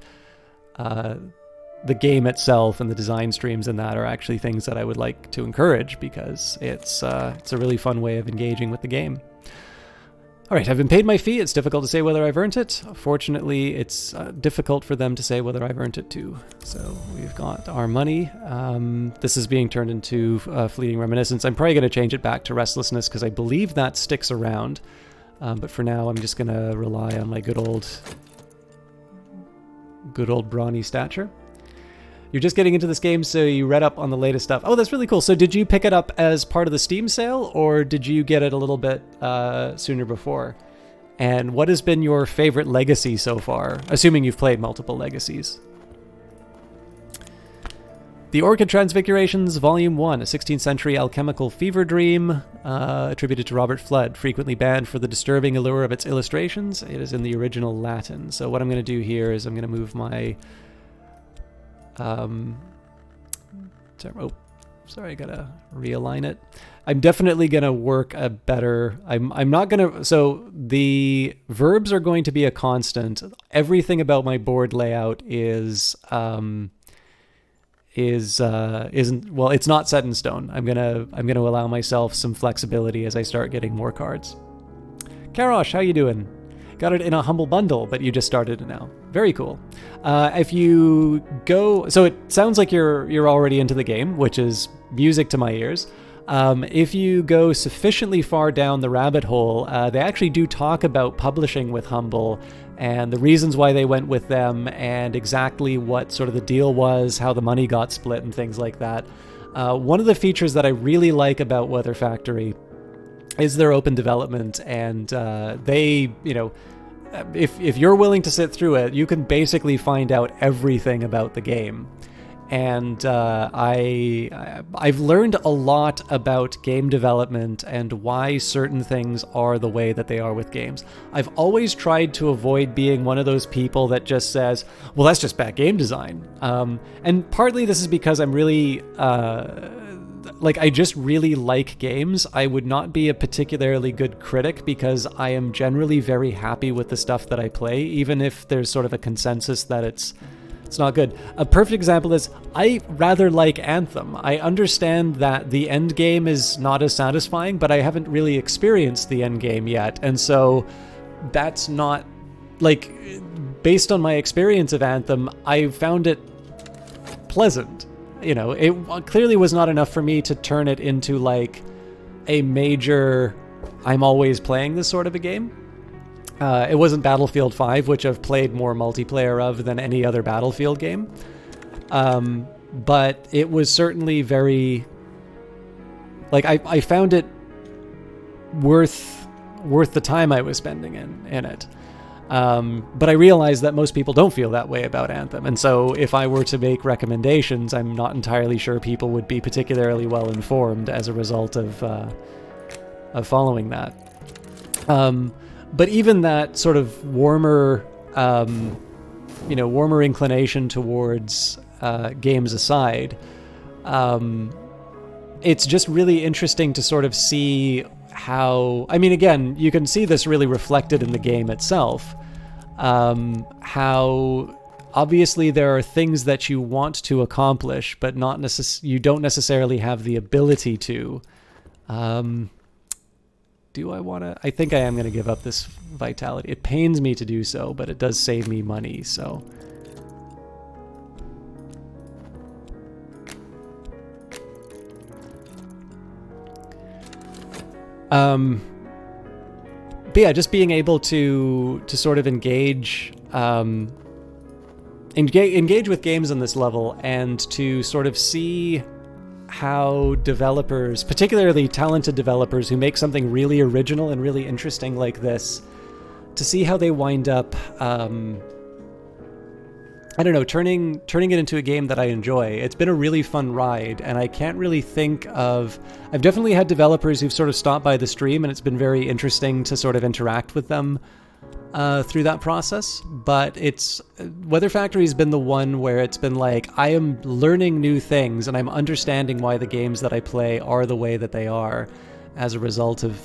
the game itself and the design streams and that are actually things that I would like to encourage, because it's a really fun way of engaging with the game. Alright, I've been paid my fee. It's difficult to say whether I've earned it. Fortunately, it's difficult for them to say whether I've earned it too. So we've got our money. This is being turned into Fleeting Reminiscence. I'm probably going to change it back to Restlessness because I believe that sticks around. But for now, I'm just going to rely on my good old brawny stature. You're just getting into this game, so you read up on the latest stuff. Oh, that's really cool. So did you pick it up as part of the Steam sale, or did you get it a little bit sooner before? And what has been your favorite legacy so far, assuming you've played multiple legacies? The Orchid Transfigurations, Volume 1, a 16th century alchemical fever dream, attributed to Robert Flood, frequently banned for the disturbing allure of its illustrations. It is in the original Latin. So what I'm going to do here is I'm going to move my... sorry, I gotta realign it. I'm definitely gonna work a better. I'm not gonna. So the verbs are going to be a constant. Everything about my board layout isn't, well, it's not set in stone. I'm gonna allow myself some flexibility as I start getting more cards. Karosh, how you doing? Got it in a humble bundle, but you just started it now. Very cool. If you go, so it sounds like you're already into the game, which is music to my ears. If you go sufficiently far down the rabbit hole, they actually do talk about publishing with Humble and the reasons why they went with them and exactly what sort of the deal was, how the money got split and things like that. One of the features that I really like about Weather Factory is their open development, and they, if you're willing to sit through it, you can basically find out everything about the game. And I've learned a lot about game development and why certain things are the way that they are with games. I've always tried to avoid being one of those people that just says, well, that's just bad game design. And partly this is because I'm really... I just really like games. I would not be a particularly good critic because I am generally very happy with the stuff that I play, even if there's sort of a consensus that it's not good. A perfect example is I rather like Anthem. I understand that the end game is not as satisfying, but I haven't really experienced the end game yet. And so that's not, based on my experience of Anthem, I found it pleasant. It clearly was not enough for me to turn it into a major, I'm always playing this sort of a game. It wasn't Battlefield 5, which I've played more multiplayer of than any other Battlefield game. But it was certainly very, I found it worth the time I was spending in it. But I realize that most people don't feel that way about Anthem, and so if I were to make recommendations, I'm not entirely sure people would be particularly well informed as a result of following that. But even that sort of warmer inclination towards games aside, it's just really interesting to sort of see how, again, you can see this really reflected in the game itself, how obviously there are things that you want to accomplish, but you don't necessarily have the ability to. Do I want to? I think I am going to give up this vitality. It pains me to do so, but it does save me money, so... But yeah, just being able to sort of engage with games on this level and to sort of see how developers, particularly talented developers who make something really original and really interesting like this, to see how they wind up, turning it into a game that I enjoy. It's been a really fun ride, and I can't really think of... I've definitely had developers who've sort of stopped by the stream, and it's been very interesting to sort of interact with them through that process. But Weather Factory's been the one where it's been I am learning new things, and I'm understanding why the games that I play are the way that they are as a result of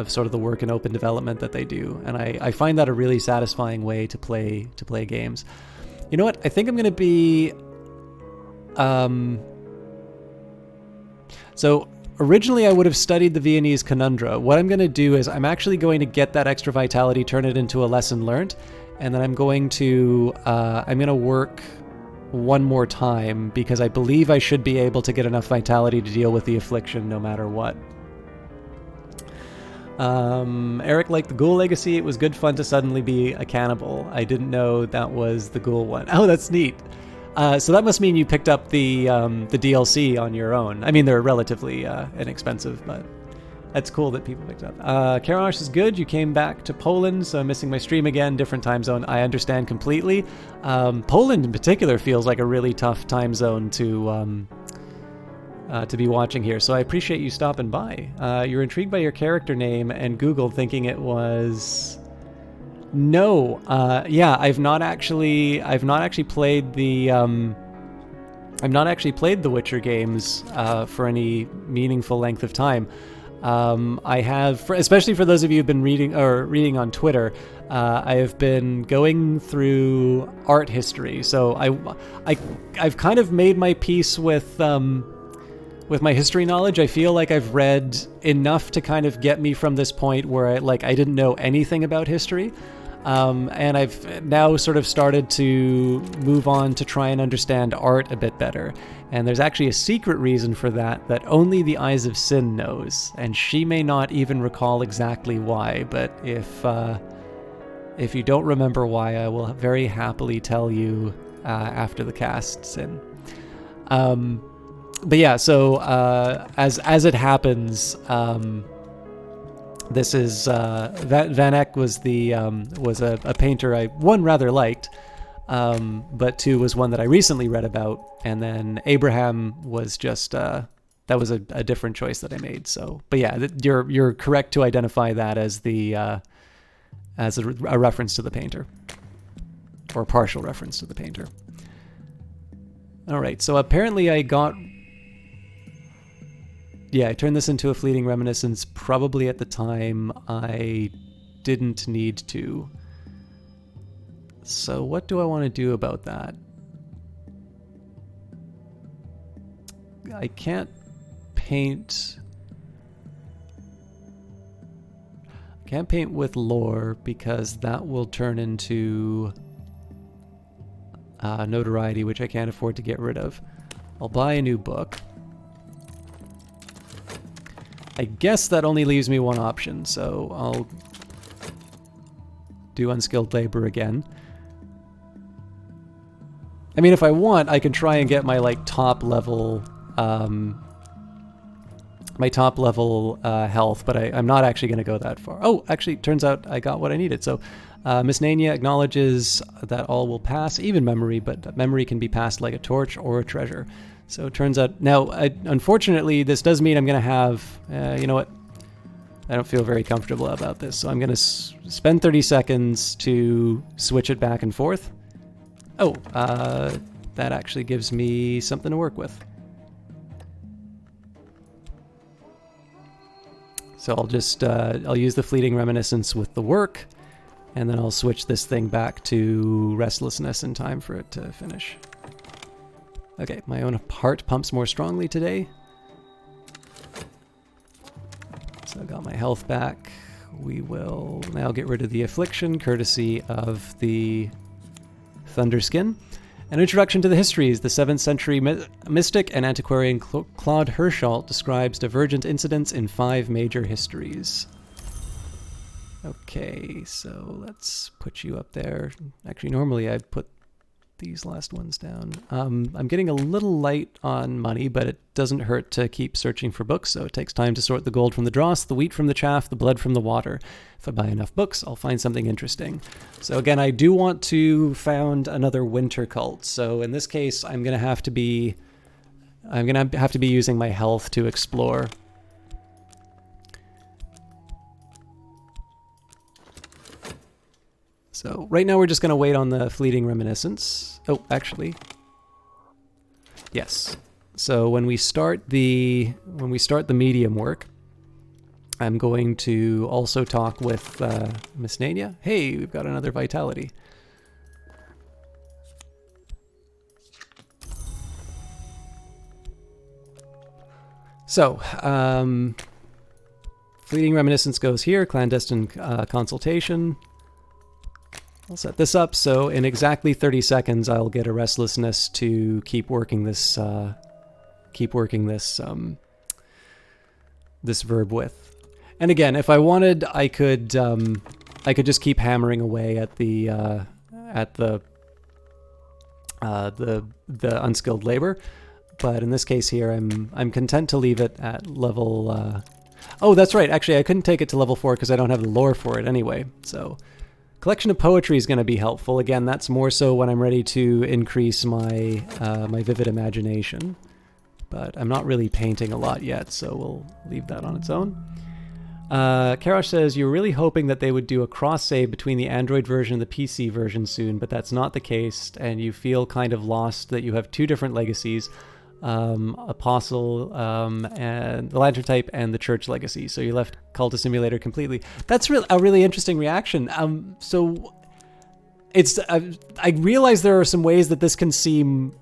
sort of the work in open development that they do. And I find that a really satisfying way to play games. You know what? I think I'm going to be... So originally I would have studied the Viennese Conundra. What I'm going to do is I'm actually going to get that extra vitality, turn it into a lesson learned, and then I'm going to work one more time because I believe I should be able to get enough vitality to deal with the affliction no matter what. Eric liked the Ghoul Legacy. It was good fun to suddenly be a cannibal. I didn't know that was the Ghoul one. Oh, that's neat. So that must mean you picked up the DLC on your own. They're relatively inexpensive, but that's cool that people picked up. Karash is good. You came back to Poland, so I'm missing my stream again. Different time zone. I understand completely. Poland in particular feels like a really tough time zone to be watching here, so I appreciate you stopping by. You're intrigued by your character name and Googled thinking it was... No, yeah, I've not actually played the I've not actually played the Witcher games for any meaningful length of time. I have, especially for those of you who've been reading on Twitter, I have been going through art history. So I've kind of made my peace with my history knowledge. I feel like I've read enough to kind of get me from this point where I didn't know anything about history. And I've now sort of started to move on to try and understand art a bit better. And there's actually a secret reason for that only the Eyes of Sin knows. And she may not even recall exactly why, but if you don't remember why, I will very happily tell you after the cast's in. But yeah, so as it happens, this is Van Eyck was a painter I rather liked, but two was one that I recently read about, and then Abraham was just that was a different choice that I made. So, but yeah, you're correct to identify that as as a reference to the painter, or a partial reference to the painter. All right, so apparently I turned this into a fleeting reminiscence probably at the time I didn't need to. So what do I want to do about that? I can't paint with lore because that will turn into notoriety, which I can't afford to get rid of. I'll buy a new book. I guess that only leaves me one option, so I'll do unskilled labor again. I mean, if I want, I can try and get my top level health, but I'm not actually going to go that far. Oh, actually, turns out I got what I needed. So Miss Nania acknowledges that all will pass, even memory, but memory can be passed like a torch or a treasure. So it turns out, now, unfortunately, this does mean I'm going to have, you know what, I don't feel very comfortable about this, so I'm going to spend 30 seconds to switch it back and forth. Oh, that actually gives me something to work with. So I'll just, I'll use the fleeting reminiscence with the work, and then I'll switch this thing back to restlessness in time for it to finish. Okay, my own heart pumps more strongly today. So I got my health back. We will now get rid of the affliction, courtesy of the Thunderskin. An introduction to the histories. The 7th century mystic and antiquarian Claude Hirschalt describes divergent incidents in 5 major histories. Okay, so let's put you up there. Actually, normally I'd put these last ones down. I'm getting a little light on money, but it doesn't hurt to keep searching for books, so it takes time to sort the gold from the dross, the wheat from the chaff, the blood from the water. If I buy enough books, I'll find something interesting. So again, I do want to found another winter cult, so in this case, I'm gonna have to be using my health to explore. So right now we're just going to wait on the fleeting reminiscence. Oh, actually, yes. So when we start the medium work, I'm going to also talk with Miss Nania. Hey, we've got another vitality. So fleeting reminiscence goes here. Clandestine consultation. I'll set this up, so in exactly 30 seconds I'll get a restlessness to keep working this this verb with. And again, if I wanted, I could just keep hammering away at the unskilled labor, but in this case here I'm content to leave it at level oh, that's right, actually I couldn't take it to level 4 because I don't have the lore for it anyway. So collection of poetry is going to be helpful. Again, that's more so when I'm ready to increase my my vivid imagination. But I'm not really painting a lot yet, so we'll leave that on its own. Karosh says, you're really hoping that they would do a cross-save between the Android version and the PC version soon, but that's not the case, and you feel kind of lost that you have two different legacies, Apostle and the Lantern type and the Church legacy, so you left Cultist Simulator completely. That's a really interesting reaction. So it's I realize there are some ways that this can seem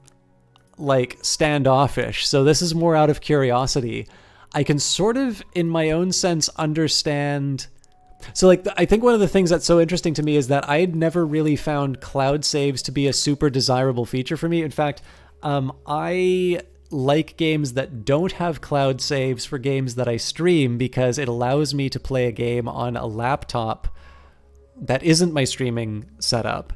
like standoffish, so this is more out of curiosity. I can sort of, in my own sense, understand. So, like, I think one of the things that's so interesting to me is that I had never really found cloud saves to be a super desirable feature for me. In fact, I like games that don't have cloud saves for games that I stream because it allows me to play a game on a laptop that isn't my streaming setup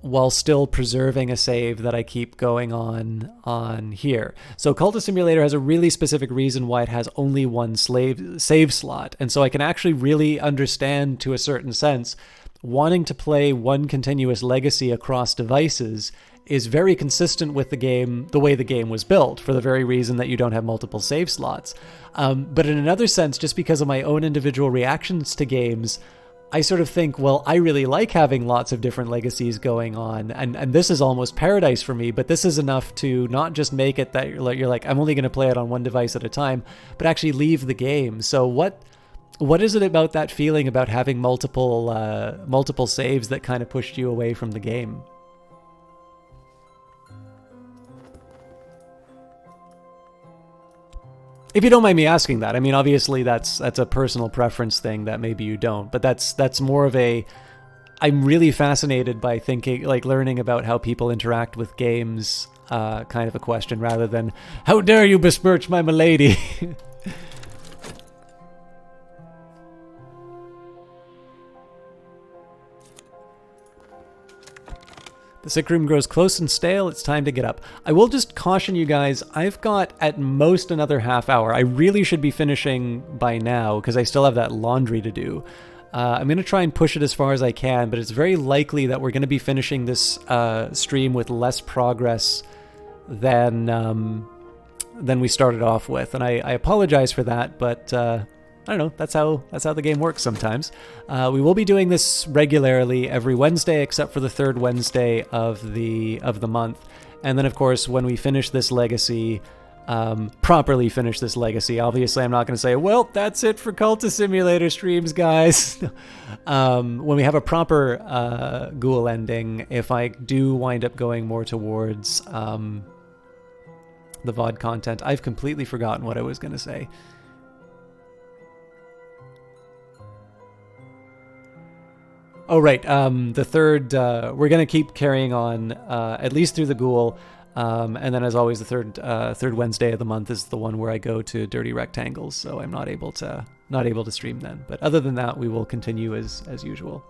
while still preserving a save that I keep going on here. So Cultist Simulator has a really specific reason why it has only one save slot. And so I can actually really understand, to a certain sense, wanting to play one continuous legacy across devices is very consistent with the way the game was built, for the very reason that you don't have multiple save slots. But in another sense, just because of my own individual reactions to games, I sort of think, well, I really like having lots of different legacies going on, and this is almost paradise for me, but this is enough to not just make it that you're like, I'm only going to play it on one device at a time, but actually leave the game. So what is it about that feeling about having multiple saves that kind of pushed you away from the game? If you don't mind me asking that, I mean, obviously that's a personal preference thing that maybe you don't, but that's more of a, I'm really fascinated by thinking, like, learning about how people interact with games, kind of a question, rather than, how dare you besmirch my milady? The sick room grows close and stale. It's time to get up. I will just caution you guys, I've got at most another half hour. I really should be finishing by now because I still have that laundry to do. I'm going to try and push it as far as I can, but it's very likely that we're going to be finishing this stream with less progress than we started off with. And I apologize for that, but I don't know, that's how the game works sometimes. We will be doing this regularly every Wednesday, except for the third Wednesday of the month. And then, of course, when we finish this legacy, properly finish this legacy, obviously I'm not going to say, well, that's it for Cultist Simulator streams, guys. When we have a proper Ghoul ending, if I do wind up going more towards the VOD content, I've completely forgotten what I was going to say. Oh, right. The third, we're going to keep carrying on at least through the Ghoul. And then, as always, the third Wednesday of the month is the one where I go to Dirty Rectangles. So I'm not able to stream then. But other than that, we will continue as usual.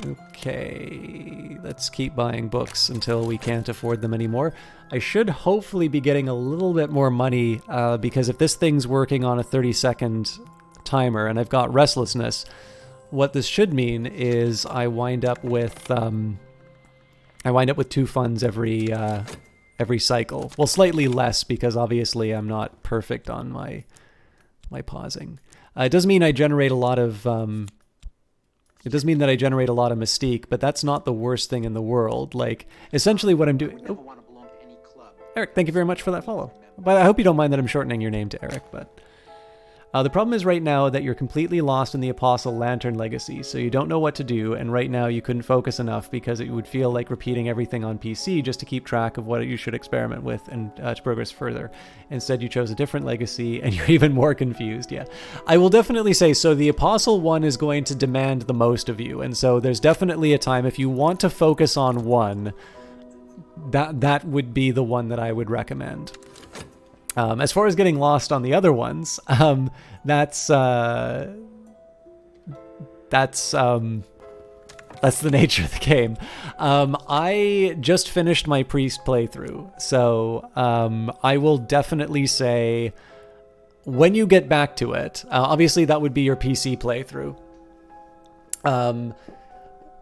Okay, let's keep buying books until we can't afford them anymore. I should hopefully be getting a little bit more money because if this thing's working on a 30-second timer and I've got restlessness, what this should mean is I wind up with 2 funds every cycle. Well, slightly less because obviously I'm not perfect on my pausing. It does mean I generate a lot of It does mean that I generate a lot of mystique, but that's not the worst thing in the world. Like, essentially what I'm doing... Oh. Eric, thank you very much for that follow. But I hope you don't mind that I'm shortening your name to Eric, but... the problem is right now that you're completely lost in the Apostle Lantern legacy, so you don't know what to do, and right now you couldn't focus enough because it would feel like repeating everything on PC just to keep track of what you should experiment with and to progress further. Instead, you chose a different legacy, and you're even more confused, yeah. I will definitely say, so the Apostle one is going to demand the most of you, and so there's definitely a time, if you want to focus on one, that would be the one that I would recommend. As far as getting lost on the other ones, that's the nature of the game. I just finished my priest playthrough, so I will definitely say when you get back to it, obviously that would be your PC playthrough.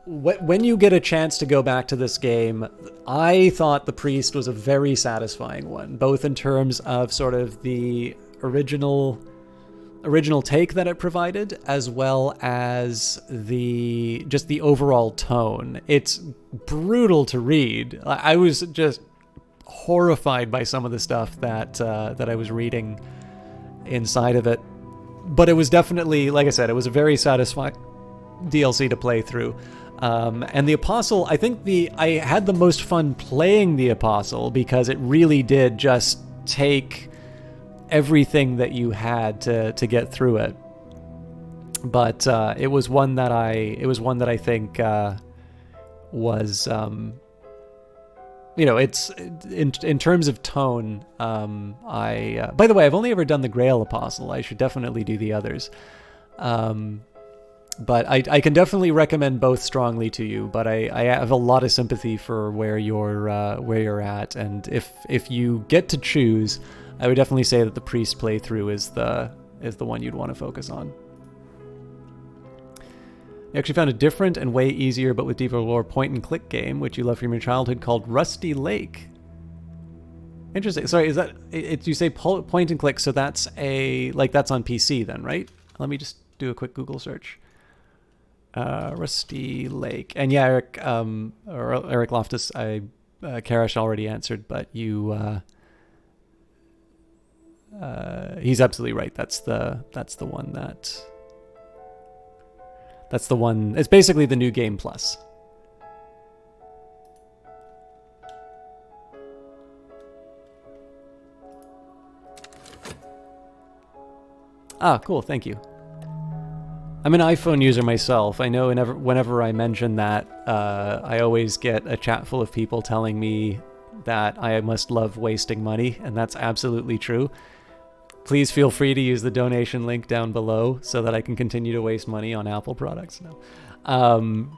when you get a chance to go back to this game, I thought the priest was a very satisfying one, both in terms of sort of the original take that it provided, as well as the overall tone. It's brutal to read. I was just horrified by some of the stuff that I was reading inside of it, but it was definitely, like I said, it was a very satisfying DLC to play through. And the Apostle, I think I had the most fun playing the Apostle because it really did just take everything that you had to get through it. But it was one that I think was it's in terms of tone. By the way, I've only ever done the Grail Apostle. I should definitely do the others. But I can definitely recommend both strongly to you. But I have a lot of sympathy for where you're at, and if you get to choose, I would definitely say that the priest playthrough is the one you'd want to focus on. You actually found a different and way easier but with deeper lore point-and-click game, which you love from your childhood, called Rusty Lake. Interesting. Sorry, is that you say point-and-click? So that's that's on PC then, right? Let me just do a quick Google search. Rusty Lake, and yeah, Eric Loftus, Karash already answered, but you. He's absolutely right. That's the one that. That's the one. It's basically the new game plus. Ah, cool. Thank you. I'm an iPhone user myself. I know whenever I mention that, I always get a chat full of people telling me that I must love wasting money, and that's absolutely true. Please feel free to use the donation link down below so that I can continue to waste money on Apple products. No.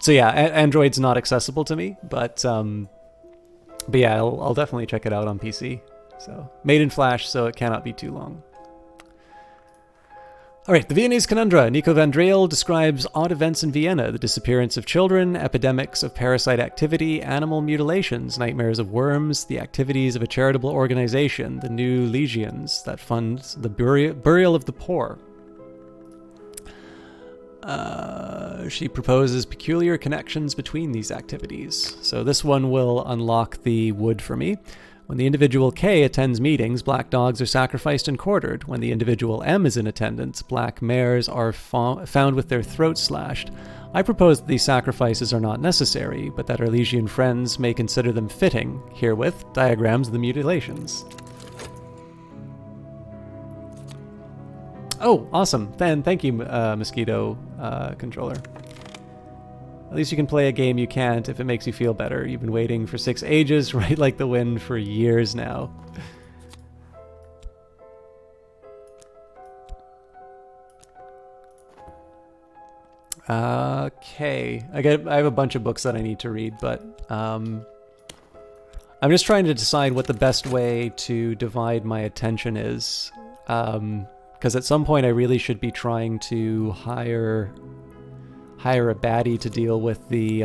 So yeah, Android's not accessible to me, but yeah, I'll definitely check it out on PC. So made in Flash, so it cannot be too long. All right, the Viennese Conundra. Nico van Driel describes odd events in Vienna: the disappearance of children, epidemics of parasite activity, animal mutilations, nightmares of worms, the activities of a charitable organization, the New Legions, that funds the burial of the poor. She proposes peculiar connections between these activities. So this one will unlock the wood for me. When the individual K attends meetings, black dogs are sacrificed and quartered. When the individual M is in attendance, black mares are found with their throats slashed. I propose that these sacrifices are not necessary, but that our Legion friends may consider them fitting. Herewith, diagrams of the mutilations. Oh, awesome. Thank you, Mosquito Controller. At least you can play a game you can't if it makes you feel better. You've been waiting for 6 ages, right like the wind, for years now. Okay. I have a bunch of books that I need to read, but I'm just trying to decide what the best way to divide my attention is. Because at some point I really should be trying to hire a baddie to deal with the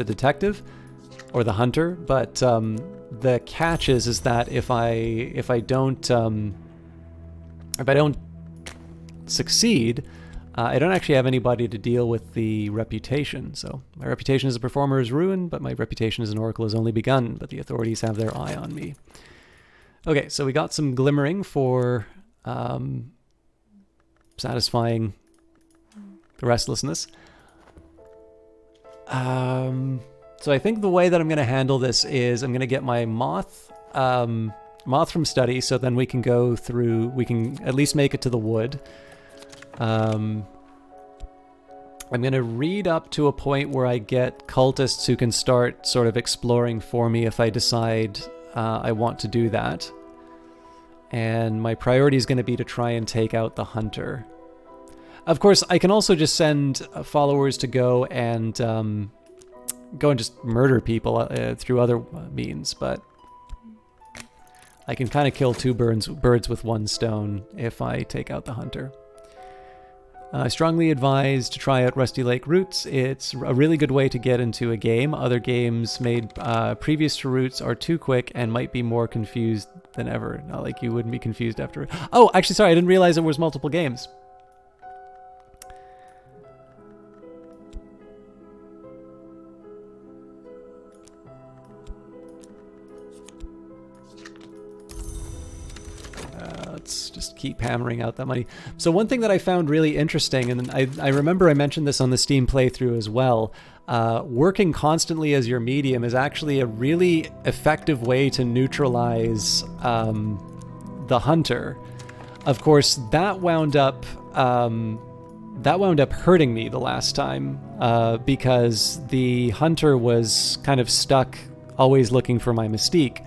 detective or the hunter, but the catch is that if I don't succeed, I don't actually have anybody to deal with the reputation. So my reputation as a performer is ruined, but my reputation as an oracle has only begun. But the authorities have their eye on me. Okay, so we got some glimmering for satisfying the restlessness. So I think the way that I'm going to handle this is I'm going to get my moth from study, so then we can go through, we can at least make it to the wood. I'm going to read up to a point where I get cultists who can start sort of exploring for me if I decide I want to do that. And my priority is going to be to try and take out the hunter. Of course, I can also just send followers to go and just murder people through other means, but I can kind of kill two birds with one stone if I take out the hunter. I strongly advise to try out Rusty Lake Roots. It's a really good way to get into a game. Other games made previous to Roots are too quick and might be more confused than ever. Not like you wouldn't be confused after. Oh, actually, sorry, I didn't realize there was multiple games. Let's just keep hammering out that money. So one thing that I found really interesting, and I remember I mentioned this on the Steam playthrough as well, working constantly as your medium is actually a really effective way to neutralize the hunter. Of course, that wound up hurting me the last time because the hunter was kind of stuck, always looking for my mystique.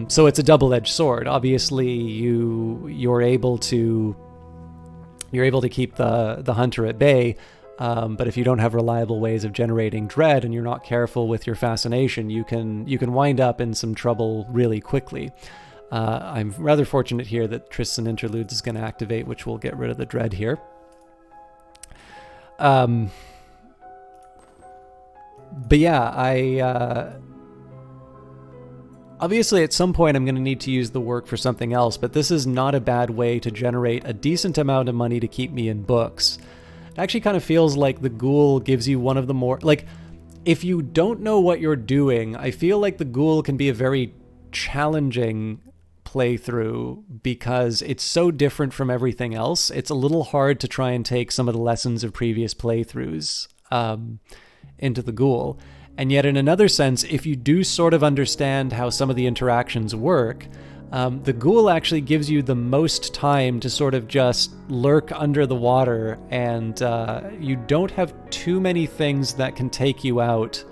So it's a double-edged sword. Obviously, you're able to keep the hunter at bay, but if you don't have reliable ways of generating dread and you're not careful with your fascination, you can wind up in some trouble really quickly. I'm rather fortunate here that Tristan Interludes is going to activate, which will get rid of the dread here. But yeah, obviously, at some point, I'm going to need to use the work for something else, but this is not a bad way to generate a decent amount of money to keep me in books. It actually kind of feels like the Ghoul gives you one of the more... Like, if you don't know what you're doing, I feel like the Ghoul can be a very challenging playthrough because it's so different from everything else. It's a little hard to try and take some of the lessons of previous playthroughs into the Ghoul. And yet, in another sense, if you do sort of understand how some of the interactions work, the Ghoul actually gives you the most time to sort of just lurk under the water, and you don't have too many things that can take you out.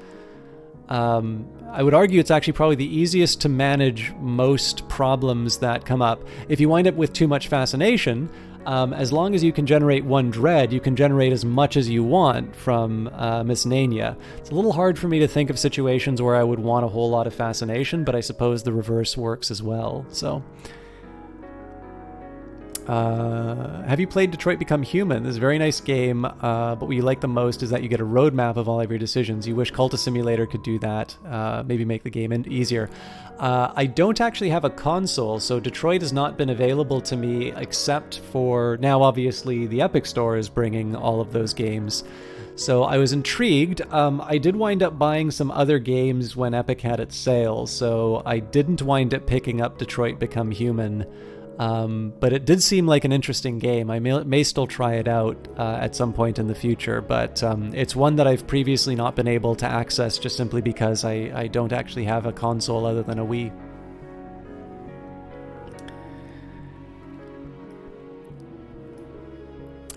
I would argue it's actually probably the easiest to manage most problems that come up. If you wind up with too much fascination, as long as you can generate one dread, you can generate as much as you want from Miss Nania. It's a little hard for me to think of situations where I would want a whole lot of fascination, but I suppose the reverse works as well. So, have you played Detroit Become Human? This is a very nice game, but what you like the most is that you get a roadmap of all of your decisions. You wish Cultist Simulator could do that, maybe make the game easier. I don't actually have a console, so Detroit has not been available to me except for... Now, obviously, the Epic Store is bringing all of those games. So I was intrigued. I did wind up buying some other games when Epic had its sale, so I didn't wind up picking up Detroit Become Human. But it did seem like an interesting game. I may still try it out at some point in the future, but it's one that I've previously not been able to access just simply because I don't actually have a console other than a Wii.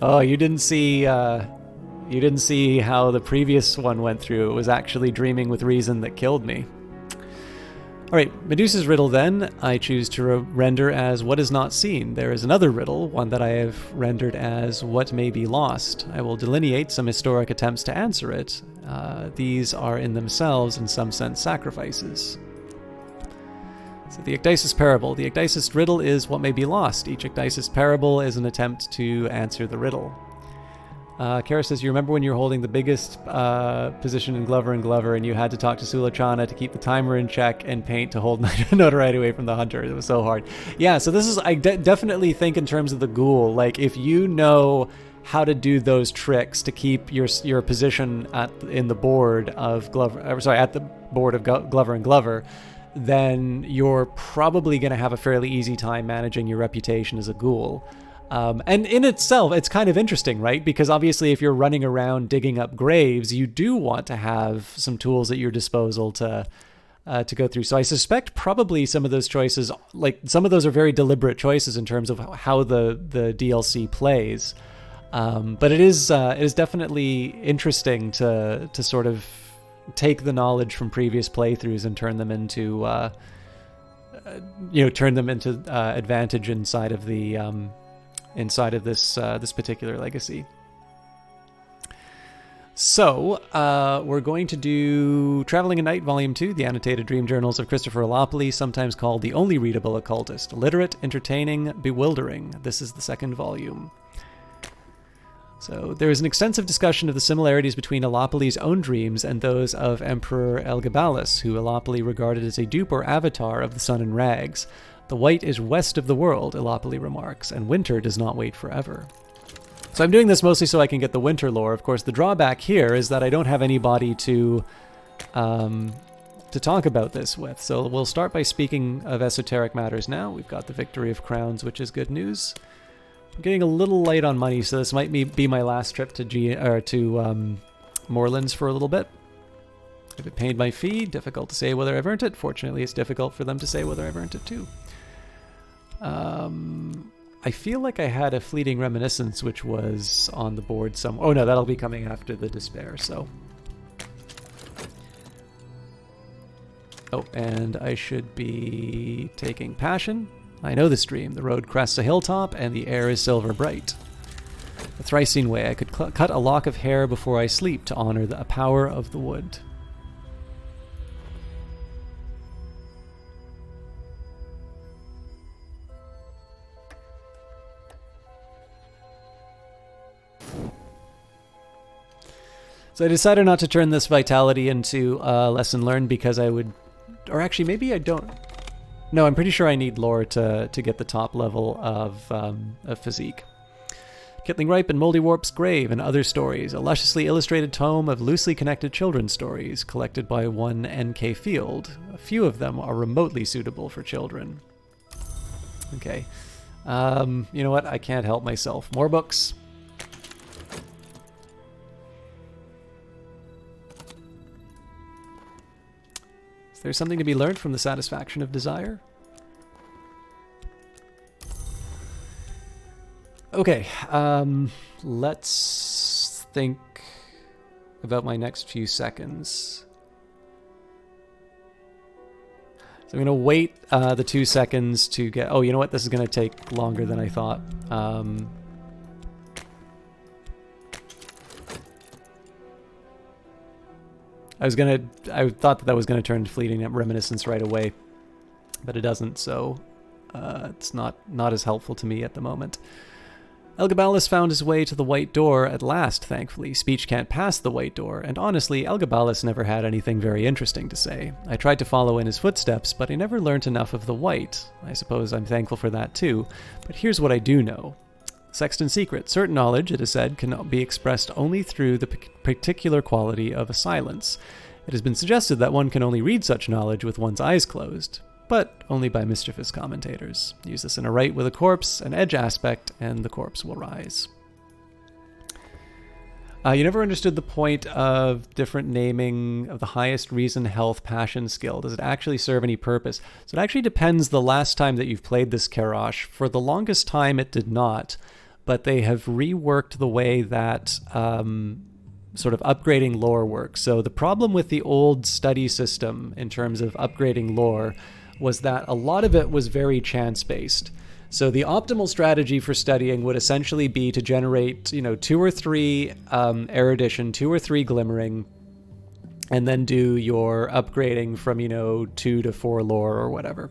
Oh, you didn't see how the previous one went through. It was actually Dreaming with Reason that killed me. Alright, Medusa's riddle then, I choose to render as what is not seen. There is another riddle, one that I have rendered as what may be lost. I will delineate some historic attempts to answer it. These are in themselves, in some sense, sacrifices. So the Ecdysis Parable. The Ecdysis riddle is what may be lost. Each Ecdysis Parable is an attempt to answer the riddle. Kara says, you remember when you were holding the biggest position in Glover and Glover and you had to talk to Sulachana to keep the timer in check and paint to hold notoriety away from the hunter. It was so hard. Yeah, so this is, I definitely think in terms of the Ghoul, like if you know how to do those tricks to keep your position in the board of Glover, at the board of Glover and Glover, then you're probably going to have a fairly easy time managing your reputation as a Ghoul. And in itself, it's kind of interesting, right? Because obviously if you're running around digging up graves, you do want to have some tools at your disposal to go through. So I suspect probably some of those choices, like some of those are very deliberate choices in terms of how the DLC plays. But it is definitely interesting to sort of take the knowledge from previous playthroughs and turn them into advantage inside of the this particular legacy. So, we're going to do Traveling at Night, Volume 2, The Annotated Dream Journals of Christopher Alopoli, sometimes called the only readable occultist. Literate, entertaining, bewildering. This is the second volume. So there is an extensive discussion of the similarities between Allopoly's own dreams and those of Emperor Elgabalus, who Allopoly regarded as a dupe or avatar of the sun in rags. The white is west of the world, Allopoly remarks, and winter does not wait forever. So I'm doing this mostly so I can get the winter lore. Of course, the drawback here is that I don't have anybody to talk about this with. So we'll start by speaking of esoteric matters now. We've got the Victory of Crowns, which is good news. I'm getting a little light on money, so this might be my last trip to Moorlands for a little bit. If it paid my fee, difficult to say whether I've earned it. Fortunately, it's difficult for them to say whether I've earned it too. I feel like I had a fleeting reminiscence, which was on the board somewhere. Oh no, that'll be coming after the despair, so. Oh, and I should be taking passion. I know this dream. The road crests a hilltop, and the air is silver bright. The thrice-seen way, I could cut a lock of hair before I sleep to honor the power of the wood. So I decided not to turn this vitality into lesson learned because I would, or actually maybe I don't. No, I'm pretty sure I need lore to get the top level of physique. Kittling Ripe and Moldy Warp's Grave and Other Stories, a lusciously illustrated tome of loosely connected children's stories collected by one N.K. Field. A few of them are remotely suitable for children. Okay. You know what? I can't help myself. More books. Is there something to be learned from the satisfaction of desire? Okay, let's think about my next few seconds. So I'm going to wait the 2 seconds to get... Oh, you know what? This is going to take longer than I thought. I thought that was gonna turn to fleeting reminiscence right away, but it doesn't, so it's not as helpful to me at the moment. Elgabalus found his way to the White Door at last, thankfully. Speech can't pass the White Door, and honestly, Elgabalus never had anything very interesting to say. I tried to follow in his footsteps, but I never learnt enough of the White. I suppose I'm thankful for that too, but here's what I do know. Sexton's secret. Certain knowledge, it is said, can be expressed only through the particular quality of a silence. It has been suggested that one can only read such knowledge with one's eyes closed, but only by mischievous commentators. Use this in a rite with a corpse, an edge aspect, and the corpse will rise. You never understood the point of different naming of the highest reason, health, passion skill. Does it actually serve any purpose? So it actually depends the last time that you've played this Karash. For the longest time, it did not. But they have reworked the way that sort of upgrading lore works. So the problem with the old study system in terms of upgrading lore was that a lot of it was very chance-based. So the optimal strategy for studying would essentially be to generate, 2 or 3 erudition, 2 or 3 glimmering, and then do your upgrading from, 2 to 4 lore or whatever.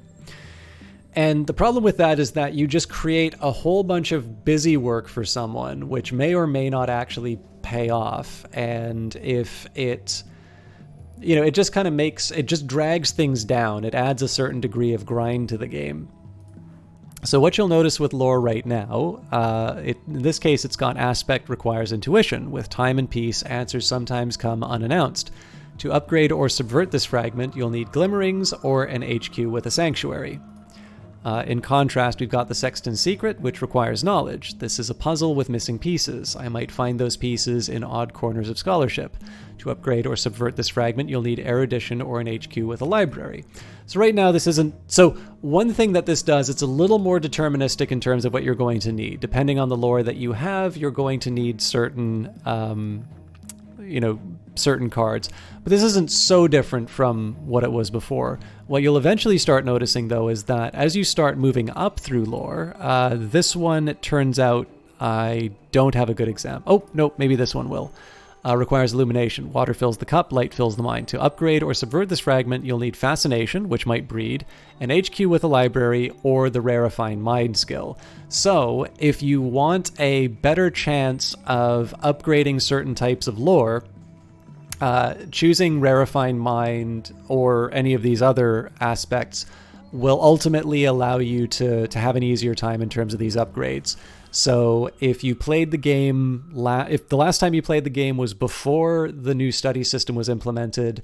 And the problem with that is that you just create a whole bunch of busy work for someone, which may or may not actually pay off. And if it, it just kind of it just drags things down. It adds a certain degree of grind to the game. So what you'll notice with lore right now, in this case it's got aspect requires intuition. With time and peace, answers sometimes come unannounced. To upgrade or subvert this fragment, you'll need glimmerings or an HQ with a sanctuary. In contrast, we've got the Sexton's Secret, which requires knowledge. This is a puzzle with missing pieces. I might find those pieces in odd corners of scholarship. To upgrade or subvert this fragment, you'll need erudition or an HQ with a library. So right now, this isn't... So one thing that this does, it's a little more deterministic in terms of what you're going to need. Depending on the lore that you have, you're going to need certain, certain cards. But this isn't so different from what it was before. What you'll eventually start noticing, though, is that as you start moving up through lore, this one, it turns out, I don't have a good example. Oh, no, maybe this one will. requires illumination. Water fills the cup, light fills the mind. To upgrade or subvert this fragment, you'll need fascination, which might breed, an HQ with a library, or the rarefying mind skill. So, if you want a better chance of upgrading certain types of lore, choosing rarefying mind or any of these other aspects will ultimately allow you to have an easier time in terms of these upgrades. So if you played the game, if the last time you played the game was before the new study system was implemented,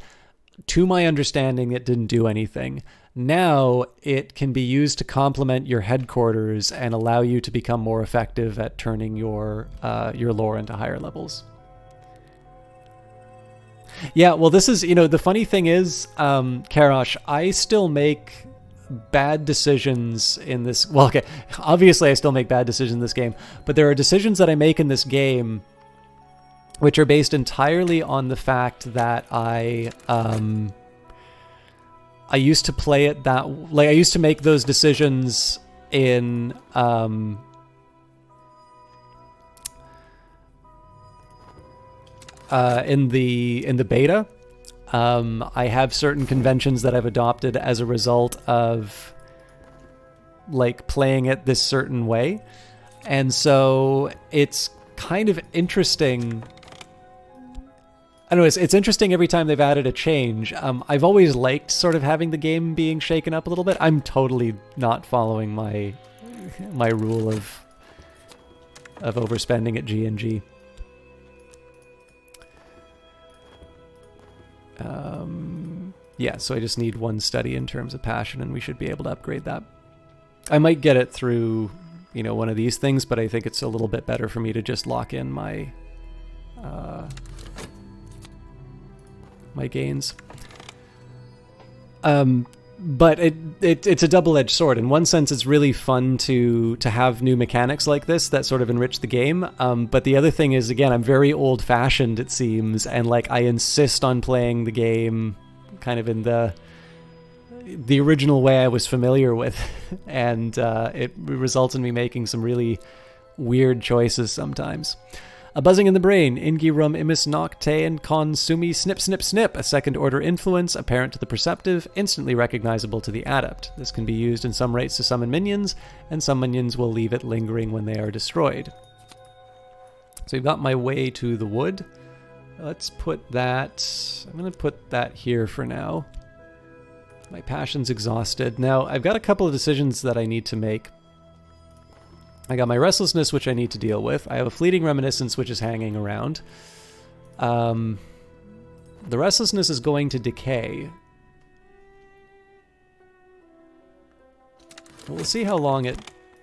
to my understanding, it didn't do anything. Now it can be used to complement your headquarters and allow you to become more effective at turning your lore into higher levels. Yeah, well, this is, the funny thing is, Karash, I still make bad decisions in this. Well, okay, obviously I still make bad decisions in this game, but there are decisions that I make in this game which are based entirely on the fact that I used to play it that, like, I used to make those decisions in the beta. I have certain conventions that I've adopted as a result of like playing it this certain way. And so it's kind of interesting. Anyways, it's interesting every time they've added a change. I've always liked sort of having the game being shaken up a little bit. I'm totally not following my rule of overspending at G&G. Yeah, so I just need one study in terms of passion, and we should be able to upgrade that. I might get it through, one of these things, but I think it's a little bit better for me to just lock in my my gains. But it's a double-edged sword. In one sense, it's really fun to have new mechanics like this that sort of enrich the game. But the other thing is, again, I'm very old-fashioned, it seems, and like I insist on playing the game kind of in the original way I was familiar with, and it results in me making some really weird choices sometimes. A buzzing in the brain. Ingi rum imis nocte consumi snip snip snip. A second order influence, apparent to the perceptive, instantly recognizable to the adept. This can be used in some rates to summon minions, and some minions will leave it lingering when they are destroyed. So you've got my way to the wood. Let's put that... I'm going to put that here for now. My passion's exhausted. Now, I've got a couple of decisions that I need to make. I got my restlessness, which I need to deal with. I have a fleeting reminiscence, which is hanging around. The restlessness is going to decay. We'll see how long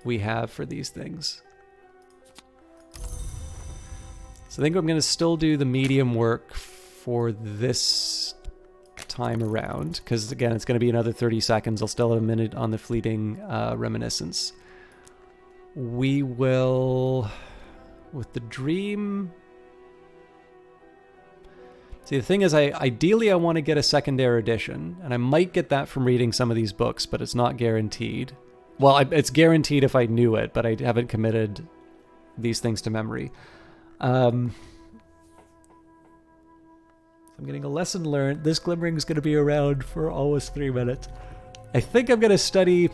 we have for these things. So I think I'm going to still do the medium work for this time around, because again, it's going to be another 30 seconds. I'll still have a minute on the fleeting reminiscence. We will, with the dream... See, the thing is, ideally I want to get a secondary edition, and I might get that from reading some of these books, but it's not guaranteed. Well, it's guaranteed if I knew it, but I haven't committed these things to memory. I'm getting a lesson learned. This glimmering is going to be around for almost 3 minutes. I think I'm going to study...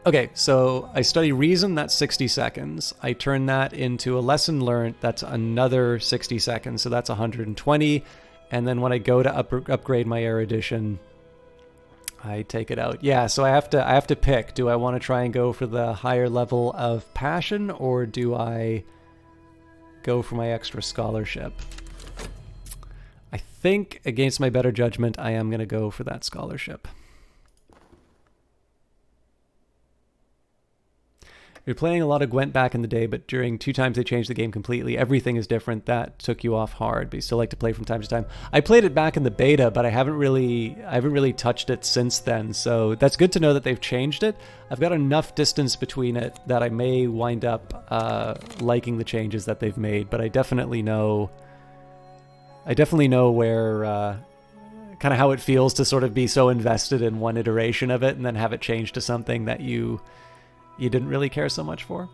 Okay, so I study reason, that's 60 seconds. I turn that into a lesson learned, that's another 60 seconds, so that's 120. And then when I go to upgrade my erudition, I take it out. Yeah, so I have to pick. Do I want to try and go for the higher level of passion, or do I go for my extra scholarship? I think, against my better judgment, I am going to go for that scholarship. You're playing a lot of Gwent back in the day, but during 2 times they changed the game completely. Everything is different. That took you off hard, but you still like to play from time to time. I played it back in the beta, but I haven't really touched it since then. So that's good to know that they've changed it. I've got enough distance between it that I may wind up liking the changes that they've made. But I definitely know where kind of how it feels to sort of be so invested in one iteration of it and then have it change to something that you didn't really care so much for.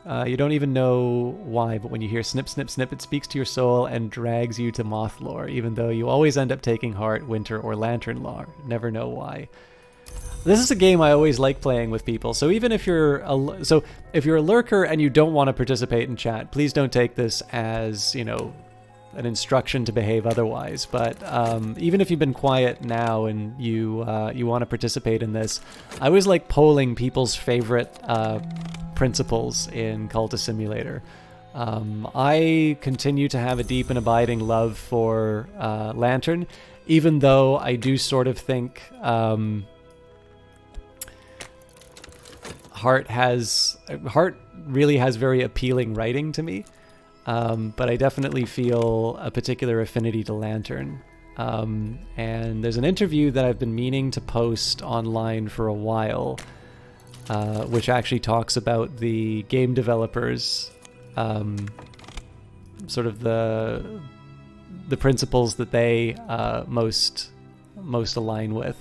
You don't even know why, but when you hear snip, snip, snip, it speaks to your soul and drags you to moth lore, even though you always end up taking heart, winter, or lantern lore. Never know why. This is a game I always like playing with people, so even if you're a lurker and you don't want to participate in chat, please don't take this as, you know, an instruction to behave otherwise. But even if you've been quiet now and you want to participate in this, I always like polling people's favorite principles in Cultist Simulator. I continue to have a deep and abiding love for Lantern, even though I do sort of think Heart really has very appealing writing to me. But I definitely feel a particular affinity to Lantern. And there's an interview that I've been meaning to post online for a while, which actually talks about the game developers, sort of the principles that they most align with.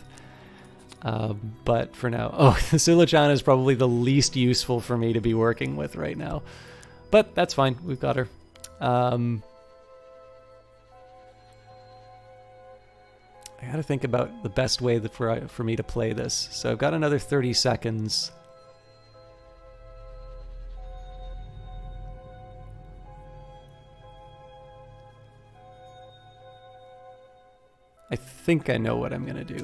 But for now, Sula-chan is probably the least useful for me to be working with right now. But that's fine, we've got her. I gotta think about the best way for me to play this. So I've got another 30 seconds. I think I know what I'm gonna do.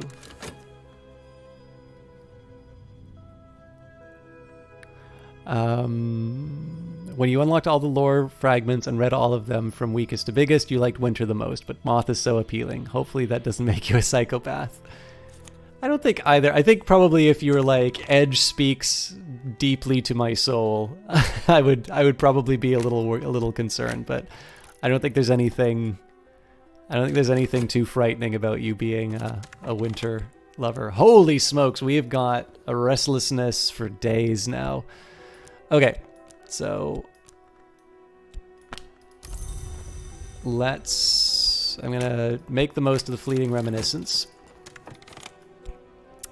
When you unlocked all the lore fragments and read all of them from weakest to biggest, you liked Winter the most, but Moth is so appealing. Hopefully that doesn't make you a psychopath. I don't think either. I think probably if you were like, Edge speaks deeply to my soul, I would probably be a little concerned, but I don't think there's anything too frightening about you being a Winter lover. Holy smokes, we have got a restlessness for days now. Okay, so I'm gonna make the most of the fleeting reminiscence.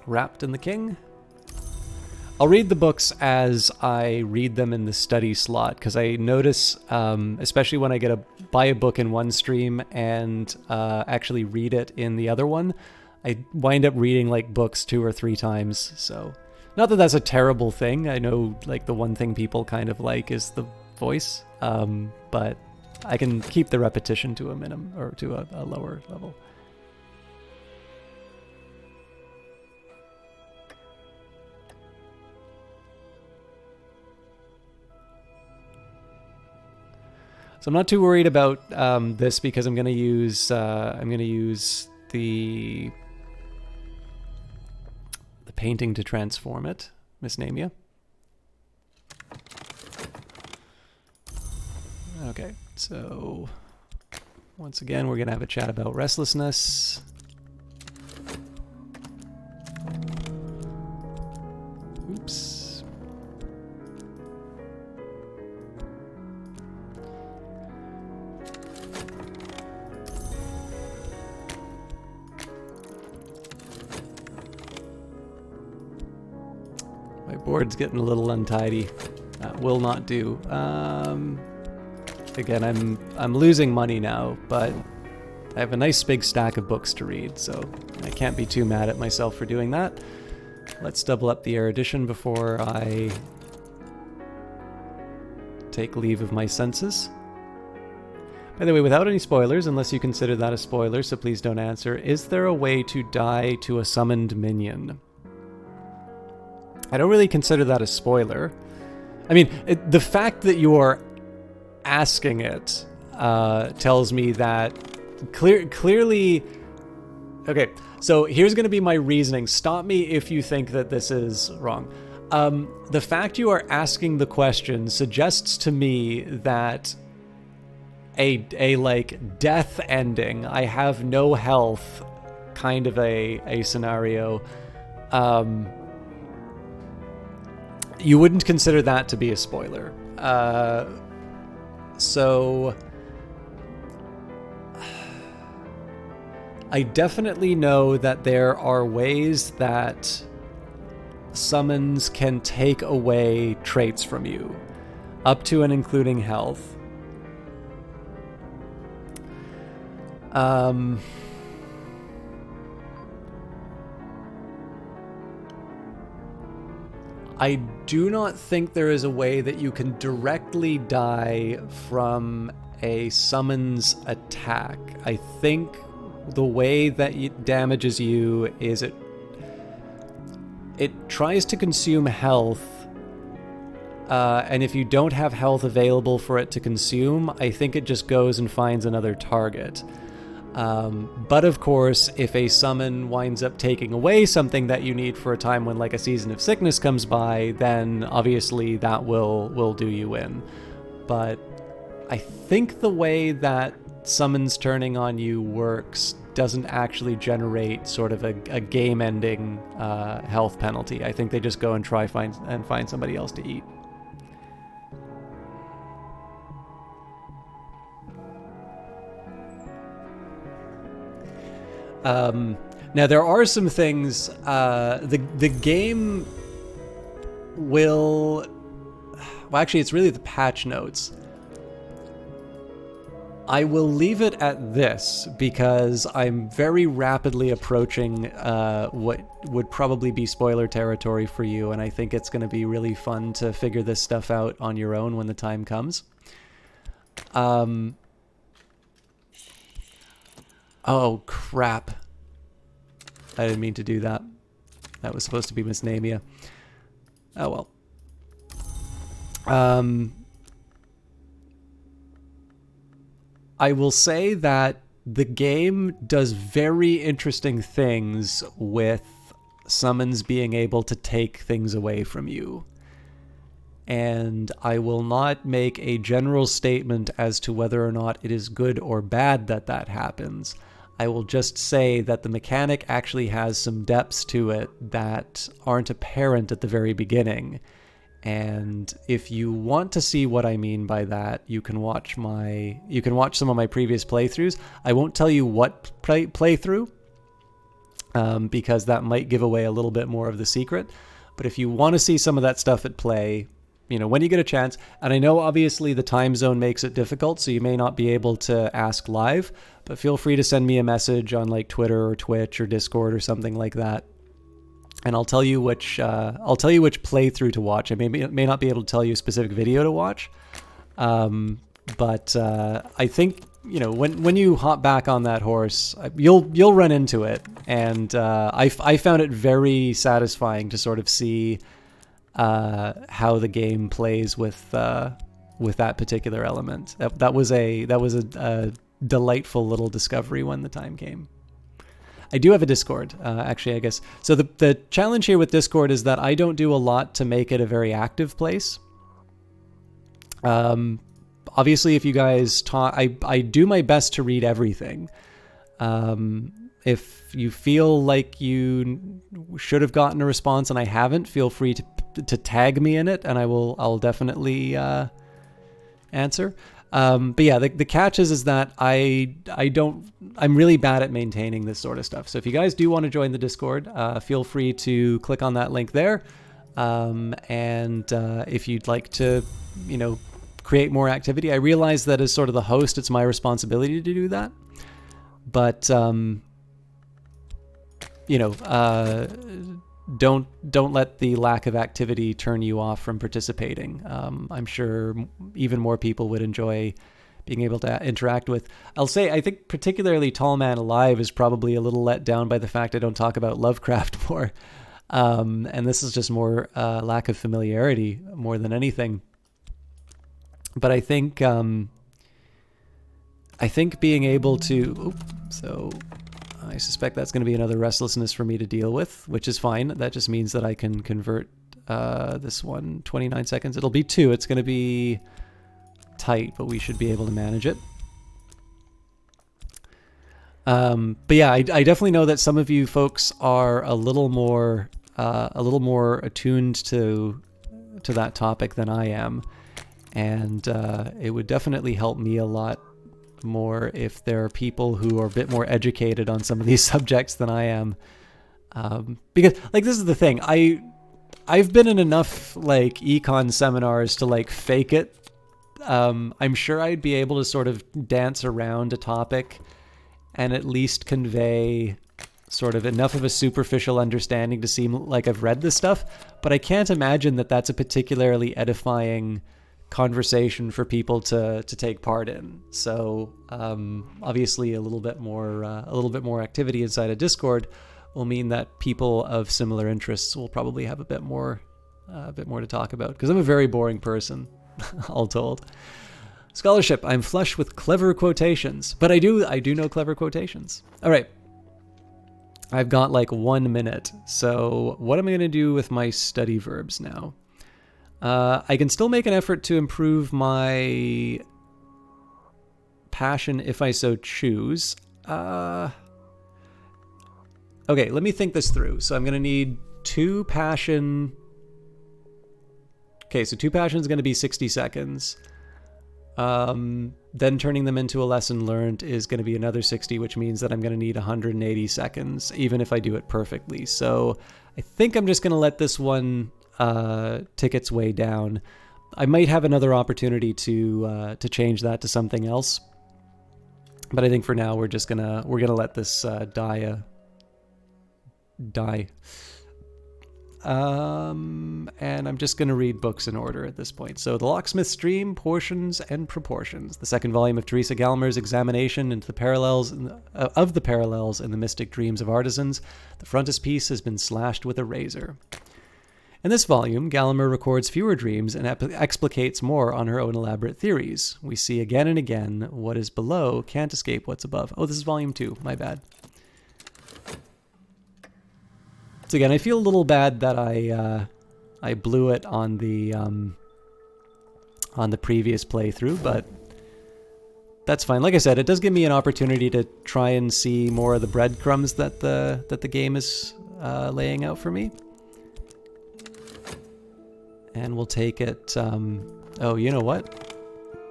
Wrapped in the King. I'll read the books as I read them in the study slot, because I notice, especially when I buy a book in one stream and actually read it in the other one, I wind up reading like books 2 or 3 times, so... Not that that's a terrible thing. I know, like, the one thing people kind of like is the voice, but I can keep the repetition to a minimum, or to a lower level. So I'm not too worried about this because I'm going to use the painting to transform it, Miss Namia. Okay, so once again, we're going to have a chat about restlessness. Oops. My board's getting a little untidy. That will not do. Again, I'm losing money now, but I have a nice big stack of books to read, so I can't be too mad at myself for doing that. Let's double up the erudition before I take leave of my senses. By the way, without any spoilers, unless you consider that a spoiler, so please don't answer, is there a way to die to a summoned minion? I don't really consider that a spoiler. I mean, the fact that you are asking it tells me that clearly... Okay, so here's going to be my reasoning. Stop me if you think that this is wrong. The fact you are asking the question suggests to me that a like death ending, I have no health kind of a scenario, you wouldn't consider that to be a spoiler. So I definitely know that there are ways that summons can take away traits from you. Up to and including health. I do not think there is a way that you can directly die from a summons attack. I think the way that it damages you is it tries to consume health, and if you don't have health available for it to consume, I think it just goes and finds another target. But of course, if a summon winds up taking away something that you need for a time when like a season of sickness comes by, then obviously that will do you in. But I think the way that summons turning on you works doesn't actually generate sort of a game-ending health penalty. I think they just go and find somebody else to eat. Now there are some things, the game will, well actually it's really the patch notes. I will leave it at this because I'm very rapidly approaching what would probably be spoiler territory for you, and I think it's going to be really fun to figure this stuff out on your own when the time comes. Oh, crap. I didn't mean to do that. That was supposed to be Miss Namia. Oh, well. I will say that the game does very interesting things with summons being able to take things away from you. And I will not make a general statement as to whether or not it is good or bad that that happens. I will just say that the mechanic actually has some depths to it that aren't apparent at the very beginning. And if you want to see what I mean by that, you can watch some of my previous playthroughs. I won't tell you what playthrough, because that might give away a little bit more of the secret. But if you want to see some of that stuff at play, you know, when you get a chance, and I know obviously the time zone makes it difficult, so you may not be able to ask live, but feel free to send me a message on like Twitter or Twitch or Discord or something like that, and I'll tell you which playthrough to watch. I may not be able to tell you a specific video to watch, but I think, you know, when you hop back on that horse, you'll run into it, and I found it very satisfying to sort of see how the game plays with that particular element. That was a delightful little discovery when the time came. I do have a Discord, actually, I guess. So the challenge here with Discord is that I don't do a lot to make it a very active place. Obviously, if you guys talk, I do my best to read everything. If you feel like you should have gotten a response and I haven't, feel free to tag me in it, and I'll definitely answer. But yeah, the catch is that I'm really bad at maintaining this sort of stuff. So if you guys do want to join the Discord, feel free to click on that link there. And if you'd like to, you know, create more activity, I realize that as sort of the host, it's my responsibility to do that. But you know, don't let the lack of activity turn you off from participating. I'm sure even more people would enjoy being able to interact with. I'll say, I think particularly Tall Man Alive is probably a little let down by the fact I don't talk about Lovecraft more. And this is just more lack of familiarity more than anything. But I think being able to... so I suspect that's going to be another restlessness for me to deal with, which is fine. That just means that I can convert this one 29 seconds. It'll be 2. It's going to be tight, but we should be able to manage it. But yeah, I definitely know that some of you folks are a little more attuned to that topic than I am, and it would definitely help me a lot more if there are people who are a bit more educated on some of these subjects than I am, because like this is the thing, I've been in enough like econ seminars to like fake it. I'm sure I'd be able to sort of dance around a topic and at least convey sort of enough of a superficial understanding to seem like I've read this stuff, but I can't imagine that that's a particularly edifying conversation for people to take part in. So obviously a little bit more activity inside a Discord will mean that people of similar interests will probably have a bit more to talk about, because I'm a very boring person, all told. Scholarship. I'm flush with clever quotations, but I do know clever quotations. All right. I've got like 1 minute. So what am I going to do with my study verbs now? I can still make an effort to improve my passion if I so choose. Okay, let me think this through. So I'm going to need 2 passion. Okay, so 2 passion is going to be 60 seconds. Then turning them into a lesson learned is going to be another 60, which means that I'm going to need 180 seconds, even if I do it perfectly. So I think I'm just going to let this one tick its way down. I might have another opportunity to change that to something else, but I think for now we're gonna let this die. And I'm just going to read books in order at this point. So The Locksmith's Dream, Portions and Proportions, the second volume of Teresa Gallmer's examination into the parallels of the parallels in the mystic dreams of artisans. The frontispiece has been slashed with a razor. In this volume, Gallmer records fewer dreams and explicates more on her own elaborate theories. We see again and again what is below can't escape what's above. Oh, this is volume 2. My bad. So again, I feel a little bad that I blew it on the previous playthrough, but that's fine. Like I said, it does give me an opportunity to try and see more of the breadcrumbs that the game is laying out for me. And we'll take it. Oh, you know what?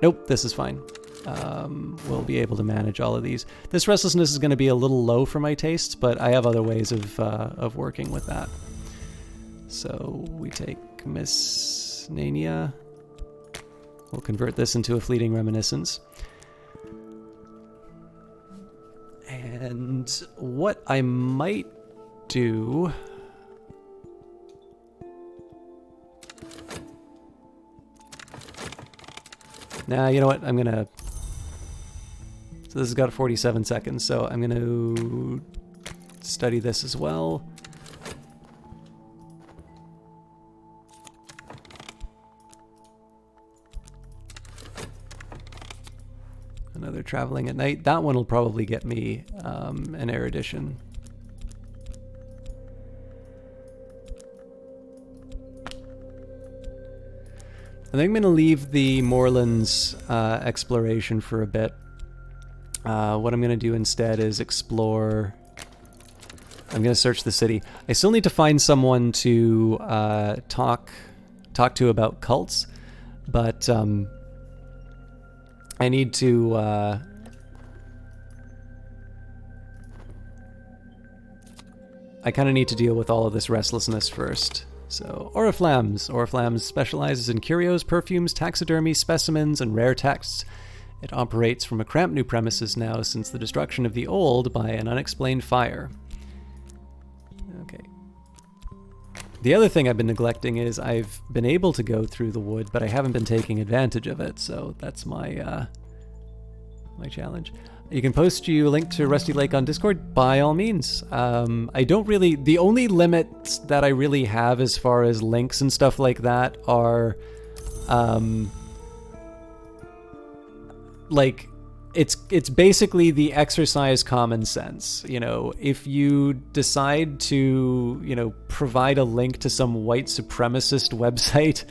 Nope, this is fine. We'll be able to manage all of these. This restlessness is going to be a little low for my tastes, but I have other ways of working with that. So we take Miss Nania. We'll convert this into a fleeting reminiscence. And what I might do... Nah, you know what? I'm going to... So this has got 47 seconds, so I'm going to study this as well. Another traveling at night. That one will probably get me an erudition. I think I'm going to leave the moorlands exploration for a bit. What I'm going to do instead is explore... I'm going to search the city. I still need to find someone to talk to about cults, but I need to... I kind of need to deal with all of this restlessness first. So, Oriflammes. Oriflammes specializes in curios, perfumes, taxidermy, specimens, and rare texts. It operates from a cramped new premises now since the destruction of the old by an unexplained fire. Okay. The other thing I've been neglecting is I've been able to go through the wood, but I haven't been taking advantage of it, so that's my my challenge. You can post you a link to Rusty Lake on Discord, by all means. I don't really... The only limits that I really have as far as links and stuff like that are... like, it's basically the exercise common sense. You know, if you decide to, you know, provide a link to some white supremacist website,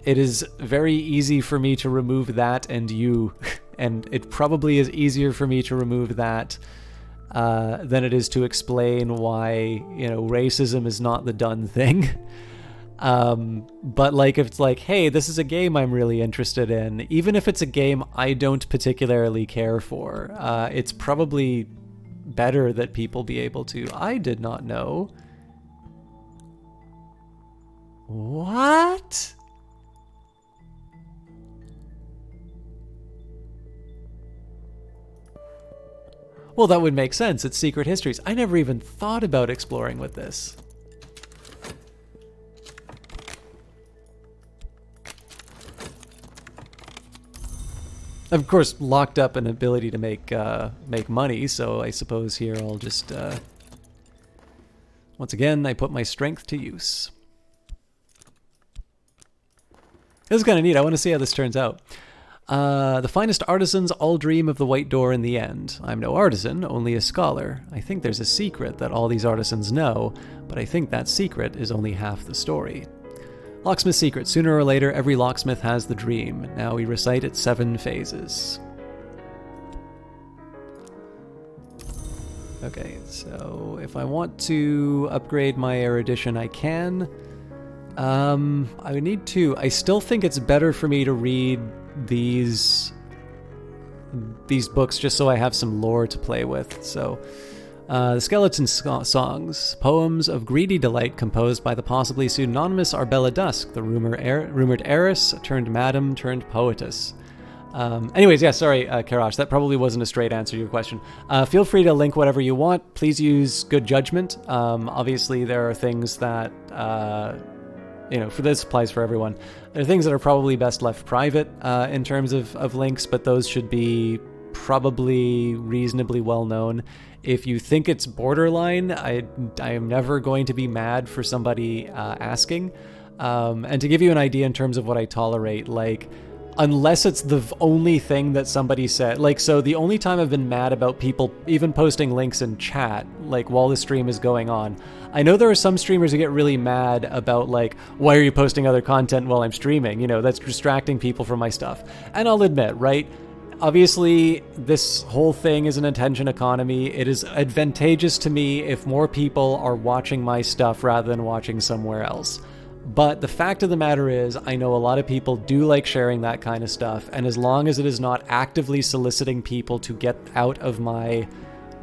it is very easy for me to remove that and you... And it probably is easier for me to remove that than it is to explain why, you know, racism is not the done thing. But like, if it's like, hey, this is a game I'm really interested in, even if it's a game I don't particularly care for, it's probably better that people be able to. I did not know What? Well, that would make sense. It's Secret Histories. I never even thought about exploring with this. Of course, locked up an ability to make money, so I suppose here I'll just... once again, I put my strength to use. This is kind of neat. I want to see how this turns out. The finest artisans all dream of the white door in the end. I'm no artisan, only a scholar. I think there's a secret that all these artisans know, but I think that secret is only half the story. Locksmith's secret. Sooner or later, every locksmith has the dream. Now we recite its 7 phases. Okay, so if I want to upgrade my erudition, I can. I would need to. I still think it's better for me to read these books just so I have some lore to play with. So, the Skeleton Songs, poems of greedy delight composed by the possibly pseudonymous Arbella Dusk, the rumored heiress turned madam turned poetess. Anyways, yeah, sorry, Karash, that probably wasn't a straight answer to your question. Feel free to link whatever you want. Please use good judgment. Obviously, there are things that, for this applies for everyone. There are things that are probably best left private in terms of links, but those should be probably reasonably well known. If you think it's borderline, I am never going to be mad for somebody asking. And to give you an idea in terms of what I tolerate, like, unless it's the only thing that somebody said, like, so the only time I've been mad about people even posting links in chat, like, while the stream is going on, I know there are some streamers who get really mad about, like, why are you posting other content while I'm streaming? That's distracting people from my stuff. And I'll admit, right? Obviously, this whole thing is an attention economy. It is advantageous to me if more people are watching my stuff rather than watching somewhere else. But the fact of the matter is, I know a lot of people do like sharing that kind of stuff, and as long as it is not actively soliciting people to get out of my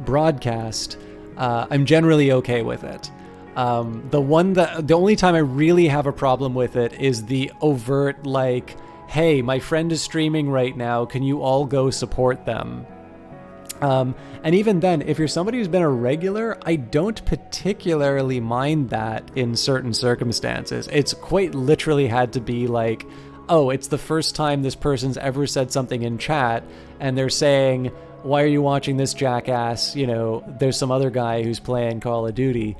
broadcast, I'm generally okay with it. The only time I really have a problem with it is the overt, like, hey, my friend is streaming right now, can you all go support them? And even then, if you're somebody who's been a regular, I don't particularly mind that in certain circumstances. It's quite literally had to be like, oh, it's the first time this person's ever said something in chat, and they're saying, why are you watching this jackass? There's some other guy who's playing Call of Duty.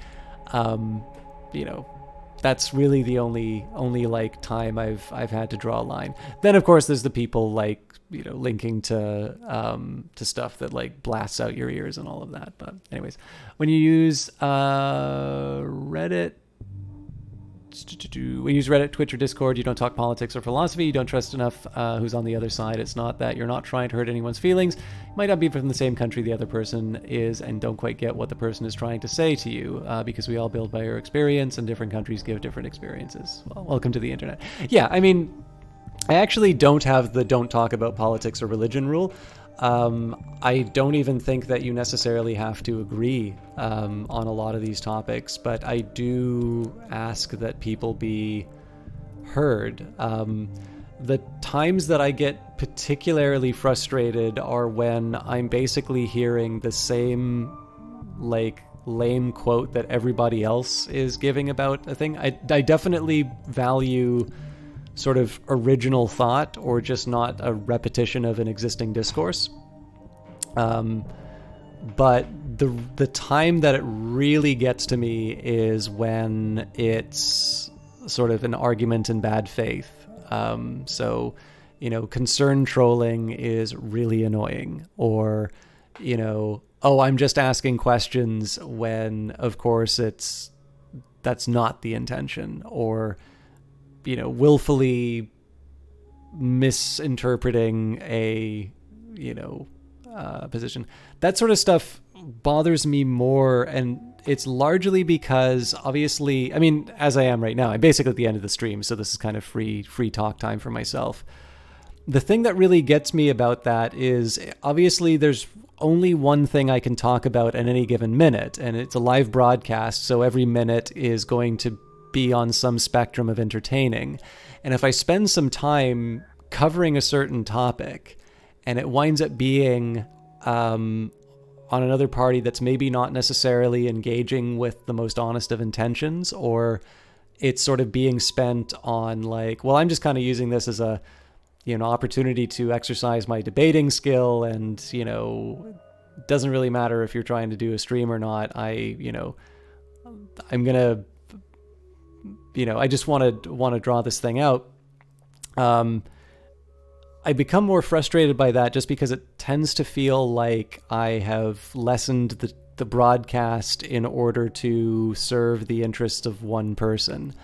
That's really the only like time I've had to draw a line. Then of course there's the people like, linking to stuff that like blasts out your ears and all of that. But anyways, when you use Reddit, Twitch, or Discord, you don't talk politics or philosophy. You don't trust enough who's on the other side. It's not that you're not trying to hurt anyone's feelings. You might not be from the same country the other person is and don't quite get what the person is trying to say to you because we all build by our experience and different countries give different experiences. Well, welcome to the internet. Yeah, I mean, I actually don't have the don't talk about politics or religion rule. I don't even think that you necessarily have to agree on a lot of these topics, but I do ask that people be heard. The times that I get particularly frustrated are when I'm basically hearing the same, like, lame quote that everybody else is giving about a thing. I definitely value sort of original thought or just not a repetition of an existing discourse. But the time that it really gets to me is when it's sort of an argument in bad faith. So, concern trolling is really annoying, or, oh, I'm just asking questions when, of course, that's not the intention, or, willfully misinterpreting a, position. That sort of stuff bothers me more, and it's largely because, obviously, I mean, as I am right now, I'm basically at the end of the stream, so this is kind of free talk time for myself. The thing that really gets me about that is, obviously, there's only one thing I can talk about at any given minute, and it's a live broadcast, so every minute is going to be on some spectrum of entertaining. And if I spend some time covering a certain topic and it winds up being on another party that's maybe not necessarily engaging with the most honest of intentions, or it's sort of being spent on like, well, I'm just kind of using this as a, opportunity to exercise my debating skill, and, it doesn't really matter if you're trying to do a stream or not. I'm gonna, I just want to draw this thing out. I become more frustrated by that just because it tends to feel like I have lessened the broadcast in order to serve the interests of one person.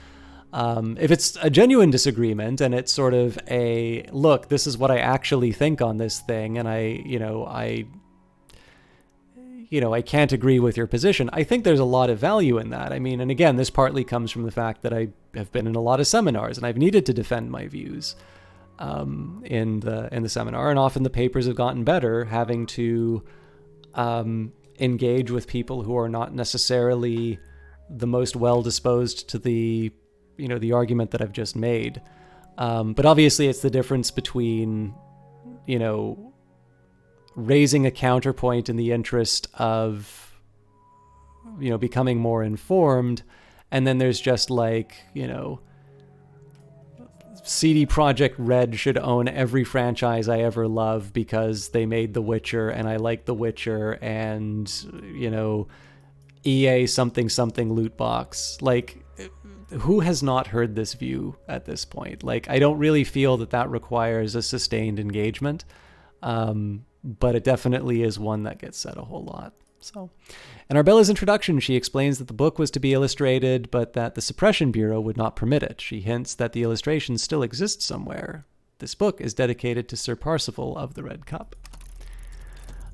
If it's a genuine disagreement and it's sort of a, look, this is what I actually think on this thing, and I can't agree with your position, I think there's a lot of value in that. I mean, and again, this partly comes from the fact that I have been in a lot of seminars and I've needed to defend my views in the seminar, and often the papers have gotten better having to engage with people who are not necessarily the most well disposed to the argument that I've just made. But obviously it's the difference between, raising a counterpoint in the interest of, becoming more informed. And then there's just like, CD Projekt Red should own every franchise I ever love because they made The Witcher and I like The Witcher, and, EA something loot box. Like, who has not heard this view at this point? Like, I don't really feel that requires a sustained engagement, but it definitely is one that gets said a whole lot. So, in Arbella's introduction, she explains that the book was to be illustrated, but that the Suppression Bureau would not permit it. She hints that the illustration still exists somewhere. This book is dedicated to Sir Parsifal of the Red Cup.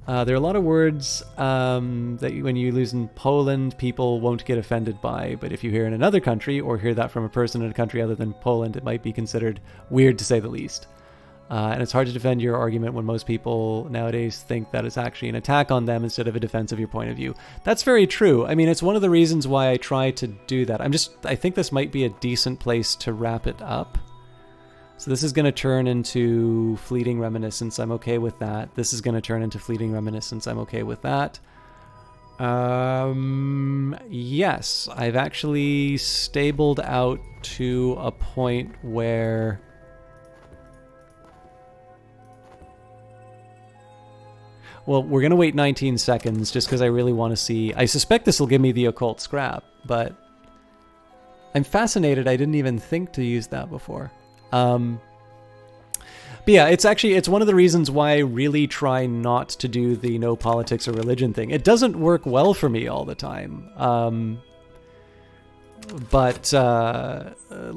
There are a lot of words that when you use in Poland, people won't get offended by, but if you hear in another country or hear that from a person in a country other than Poland, it might be considered weird, to say the least. And it's hard to defend your argument when most people nowadays think that it's actually an attack on them instead of a defense of your point of view. That's very true. I mean, it's one of the reasons why I try to do that. I think this might be a decent place to wrap it up. So this is going to turn into Fleeting Reminiscence. I'm okay with that. This is going to turn into Fleeting Reminiscence. I'm okay with that. Yes, I've actually stabled out to a point where... Well, we're going to wait 19 seconds just because I really want to see... I suspect this will give me the occult scrap, but I'm fascinated I didn't even think to use that before. But yeah, it's one of the reasons why I really try not to do the no politics or religion thing. It doesn't work well for me all the time. But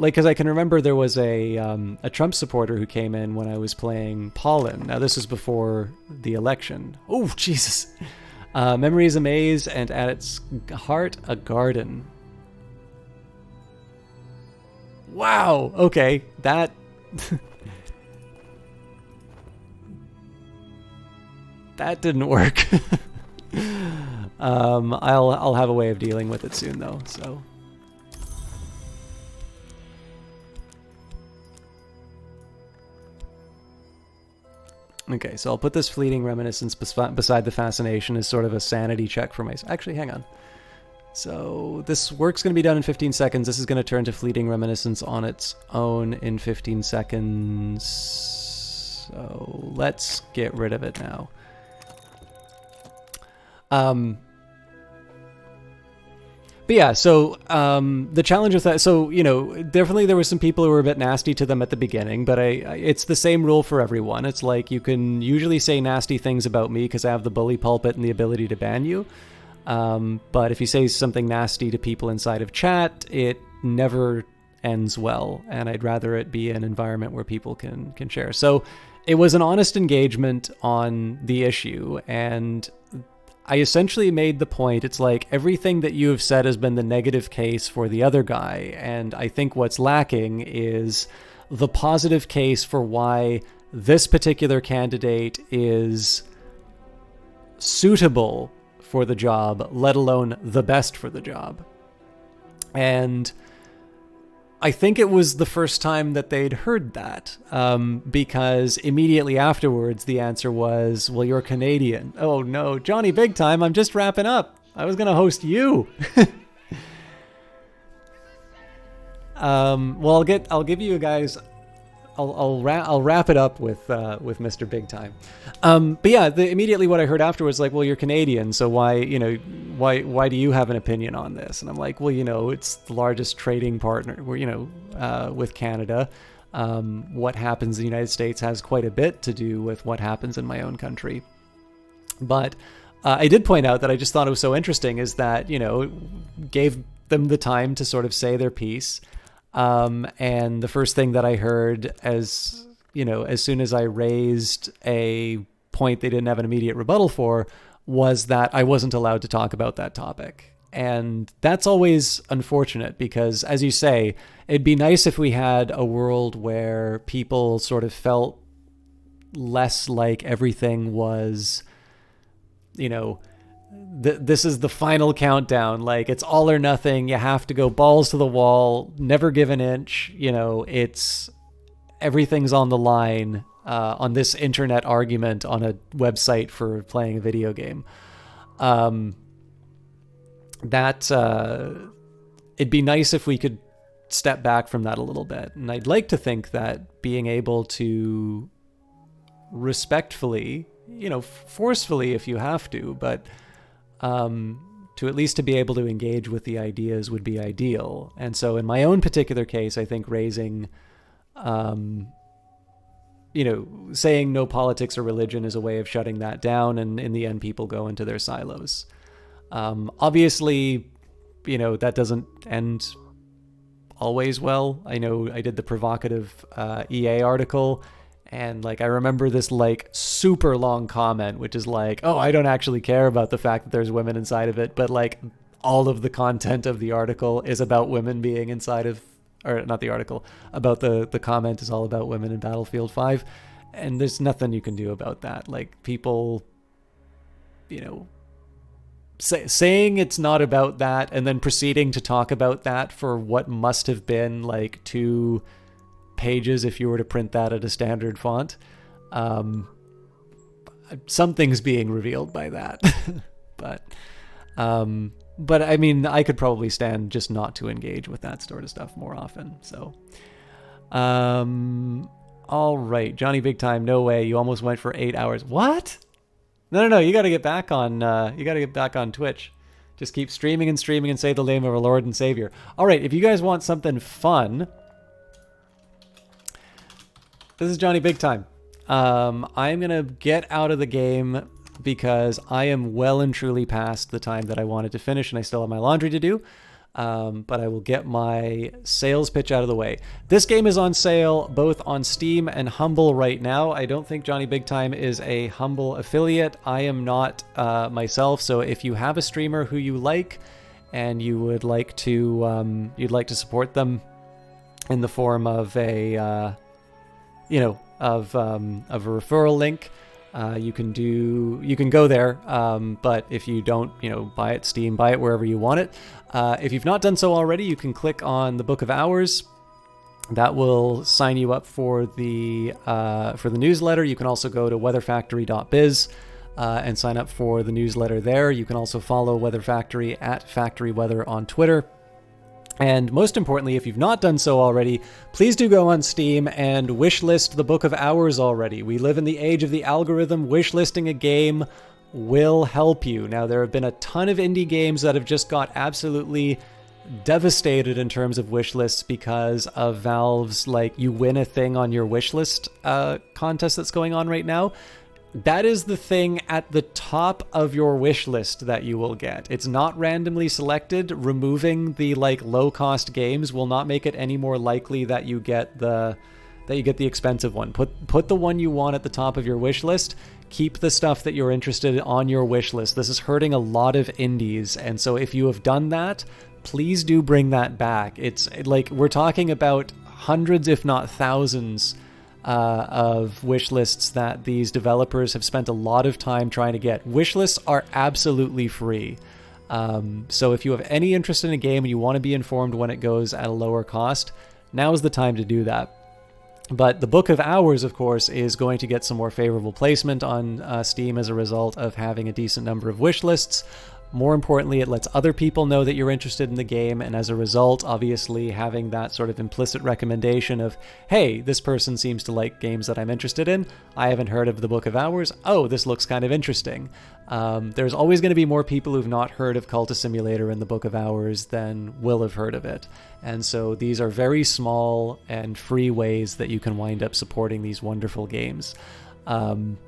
because I can remember there was a Trump supporter who came in when I was playing Pollen. Now this is before the election. Oh, Jesus. Memory is a maze, and at its heart, a garden. Wow. Okay, that... that didn't work. I'll have a way of dealing with it soon, though, so... Okay, so I'll put this Fleeting Reminiscence beside the Fascination as sort of a sanity check for myself. Actually, hang on. So this work's going to be done in 15 seconds. This is going to turn to Fleeting Reminiscence on its own in 15 seconds. So let's get rid of it now. But yeah, so the challenge with that, so, definitely there were some people who were a bit nasty to them at the beginning, but it's the same rule for everyone. It's like you can usually say nasty things about me because I have the bully pulpit and the ability to ban you. But if you say something nasty to people inside of chat, it never ends well, and I'd rather it be an environment where people can share. So it was an honest engagement on the issue, and I essentially made the point, it's like everything that you have said has been the negative case for the other guy, and I think what's lacking is the positive case for why this particular candidate is suitable for the job, let alone the best for the job. And I think it was the first time that they'd heard that, because immediately afterwards the answer was, well, you're Canadian. Oh no, Johnny Big Time, I'm just wrapping up. I was going to host you. Well, I'll give you guys, I'll wrap it up with Mr. Big Time. But yeah, immediately what I heard afterwards, like, well, you're Canadian, so why do you have an opinion on this? And I'm like, well, it's the largest trading partner, with Canada. What happens in the United States has quite a bit to do with what happens in my own country. But I did point out that I just thought it was so interesting is that, gave them the time to sort of say their piece. And the first thing that I heard as soon as I raised a point they didn't have an immediate rebuttal for was that I wasn't allowed to talk about that topic. And that's always unfortunate because, as you say, it'd be nice if we had a world where people sort of felt less like everything was, this is the final countdown. Like, it's all or nothing. You have to go balls to the wall, never give an inch. It's everything's on the line on this internet argument on a website for playing a video game. It'd be nice if we could step back from that a little bit. And I'd like to think that being able to respectfully, forcefully if you have to, but to at least to be able to engage with the ideas would be ideal. And so in my own particular case, I think raising, saying no politics or religion is a way of shutting that down. And in the end, people go into their silos. Obviously, that doesn't end always well. I know I did the provocative EA article, and I remember this super long comment, which is oh, I don't actually care about the fact that there's women inside of it, but all of the content of the article is about women being inside of, or not the article, about the comment is all about women in Battlefield 5, and there's nothing you can do about that. People, saying it's not about that and then proceeding to talk about that for what must have been 2 pages if you were to print that at a standard font. Something's being revealed by that. But I mean, I could probably stand just not to engage with that sort of stuff more often. So, all right, Johnny Big Time, no way. You almost went for 8 hours. What? No. You got to get back on. You got to get back on Twitch. Just keep streaming and say the name of our Lord and Savior. All right, if you guys want something fun, this is Johnny Big Time. I'm gonna get out of the game because I am well and truly past the time that I wanted to finish, and I still have my laundry to do. But I will get my sales pitch out of the way. This game is on sale both on Steam and Humble right now. I don't think Johnny Big Time is a Humble affiliate. I am not myself. So if you have a streamer who you like and you would like to support them in the form of a of a referral link, you can go there, but if you don't, buy it Steam, buy it wherever you want it. If you've not done so already, you can click on the Book of Hours. That will sign you up for the newsletter. You can also go to weatherfactory.biz and sign up for the newsletter there. You can also follow Weather Factory at Factory Weather on Twitter. And most importantly, if you've not done so already, please do go on Steam and wishlist the Book of Hours already. We live in the age of the algorithm. Wishlisting a game will help you. Now, there have been a ton of indie games that have just got absolutely devastated in terms of wishlists because of Valve's, you win a thing on your wishlist contest that's going on right now. That is the thing at the top of your wish list that you will get. It's not randomly selected. Removing the low-cost games will not make it any more likely that you get the expensive one. Put the one you want at the top of your wish list. Keep the stuff that you're interested in on your wish list. This is hurting a lot of indies, and so if you have done that, please do bring that back. It's we're talking about hundreds, if not thousands, of wish lists that these developers have spent a lot of time trying to get. Wish lists are absolutely free. So if you have any interest in a game and you want to be informed when it goes at a lower cost, now's the time to do that. But the Book of Hours, of course, is going to get some more favorable placement on Steam as a result of having a decent number of wish lists. More importantly, it lets other people know that you're interested in the game, and as a result, obviously having that sort of implicit recommendation of, hey, this person seems to like games that I'm interested in. I haven't heard of the Book of Hours. Oh, this looks kind of interesting. There's always going to be more people who've not heard of Cultist Simulator and the Book of Hours than will have heard of it. And so these are very small and free ways that you can wind up supporting these wonderful games. And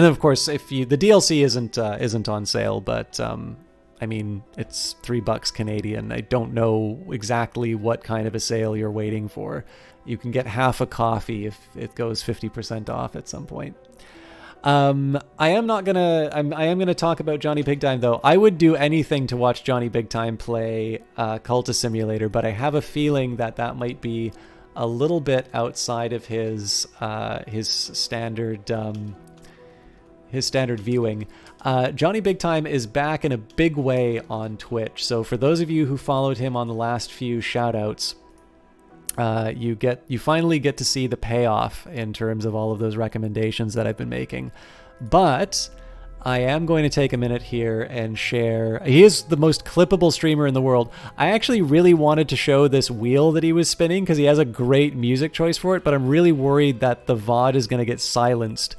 of course, if the DLC isn't on sale, but I mean, it's $3 Canadian. I don't know exactly what kind of a sale you're waiting for. You can get half a coffee if it goes 50% off at some point. I am gonna talk about Johnny Big Time though. I would do anything to watch Johnny Big Time play Cultist Simulator, but I have a feeling that might be a little bit outside of his standard. His standard viewing. Johnny Big Time is back in a big way on Twitch. So for those of you who followed him on the last few shoutouts, you finally get to see the payoff in terms of all of those recommendations that I've been making. But I am going to take a minute here and share. He is the most clippable streamer in the world. I actually really wanted to show this wheel that he was spinning because he has a great music choice for it, but I'm really worried that the VOD is going to get silenced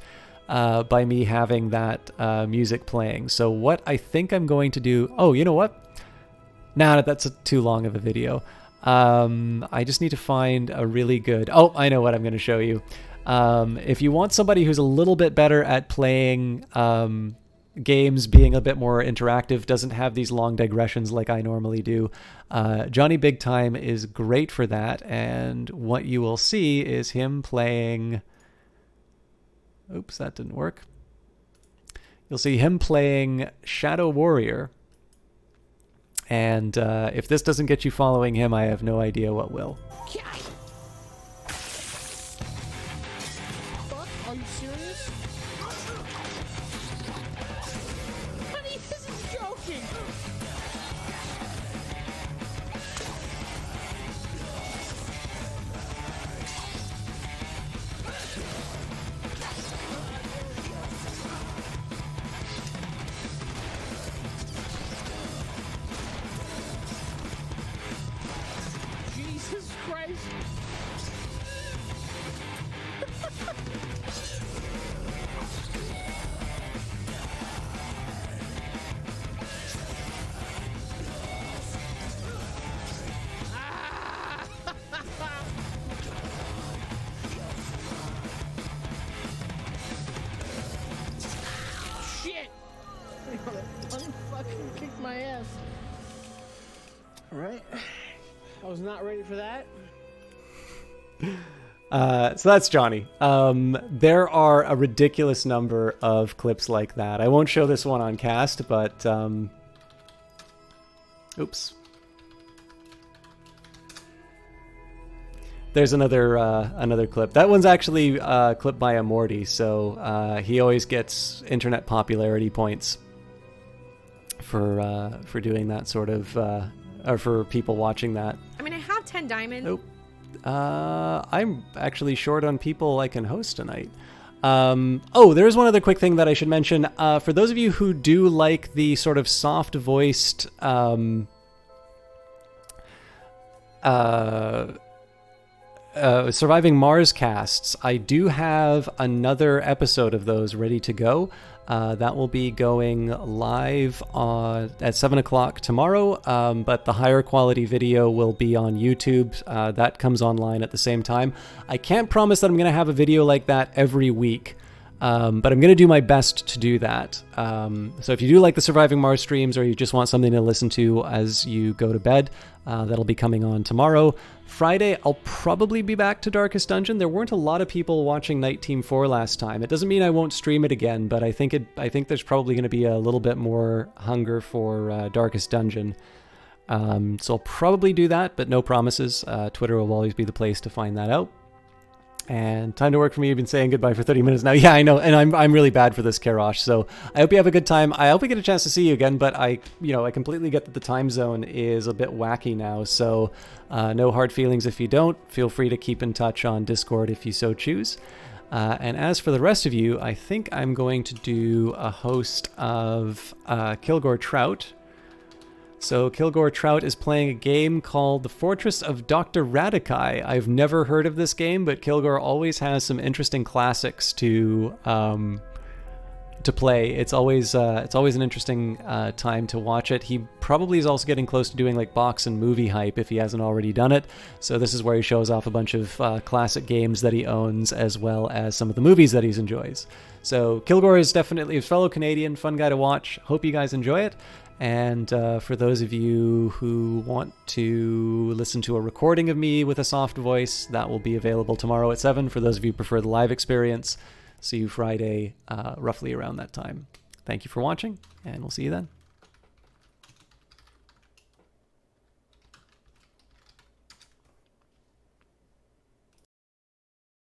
by me having that music playing. So what I think I'm going to do... Oh, you know what? Nah, that's too long of a video. I just need to find a really good... Oh, I know what I'm going to show you. If you want somebody who's a little bit better at playing games, being a bit more interactive, doesn't have these long digressions like I normally do, Johnny Big Time is great for that. And what you will see is him playing... Oops, that didn't work. You'll see him playing Shadow Warrior. And if this doesn't get you following him, I have no idea what will. Fuck? Are you serious? Honey, this is joking! Jesus Christ! Shit! That tongue fucking kicked my ass. Alright. I was not ready for that. So that's Johnny. There are a ridiculous number of clips like that. I won't show this one on cast, but oops. There's another clip. That one's actually clipped by Amorty, so he always gets internet popularity points for doing that sort of, or for people watching that. I mean, I have 10 diamonds. Nope. I'm actually short on people I can host tonight. Oh, there's one other quick thing that I should mention. For those of you who do like the sort of soft-voiced Surviving Mars casts, I do have another episode of those ready to go. That will be going live at 7 o'clock tomorrow, but the higher quality video will be on YouTube. That comes online at the same time. I can't promise that I'm going to have a video like that every week, but I'm going to do my best to do that. So if you do like the Surviving Mars streams, or you just want something to listen to as you go to bed, that'll be coming on tomorrow. Friday, I'll probably be back to Darkest Dungeon. There weren't a lot of people watching Night Team 4 last time. It doesn't mean I won't stream it again, but I think there's probably going to be a little bit more hunger for Darkest Dungeon. So I'll probably do that, but no promises. Twitter will always be the place to find that out. And time to work for me. You've been saying goodbye for 30 minutes now. Yeah, I know, and I'm really bad for this, Karash. So I hope you have a good time. I hope we get a chance to see you again. But I completely get that the time zone is a bit wacky now. So no hard feelings if you don't. Feel free to keep in touch on Discord if you so choose. And as for the rest of you, I think I'm going to do a host of Kilgore Trout. So Kilgore Trout is playing a game called The Fortress of Dr. Radikai. I've never heard of this game, but Kilgore always has some interesting classics to play. It's always an interesting time to watch it. He probably is also getting close to doing like box and movie hype if he hasn't already done it. So this is where he shows off a bunch of classic games that he owns, as well as some of the movies that he enjoys. So Kilgore is definitely a fellow Canadian, fun guy to watch. Hope you guys enjoy it. And for those of you who want to listen to a recording of me with a soft voice, that will be available tomorrow at 7. For those of you who prefer the live experience, see you Friday, roughly around that time. Thank you for watching, and we'll see you then.